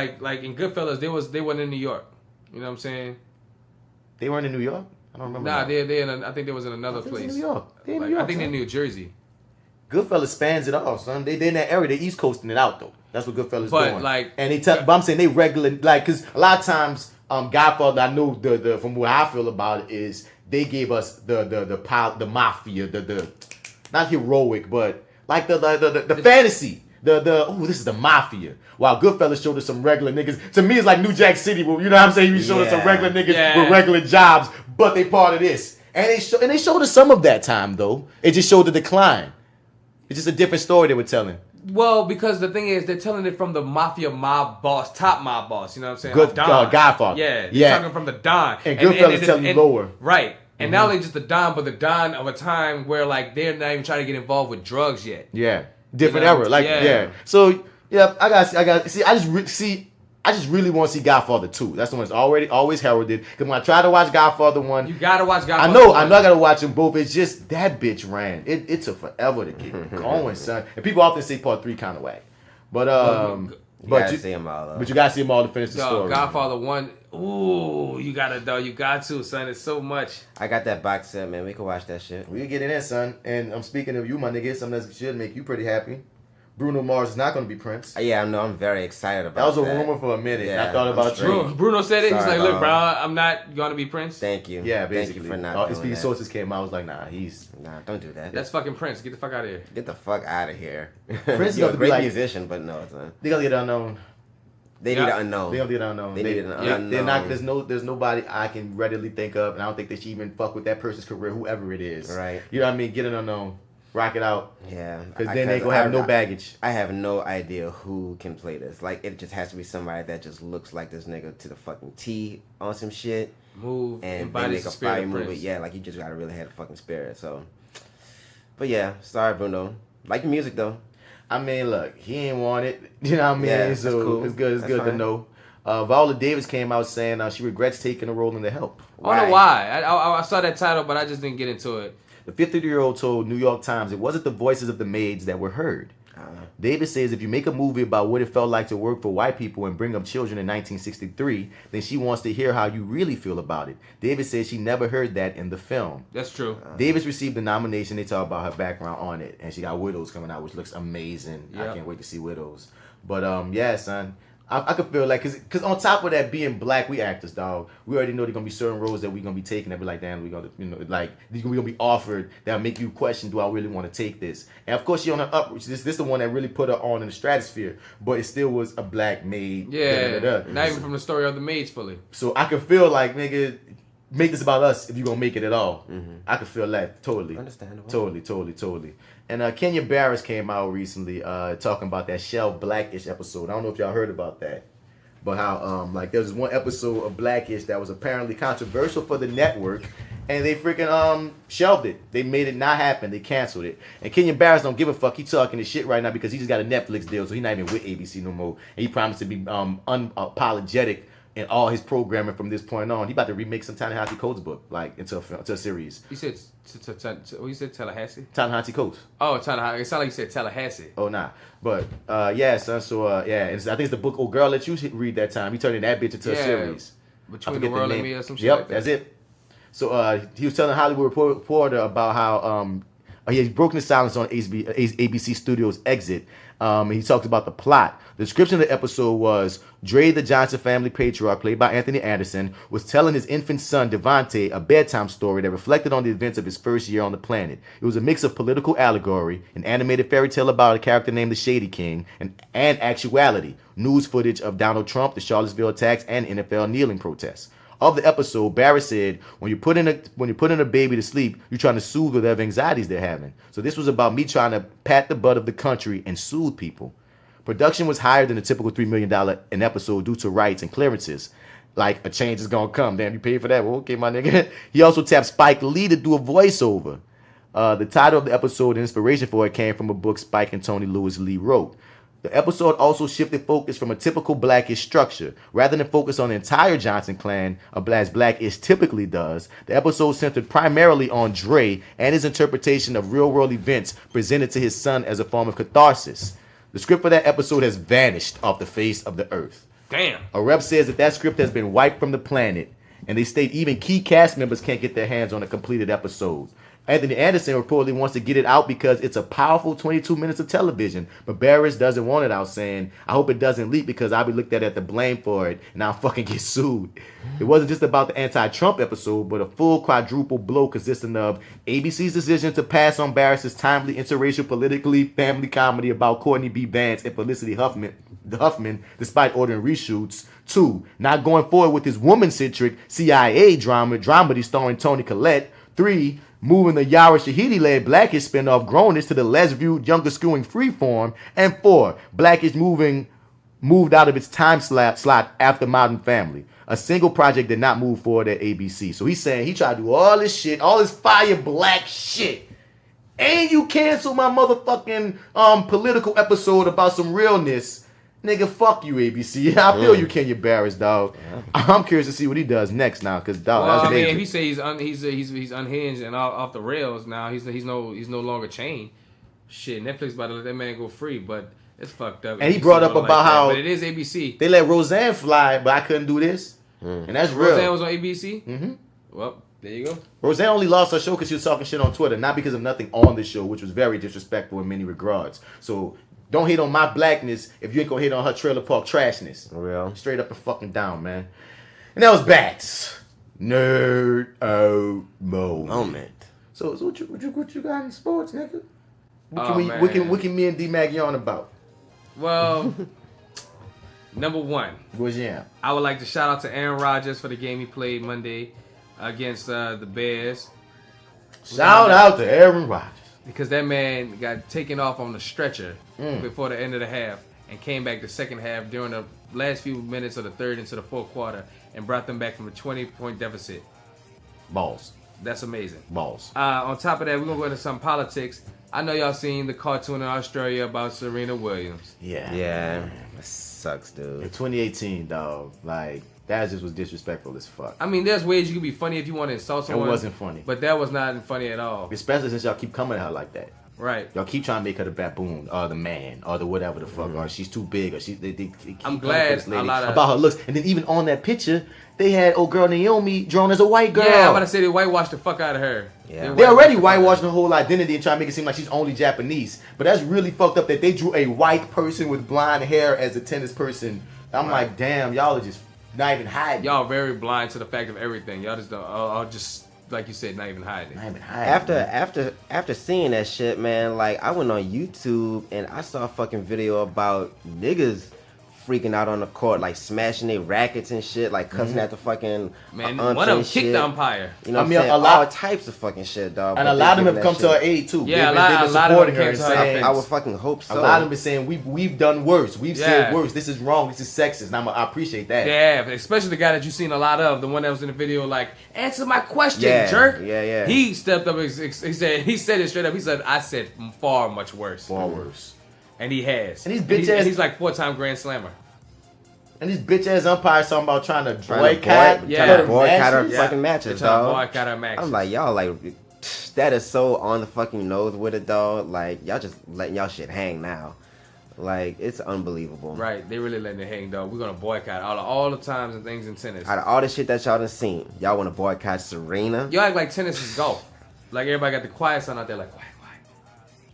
in Goodfellas, they weren't in New York. You know what I'm saying? They weren't in New York? I don't remember. Nah, I think they was in another place. In New York. I think they're in New Jersey. Goodfellas spans it all, son. They in that area. They East Coasting it out though. That's what Goodfellas But, doing. like- and but I'm saying they regular, like, because a lot of times, Godfather, I know the from what I feel about it is they gave us the mafia, the not heroic, but like the fantasy. This is the mafia. While Goodfellas showed us some regular niggas. To me, it's like New Jack City. You know what I'm saying? We showed us some regular niggas with regular jobs, but they part of this. And they showed us some of that time though. It just showed the decline. It's just a different story they were telling. Well, because the thing is, they're telling it from the mafia mob boss, top mob boss. You know what I'm saying? Godfather. Yeah, they're talking from the Don. And Goodfellas telling you lower. Right. And not only just the Don, but the Don of a time where like they're not even trying to get involved with drugs yet. Yeah, different era. Like So yeah, I got. See, I just really want to see Godfather 2. That's the one that's always heralded. Because when I try to watch Godfather 1, you gotta watch Godfather. I know I gotta watch them both. It's just that bitch ran. It took forever to get going, son. And people often say part 3 kind of whack. But you gotta see them all. But you gotta see them all to finish the story. Godfather 1. Ooh, you gotta though. You got to, son. It's so much. I got that box set, man. We can watch that shit. We can get in there, son. And I'm speaking of you, my nigga. Something that should make you pretty happy. Bruno Mars is not going to be Prince. Yeah, I know. I'm very excited about that. That was a rumor for a minute. Yeah, I thought about you. Bruno said it. He's like, look, bro, I'm not going to be Prince. Thank you. Yeah, basically. Thank you for not doing his that. sources came out. I was like, nah, don't do that. That's fucking Prince. Get the fuck out of here. Get the fuck out of here. Prince You're is a great like, musician, but no, it's not. They got to get unknown. They need an unknown. They gonna get unknown. They need an unknown. They're not. There's nobody I can readily think of, and I don't think they should even fuck with that person's career, whoever it is. Right. You know what I mean? Get an unknown. Rock it out. Yeah. Because then they gonna have no baggage. I have no idea who can play this. Like, it just has to be somebody that just looks like this nigga to the fucking T on some shit. Move and they make a fire move. Yeah, like, you just gotta really have a fucking spirit. So, but yeah, sorry, Bruno. Like the music though. I mean, look, he ain't want it. You know what I mean? Yeah, so that's cool. It's good. It's good to know. Viola Davis came out saying she regrets taking a role in The Help. I don't know why. I saw that title, but I just didn't get into it. The 50-year-old told New York Times it wasn't the voices of the maids that were heard. Davis says if you make a movie about what it felt like to work for white people and bring up children in 1963, then she wants to hear how you really feel about it. Davis says she never heard that in the film. That's true. Davis received the nomination. They talk about her background on it. And she got Widows coming out, which looks amazing. Yep. I can't wait to see Widows. But yeah, son. I could feel like, cause on top of that, being black, we actors, dog. We already know there's gonna be certain roles that we gonna be taking that be like, damn, we gonna, like we gonna be offered that'll make you question, do I really want to take this? And of course, she on her up. This the one that really put her on in the stratosphere, but it still was a black maid. Yeah, not even from the story of the maids fully. So I could feel like, nigga, make this about us if you're gonna make it at all. I could feel that totally. Understandable. Totally. And Kenya Barris came out recently talking about that Shell Blackish episode. I don't know if y'all heard about that, but how like there was one episode of Blackish that was apparently controversial for the network, and they freaking shelved it. They made it not happen. They canceled it. And Kenya Barris don't give a fuck. He talking his shit right now because he just got a Netflix deal, so he's not even with ABC no more. And he promised to be unapologetic in all his programming from this point on. He about to remake some Ta-Nehisi Coates book, like into a series. You said you said Tallahassee? Ta-Nehisi Coates. Oh, Tallahassee. It sounded like you said Tallahassee. Oh, nah. But yeah, son. So yeah, and I think it's the book "Old Girl That You Should Read That Time." He turned that bitch into a series. Between the World and Me or some shit. Yep, like that. that's it. So he was telling a Hollywood Reporter about how he has broken the silence on ABC Studios' Exit. He talks about the plot. The description of the episode was Dre, the Johnson family patriarch, played by Anthony Anderson, was telling his infant son, Devontae, a bedtime story that reflected on the events of his first year on the planet. It was a mix of political allegory, an animated fairy tale about a character named the Shady King, and actuality, news footage of Donald Trump, the Charlottesville attacks, and NFL kneeling protests. Of the episode, Barrett said, when you put in a baby to sleep, you're trying to soothe whatever anxieties they're having. So this was about me trying to pat the butt of the country and soothe people. Production was higher than a typical $3 million an episode due to rights and clearances. Like, a change is gonna come. Damn, you paid for that? Well, okay, my nigga. He also tapped Spike Lee to do a voiceover. The title of the episode and inspiration for it came from a book Spike and Tony Lewis Lee wrote. The episode also shifted focus from a typical Blackish structure. Rather than focus on the entire Johnson clan, as Blackish typically does, the episode centered primarily on Dre and his interpretation of real-world events presented to his son as a form of catharsis. The script for that episode has vanished off the face of the earth. Damn. A rep says that script has been wiped from the planet, and they state even key cast members can't get their hands on the completed episodes. Anthony Anderson reportedly wants to get it out because it's a powerful 22 minutes of television. But Barris doesn't want it out, saying, I hope it doesn't leak because I'll be looked at the blame for it and I'll fucking get sued. It wasn't just about the anti-Trump episode, but a full quadruple blow consisting of ABC's decision to pass on Barris's timely interracial politically family comedy about Courtney B. Vance and Felicity Huffman despite ordering reshoots. 2, not going forward with his woman-centric CIA dramedy starring Toni Collette. 3, moving the Yara Shahidi-led Blackish spinoff Grownish to the less-viewed, younger-skewing Freeform. And 4, Blackish moved out of its time slot after Modern Family. A single project did not move forward at ABC. So he's saying he tried to do all this shit, all this fire black shit. And you cancel my motherfucking political episode about some realness. Nigga, fuck you, ABC. I feel you, Kenya Barris, dog. Yeah. I'm curious to see what he does next now, cause dog. Well, that's if he say he's unhinged and off the rails now, he's no longer chained. Shit, Netflix about to let that man go free, but it's fucked up. And he brought up about how but it is ABC. They let Roseanne fly, but I couldn't do this, and that's real. Roseanne was on ABC. Mm-hmm. Well, there you go. Roseanne only lost her show because she was talking shit on Twitter, not because of nothing on the show, which was very disrespectful in many regards. So. Don't hate on my blackness if you ain't gonna hate on her trailer park trashness. Real. Straight up and fucking down, man. And that was Bats. NerdOut moment. So what you got in sports, nigga? What can me and D-Mac yarn about? Well, number one. Yeah. I would like to shout out to Aaron Rodgers for the game he played Monday against the Bears. Shout out to Aaron Rodgers. Because that man got taken off on the stretcher before the end of the half and came back the second half during the last few minutes of the third into the fourth quarter and brought them back from a 20-point deficit. Balls. That's amazing. Balls. On top of that, we're going to go into some politics. I know y'all seen the cartoon in Australia about Serena Williams. Yeah. Yeah. That sucks, dude. In 2018, dog. Like, that just was disrespectful as fuck. I mean, there's ways you can be funny if you want to insult someone. It wasn't funny. But that was not funny at all. Especially since y'all keep coming at her like that. Right. Y'all keep trying to make her the baboon or the man or the whatever the fuck or she's too big or they keep I'm glad a lot of about her looks. And then even on that picture, they had old girl Naomi drawn as a white girl. Yeah, I'm about to say they whitewashed the fuck out of her. Yeah. They already whitewashing her whole identity and trying to make it seem like she's only Japanese. But that's really fucked up that they drew a white person with blonde hair as a tennis person. I'm like, damn, y'all are just not even hiding. Y'all very blind to the fact of everything. Y'all just don't. I'll just like you said, not even hiding. Not even hiding. After seeing that shit, man, like I went on YouTube and I saw a fucking video about niggas freaking out on the court, like smashing their rackets and shit, like cussing at the fucking man. One of them kicked the umpire. You know, what I'm saying? All types of fucking shit, dog. And a lot of them have come to her aid too. Yeah, they've been supporting her and saying, I would fucking hope so. A lot of them been saying we've done worse. We've said worse. This is wrong. This is sexist. And I appreciate that. Yeah, especially the guy that you've seen a lot of, the one that was in the video, like answer my question, jerk. Yeah. He stepped up. He said it straight up. He said, I said far much worse. Far worse. And he has. And he's like 4-time Grand Slammer. And these bitch ass umpires talking about trying to boycott her fucking matches, dog. Boycott her matches. I'm like, y'all like, that is so on the fucking nose with it, dog. Like, y'all just letting y'all shit hang now. Like, it's unbelievable. Right, they really letting it hang, dog. We're gonna boycott all the times and things in tennis. Out of all the shit that y'all done seen, y'all want to boycott Serena? Y'all act like tennis is golf. Like everybody got the quiet sign out there, like, why?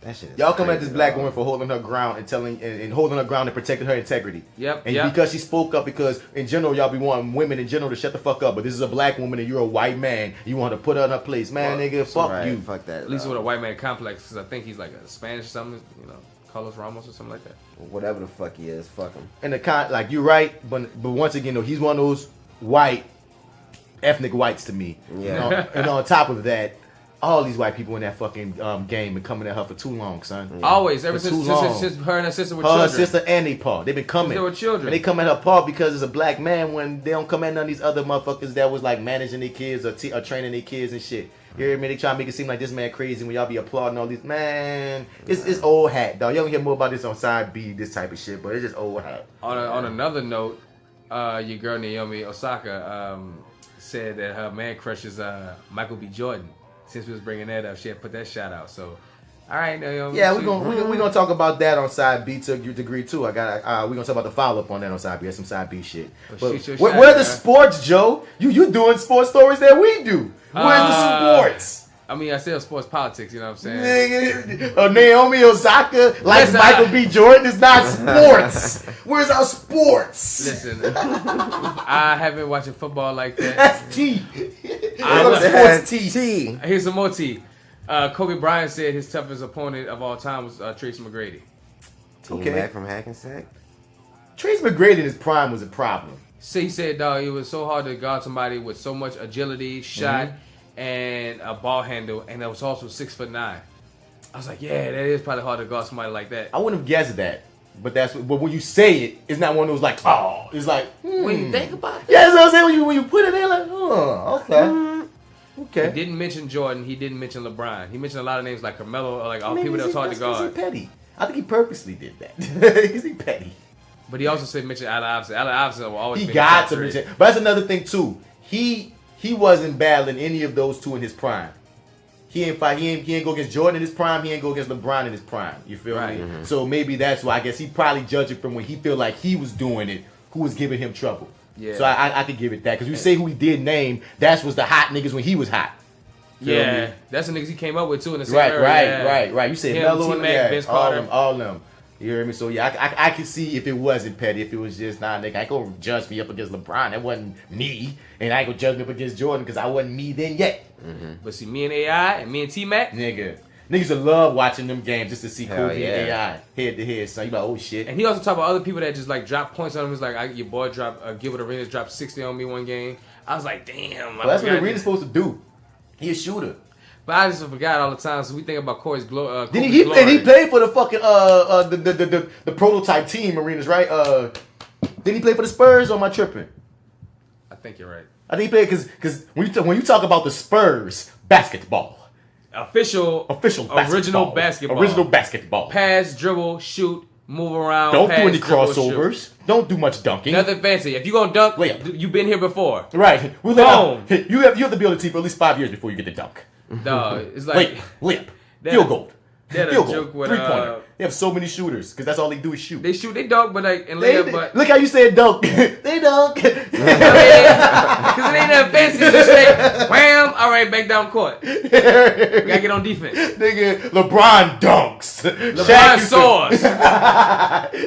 That shit is y'all come crazy, at this black woman for holding her ground and holding her ground and protecting her integrity. Yep. And because she spoke up, because in general y'all be wanting women in general to shut the fuck up, but this is a black woman and you're a white man. You want to put her in her place, man, nigga. Fuck you. Fuck that. At least with a white man complex, because I think he's like a Spanish or something, you know, Carlos Ramos or something like that. Whatever the fuck he is, fuck him. And like you're right, but once again though, he's one of those white ethnic whites to me. Yeah. And on top of that, all these white people in that fucking game been coming at her for too long, son. Yeah. Always, ever since her and her sister were children. Her sister and they pa, they've been coming. They were children. And they come at her pa because it's a black man when they don't come at none of these other motherfuckers that was like managing their kids or training their kids and shit. You hear me? They try to make it seem like this man crazy when y'all be applauding all these. Man, it's old hat, dog. Y'all gonna hear more about this on side B, this type of shit, but it's just old hat. On another note, your girl Naomi Osaka said that her man crushes Michael B. Jordan. Since we was bringing that up, she had put that shout out. So, all right, Naomi. Yeah, we're gonna talk about that on side B to a degree too. We're gonna talk about the follow up on that on side B. That's some side B shit. But where are the sports, Joe? You doing sports stories that we do? Where's the sports? I mean, I said sports politics, you know what I'm saying? Nigga, Naomi Osaka, like Michael B. Jordan, is not sports. Where's our sports? Listen, I haven't been watching football like that. That's T. Sports T. Here's some more T. Kobe Bryant said his toughest opponent of all time was Tracy McGrady. T-Mac from Hackensack. Tracy McGrady in his prime was a problem. So he said, dog, it was so hard to guard somebody with so much agility, shot, and a ball handle, and that was also 6'9". I was like, yeah, that is probably hard to guard somebody like that. I wouldn't have guessed that, but but when you say it, it's not one of those like, oh, it's like when you think about it. Yeah, that's what I'm saying. When you put it in, like, oh, okay. Okay. He didn't mention Jordan. He didn't mention LeBron. He mentioned a lot of names like Carmelo, or like all people that was hard to guard. He's petty. I think he purposely did that. Because he's petty. But he also said mention Allen Iverson. Allen Iverson will always he be got to mention. But that's another thing too. He wasn't battling any of those two in his prime. He ain't fight. He ain't go against Jordan in his prime. He ain't go against LeBron in his prime. You feel me? Mm-hmm. So maybe that's why I guess he probably judged it from when he feel like he was doing it. Who was giving him trouble? Yeah. So I could give it that because you say who he did name. That was the hot niggas when he was hot. Yeah, that's the niggas he came up with too in the same right, era. Right. You said him, Melo T-Mac, and Vince Carter. all of them. You hear me? So yeah, I can see if it wasn't petty, if it was just nigga, I ain't gonna judge me up against LeBron. That wasn't me, and I ain't gonna judge me up against Jordan because I wasn't me then yet. But see, me and AI and me and T-Mac, niggas would love watching them games just to see Hell Kobe and AI head to head. So you like, oh shit. And he also talked about other people that just like drop points on him. He's like, your boy Gilbert Arenas dropped 60 on me one game. I was like, damn. Well, that's what Arenas supposed to do. He a shooter. But I just forgot all the time. So we think about Corey's glory. And he played for the fucking the prototype team, Arenas, right? Didn't he play for the Spurs, or am I tripping? I think you're right. I think he played because when you talk about the Spurs basketball, official original basketball, pass, dribble, shoot, move around. Don't pass, do any dribble, crossovers. Shoot. Don't do much dunking. Nothing fancy. If you gonna dunk, you've been here before. Right. Boom. You have to be on the team for at least 5 years before you get the dunk. Dog, it's like layup, field goal, field goal, 3-pointer. They have so many shooters because that's all they do is shoot. They shoot, they dunk, but like and layup. But look how you said dunk. They dunk. Because it ain't that fancy. Just like wham. All right, back down court. We gotta get on defense. Nigga, LeBron dunks. LeBron soars.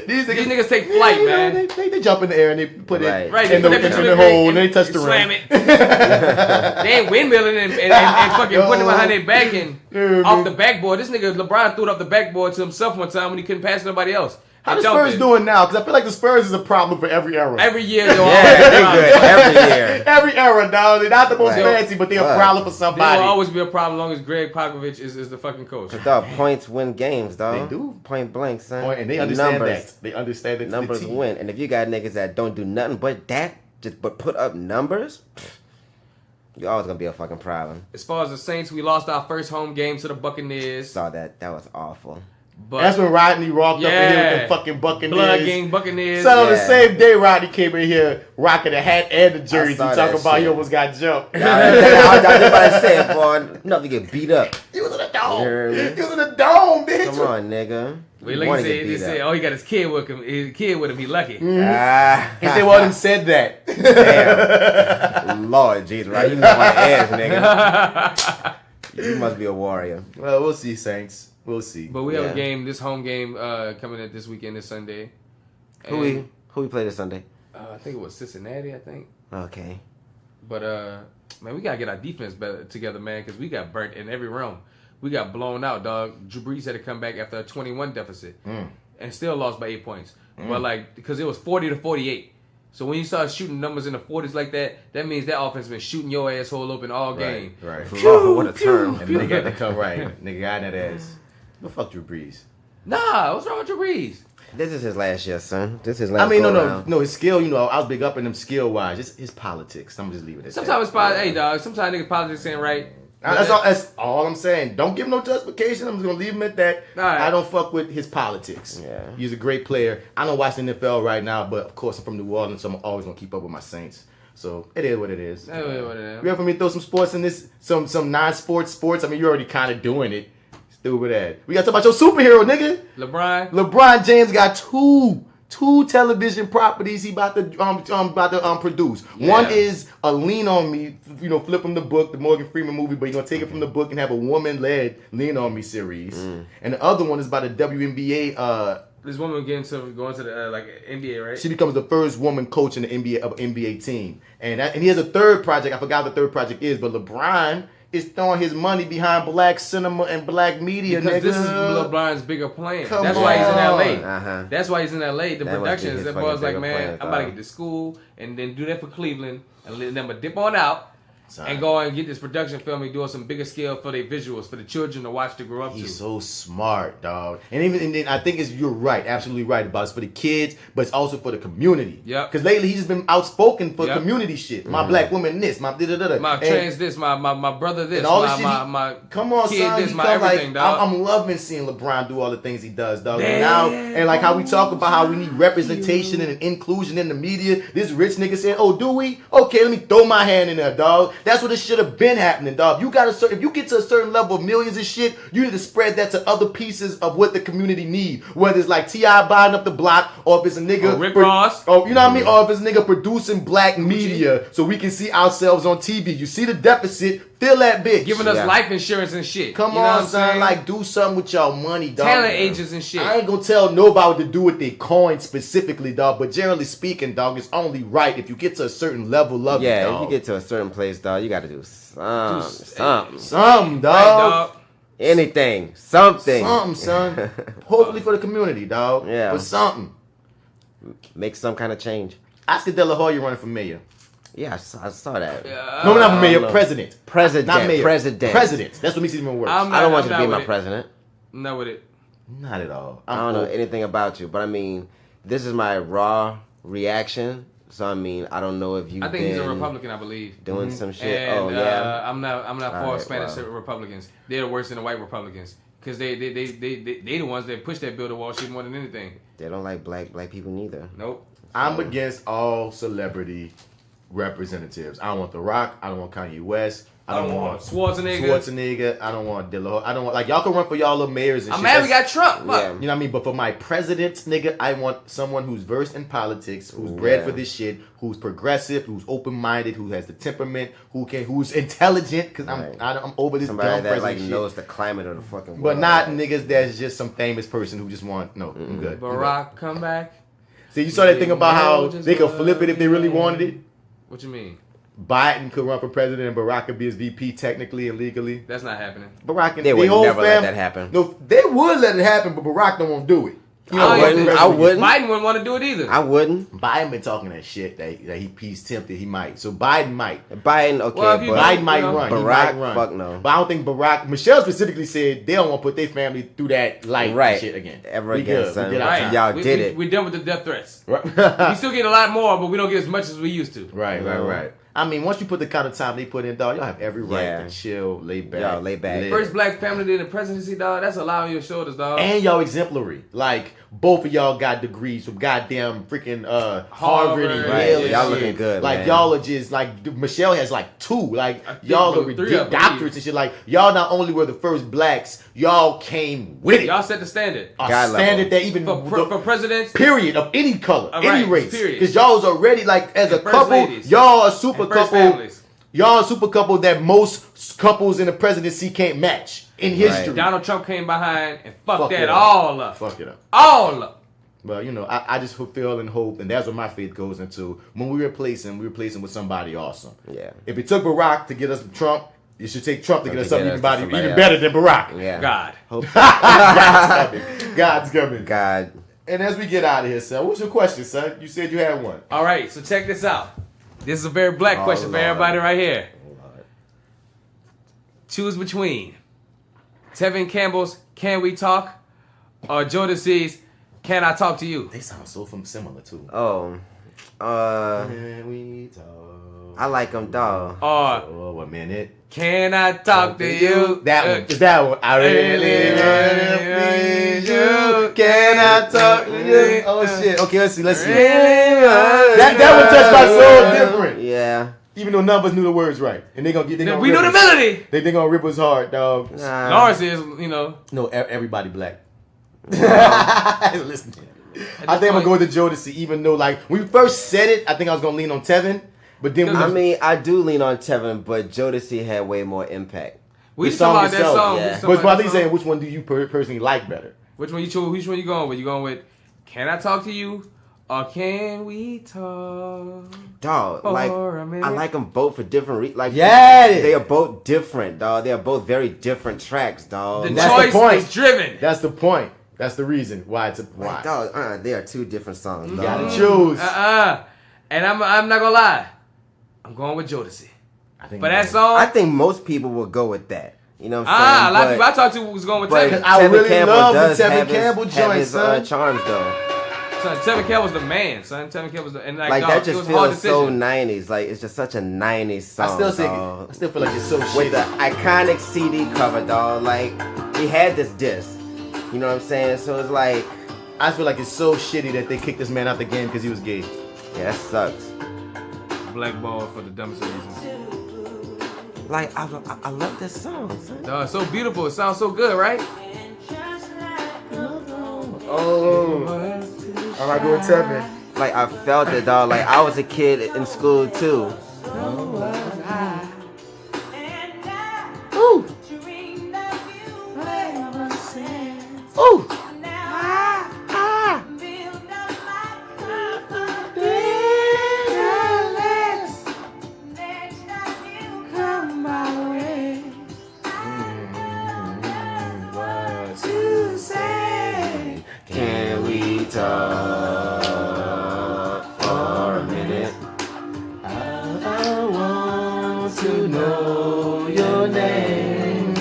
These niggas take flight, man. They jump in the air and they put it in the the hole and they touch the rim. Slam it. They ain't windmilling and fucking putting it behind their back and off the backboard. This nigga LeBron threw it off the backboard to himself one time when he couldn't pass to nobody else. How the Spurs doing now? Because I feel like the Spurs is a problem for every era. Every year, they're every year. Every era, dog. They're not the most fancy, but they're a problem for somebody. There will always be a problem as long as Greg Popovich is the fucking coach. But dog, points win games, dog. They do. Point blank, son. And they understand that. They understand that. Numbers win. And if you got niggas that don't do nothing but that, but put up numbers, you're always gonna be a fucking problem. As far as the Saints, we lost our first home game to the Buccaneers. Saw that. That was awful. But that's when Rodney walked up in here with the fucking Buccaneers. Blood Gang Buccaneers. So on the same day, Rodney came in here rocking a hat and the jersey. Talking about he almost got jumped. I was about to say, boy, enough to get beat up. He was in a dome. He was in a dome, bitch. Come on, nigga. Well, like they say, oh, he got his kid with him. His kid with him. He lucky. He said, well, he said that. Damn. Lord Jesus, right? You know my ass, nigga. You must be a warrior. Well, we'll see, Saints. We'll see. But we have a game, this home game coming up this weekend, this Sunday. Who we play this Sunday? I think it was Cincinnati, I think. Okay. But, man, we got to get our defense better together, man, because we got burnt in every realm. We got blown out, dog. Drew Brees had to come back after a 21 deficit and still lost by 8 points. But, like, because it was 40-48. So when you start shooting numbers in the 40s like that, that means that offense been shooting your asshole open all game. Right. Pew, what a term. And nigga had to come right. Nigga got that ass. But fuck Drew Brees. Nah, what's wrong with Drew Brees? This is his last year, son. This is his last. I mean, no. His skill, you know, I was big up in him skill wise. Just his politics. I'm just leave it at sometimes that. Hey, dog. Sometimes niggas politics ain't right. That's all I'm saying. Don't give him no justification. I'm just gonna leave him at that. Right. I don't fuck with his politics. Yeah. He's a great player. I don't watch the NFL right now, but of course I'm from New Orleans, so I'm always gonna keep up with my Saints. So it is what it is. That is what it is. You ever me throw some sports in this? Some non-sports? I mean, you're already kind of doing it. Stupid ass. We gotta talk about your superhero, nigga. LeBron. LeBron James got two 2 television properties he about to produce. Yeah. One is a Lean on Me, flip from the book, the Morgan Freeman movie, but he's gonna take it from the book and have a woman-led Lean on Me series. And the other one is about a WNBA. This woman going to the NBA, right? She becomes the first woman coach in the NBA team, and he has a third project. I forgot what the third project is, but LeBron is throwing his money behind black cinema and black media. Because this is LeBron's bigger plan. That's why he's in LA. That's why he's in LA. The production is that boy's like, man, I'm about to get to school and then do that for Cleveland and let them dip on out. And go and get this production film doing some bigger scale for their visuals for the children to watch to grow up. He's so smart, dog. And then I think you're right, absolutely right about it's for the kids, but it's also for the community. Yeah. Because lately he's just been outspoken for community shit. My black woman this, my da-da-da-da. My trans this, my brother this, and all this my come on, kid son, this, my everything, dog. I'm loving seeing LeBron do all the things he does, dog. And now, and like how we talk about how we need representation and inclusion in the media. This rich nigga saying, "Oh, do we? Okay, let me throw my hand in there, dog." That's what it should have been happening, dog. If you get to a certain level of millions of shit, you need to spread that to other pieces of what the community need. Whether it's like T.I. buying up the block, or if it's a nigga Rick Ross, you know what I mean, or if it's a nigga producing black media so we can see ourselves on TV. You see the deficit, fill that bitch. Giving us life insurance and shit. Come on, son, like do something with y'all money, dog. Talent agents and shit. I ain't gonna tell nobody what to do with their coins specifically, dog. But generally speaking, dog, it's only right if you get to a certain level of it, dog. If you get to a certain place, dog, you got to do something, dog. Right, anything, something, son. Hopefully for the community, dog. Yeah, but something. Make some kind of change. Oscar De La Hoya running for mayor. Yeah, I saw that. No, not for mayor, president. Not mayor. President. That's what makes it even worse. I don't want you to be my president. I'm not with it. Not at all. I don't know anything about you, but I mean, this is my raw reaction. So I mean, I don't know if you. I think he's a Republican, I believe. Doing some shit. And, I'm not for Spanish Republicans. They're the worst than the white Republicans because they the ones that push that bill to Wall Street more than anything. They don't like black people neither. Nope. I'm against all celebrity representatives. I don't want The Rock. I don't want Kanye West. I don't want Schwarzenegger. I don't want De La Hoya. I don't want, like, y'all can run for y'all little mayors and shit. I'm mad we got Trump. Yeah. You know what I mean? But for my president, nigga, I want someone who's versed in politics, who's bred for this shit, who's progressive, who's open-minded, who has the temperament, who's intelligent, because I'm over this somebody dumb that president shit. knows the climate of the fucking world. But not niggas that's just some famous person who just want, I'm good. Barack, come back. See, you saw that thing about how they could flip it if they really wanted it? What you mean? Biden could run for president and Barack could be his VP technically and legally. That's not happening. Barack and they would never let that happen. No, they would let it happen, but Barack don't want to do it. I wouldn't. Biden wouldn't want to do it either. I wouldn't. Biden been talking that shit that he's tempted he might. So Biden might. Biden, okay. Well, Biden might run. Barack, he might run. Fuck no. But I don't think Barack. Michelle specifically said they don't want to put their family through that light shit again. Ever again, son. Right. Y'all did it. We're done with the death threats. We still get a lot more, but we don't get as much as we used to. Right. I mean, once you put the kind of time they put in, dog, y'all have every right to chill, lay back. Y'all lay back. Live. First black family in the presidency, dog. That's a lot on your shoulders, dog. And y'all exemplary. Like, both of y'all got degrees from goddamn freaking Harvard and Yale. Right. Y'all looking good, like, man. y'all are just, like, Michelle has like 2. Like, y'all are ridiculous doctorates and shit. Like, y'all not only were the first blacks, y'all came with it. Y'all set the standard. A standard that even for presidents, period, of any color, any race. Period. Because y'all's already, like, as a couple, ladies. y'all a super couple. Families. Y'all a super couple that most couples in the presidency can't match in history. Donald Trump came behind and fucked that all up. Fuck it up. All up. But, you know, I just fulfill and hope, and that's what my faith goes into. When we replace him with somebody awesome. Yeah. If it took Barack to get us Trump, it should take Trump to get us something even better than Barack. Yeah. God. God's coming. God. And as we get out of here, son, what's your question, son? You said you had one. All right, so check this out. This is a very black question for everybody right here. Choose between Tevin Campbell's Can We Talk or Jodeci's Can I Talk to You? They sound so similar too. Can we talk? I like them, dog. Oh, 1 minute. Can I talk to you? That one. It's that one. I really need you. Can I talk to you? Oh shit. Okay, let's see. That one touched my soul different. Yeah. Even though none of us knew the words right, and they gonna get. We know the melody. They gonna rip us hard, dog. Lawrence is, you know. No, everybody black. Listen. I think I'm gonna go with the Jodeci, even though like when we first said it, I think I was gonna lean on Tevin, but then I mean, I do lean on Tevin, but Jodeci had way more impact. We just talking about that song. Yeah. But I think saying which one do you personally like better? Which one you choose? Which one you going with? You going with Can I Talk to You or Can We Talk? Dog, like I like them both for different reasons. Like they are both different, dog. They are both very different tracks, dog. The choice is driven. That's the point. That's the reason why it's a why. Like, dog, they are two different songs. You dog. gotta choose. And I'm not gonna lie. I'm going with Jodeci. But that song, I think most people will go with that. You know what I'm saying? a lot of people I talked to was going with Tevin. I really Campbell love the does Tevin have Campbell his, joint, his son. charms though. Son, Tevin Campbell's the man, son. Tevin Campbell's the, and like that it just was a hard feels so decision. 90s. Like it's just such a 90s song. I still feel like it's so shit. With the iconic CD cover, dog. Like he had this disc. You know what I'm saying? So it's like I feel like it's so shitty that they kicked this man out the game because he was gay. Yeah, that sucks. Blackball for the dumbest reasons. Like I love this song. Son. Dog, it's so beautiful. It sounds so good, right? Oh, I might go with Tevin. Like I felt it, dog. Like I was a kid in school too. Ooh. Ooh. Can we talk for a minute? I want to know your name.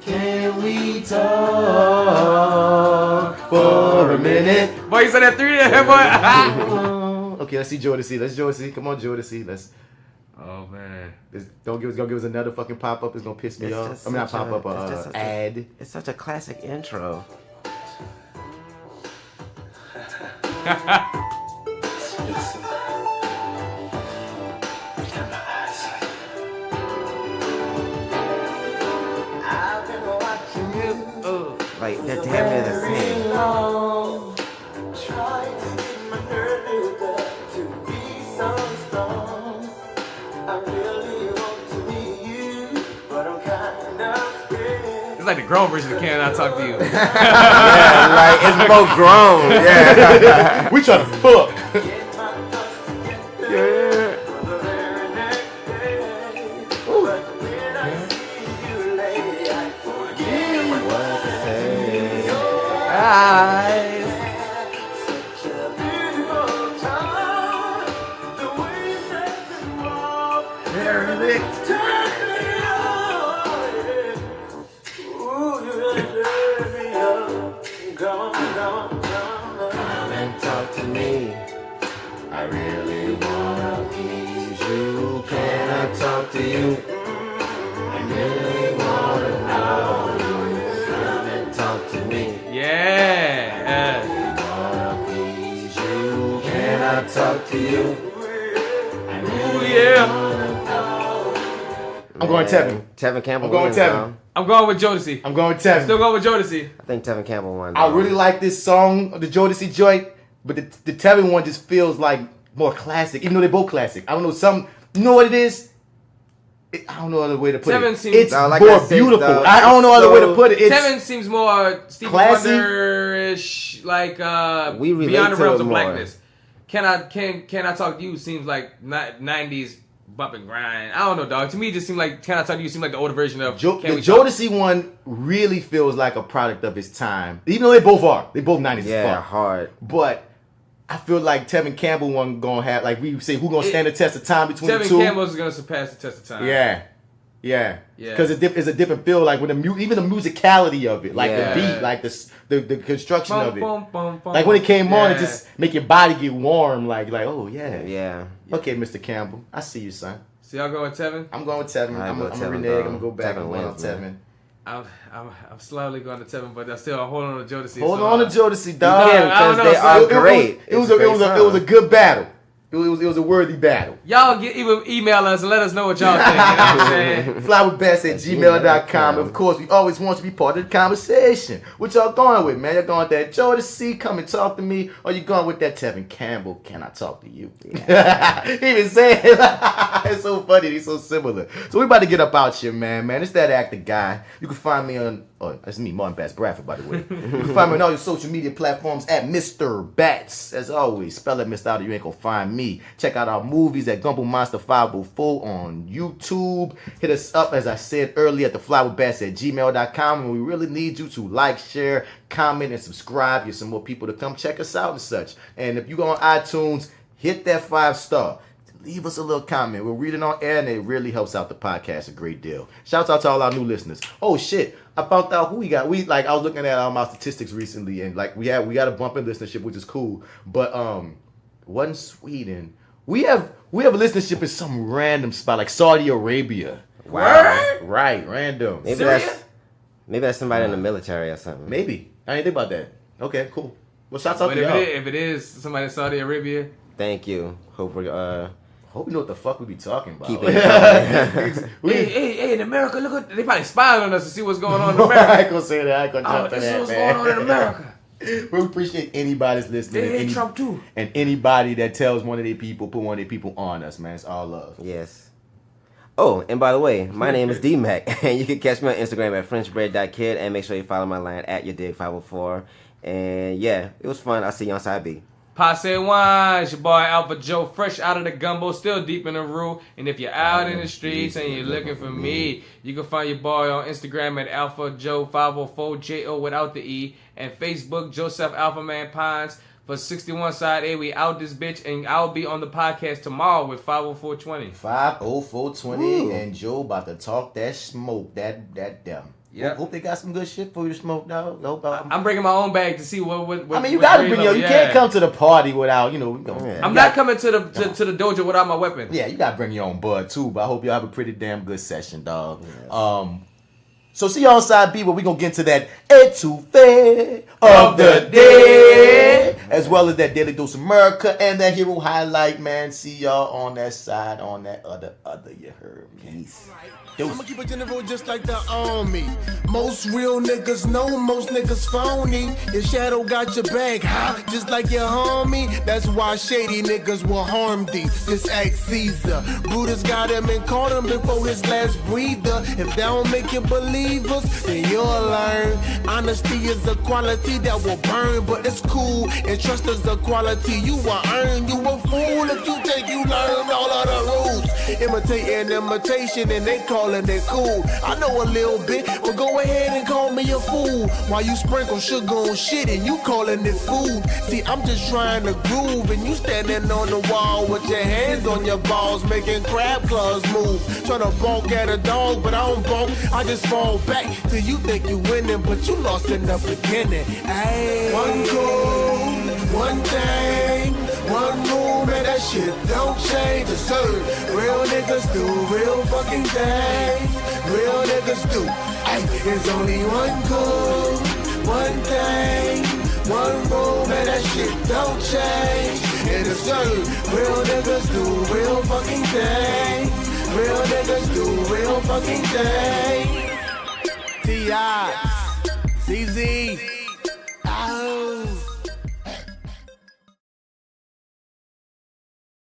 Can we talk for a minute? Boy, you said that 3 there, boy. Okay, let's see Jodeci. Let's Jodeci. Come on, Jodeci. Let's. Oh man, don't give us another fucking pop up. It's gonna piss me off. I mean, not pop up. Ad. It's such a classic intro. Like they're damn near the same. It's like the grown version of Can I Talk to You. Yeah, like it's both grown. Yeah. We trying to fuck. Talk to you. Ooh, yeah. I'm going Tevin. Tevin Campbell. I'm going wins, Tevin. dog. I'm going with Jodeci. I'm going Tevin. Still going with Jodeci. I think Tevin Campbell won. I really like this song, the Jodeci joint, but the Tevin one just feels like more classic, even though they're both classic. I don't know, you know what it is? I don't know other way to put Tevin it. seems It's more beautiful. I don't know other way to put it. It's Tevin seems more Stevie Wonder-ish, like we relate Beyond the to Realms it of more. Blackness. Can I Talk to You seems like 90s bump and grind. I don't know, dog. To me, it just seemed like Can I Talk to You seemed like the older version of the Talk? Jodeci one really feels like a product of its time. Even though they both are. They both 90s Yeah, as fuck. hard. But I feel like Tevin Campbell one gonna have, like we say, who gonna stand the test of time between the two? Tevin Campbell's gonna surpass the test of time. Yeah. Because it's a different feel, like with even the musicality of it, like the beat, like the construction of it. Like when it came on, it just make your body get warm, like oh yeah. Okay, Mr. Campbell, I see you, son. So y'all going with Tevin? I'm going with Tevin. I'm gonna renege. I'm gonna go back and win on Tevin. I'm slowly going to Tevin, but I'm still holding on to Jodeci. Hold on to Jodeci, dog. Because they are great. It was a good battle. It was a worthy battle. Y'all email us and let us know what y'all think. You know what I'm saying? FLYWITHBATS@gmail.com. Of course, we always want you to be part of the conversation. What y'all going with, man? Y'all going with that Joe to see, come and talk to me, or you going with that Tevin Campbell, can I talk to you? He even said it's so funny, he's so similar. So we about to get up out here, man. It's that actor guy. You can find me on, that's me, Martin Bats Bradford, by the way. You can find me on all your social media platforms at Mr. Bats. As always, spell it missed out or you ain't gonna find me. Check out our movies at Gumbo Monster 504 on YouTube. Hit us up, as I said earlier, at theflywithbats@gmail.com. And we really need you to like, share, comment, and subscribe. Get some more people to come check us out and such. And if you go on iTunes, hit that 5-star. Leave us a little comment. We'll read it on air, and it really helps out the podcast a great deal. Shouts out to all our new listeners. Oh shit, I found out who we got. I was looking at my statistics recently, and like we got a bump in listenership, which is cool. But wasn't Sweden. We have a listenership in some random spot like Saudi Arabia. Wow. Right, random. Maybe that's somebody in the military or something. Maybe. I didn't think about that. Okay, cool. Well, shouts out to y'all. If it is somebody in Saudi Arabia, thank you. Hope we know what the fuck we be talking about. Keep it hey, in America, look at they probably spying on us to see what's going on in America. I ain't gonna say that. I ain't gonna jump to that, what's going on in America. We appreciate anybody's listening. They hate Trump too. And anybody that tells one of their people, put one of their people on us, man. It's all love. Yes. Oh, and by the way, my name is D-Mac, and you can catch me on Instagram at FrenchBread.kid, and make sure you follow my line at YourDig504. And yeah, it was fun. I'll see you on side B. Passe wine, it's your boy AlphaJo, fresh out of the gumbo, still deep in the roux. And if you're out in the streets and you're looking for me, you can find your boy on Instagram at AlphaJo504, J-O without the E, and Facebook, Joseph AlphaMan Pines. For 61 side A, we out this bitch, and I'll be on the podcast tomorrow with 50420. 50420, and Joe about to talk that smoke, that them. Yeah. Hope they got some good shit for you to smoke now. I'm bringing my own bag to see what I mean, you gotta bring your. You can't come to the party without, I'm not coming to the dojo without my weapon. Yeah, you gotta bring your own bud too. But I hope y'all have a pretty damn good session, dog. Yes. So see y'all on side B, where we gonna get into that etouffee of the day, as well as that Daily Dose America and that hero highlight, man. See y'all on that side, on that other. You heard me. Peace. I'ma keep it general just like the army. Most real niggas know most niggas phony. Your shadow got your back, huh? Just like your homie. That's why shady niggas will harm thee. Just act Caesar. Brutus got him and caught him before his last breather. If they don't make you believe us, then you'll learn. Honesty is a quality that will burn, but it's cool. And trust is a quality you will earn. You a fool if you think you learned all of the rules. Imitating imitation and they calling it cool. I know a little bit, but go ahead and call me a fool. While you sprinkle sugar on shit and you calling it food. See, I'm just trying to groove and you standing on the wall with your hands on your balls, making crab claws move. Trying to bonk at a dog, but I don't bonk. I just fall back till you think you winning, but you lost in the beginning. Ay. One goal, one thing, one move, man, that shit don't change. The serve. Real niggas do real fucking things. Real niggas do. Ay, there's only one goal, one thing, one move, man, that shit don't change. And the serve. Real niggas do real fucking things. Real niggas do real fucking things. T.I. CZ.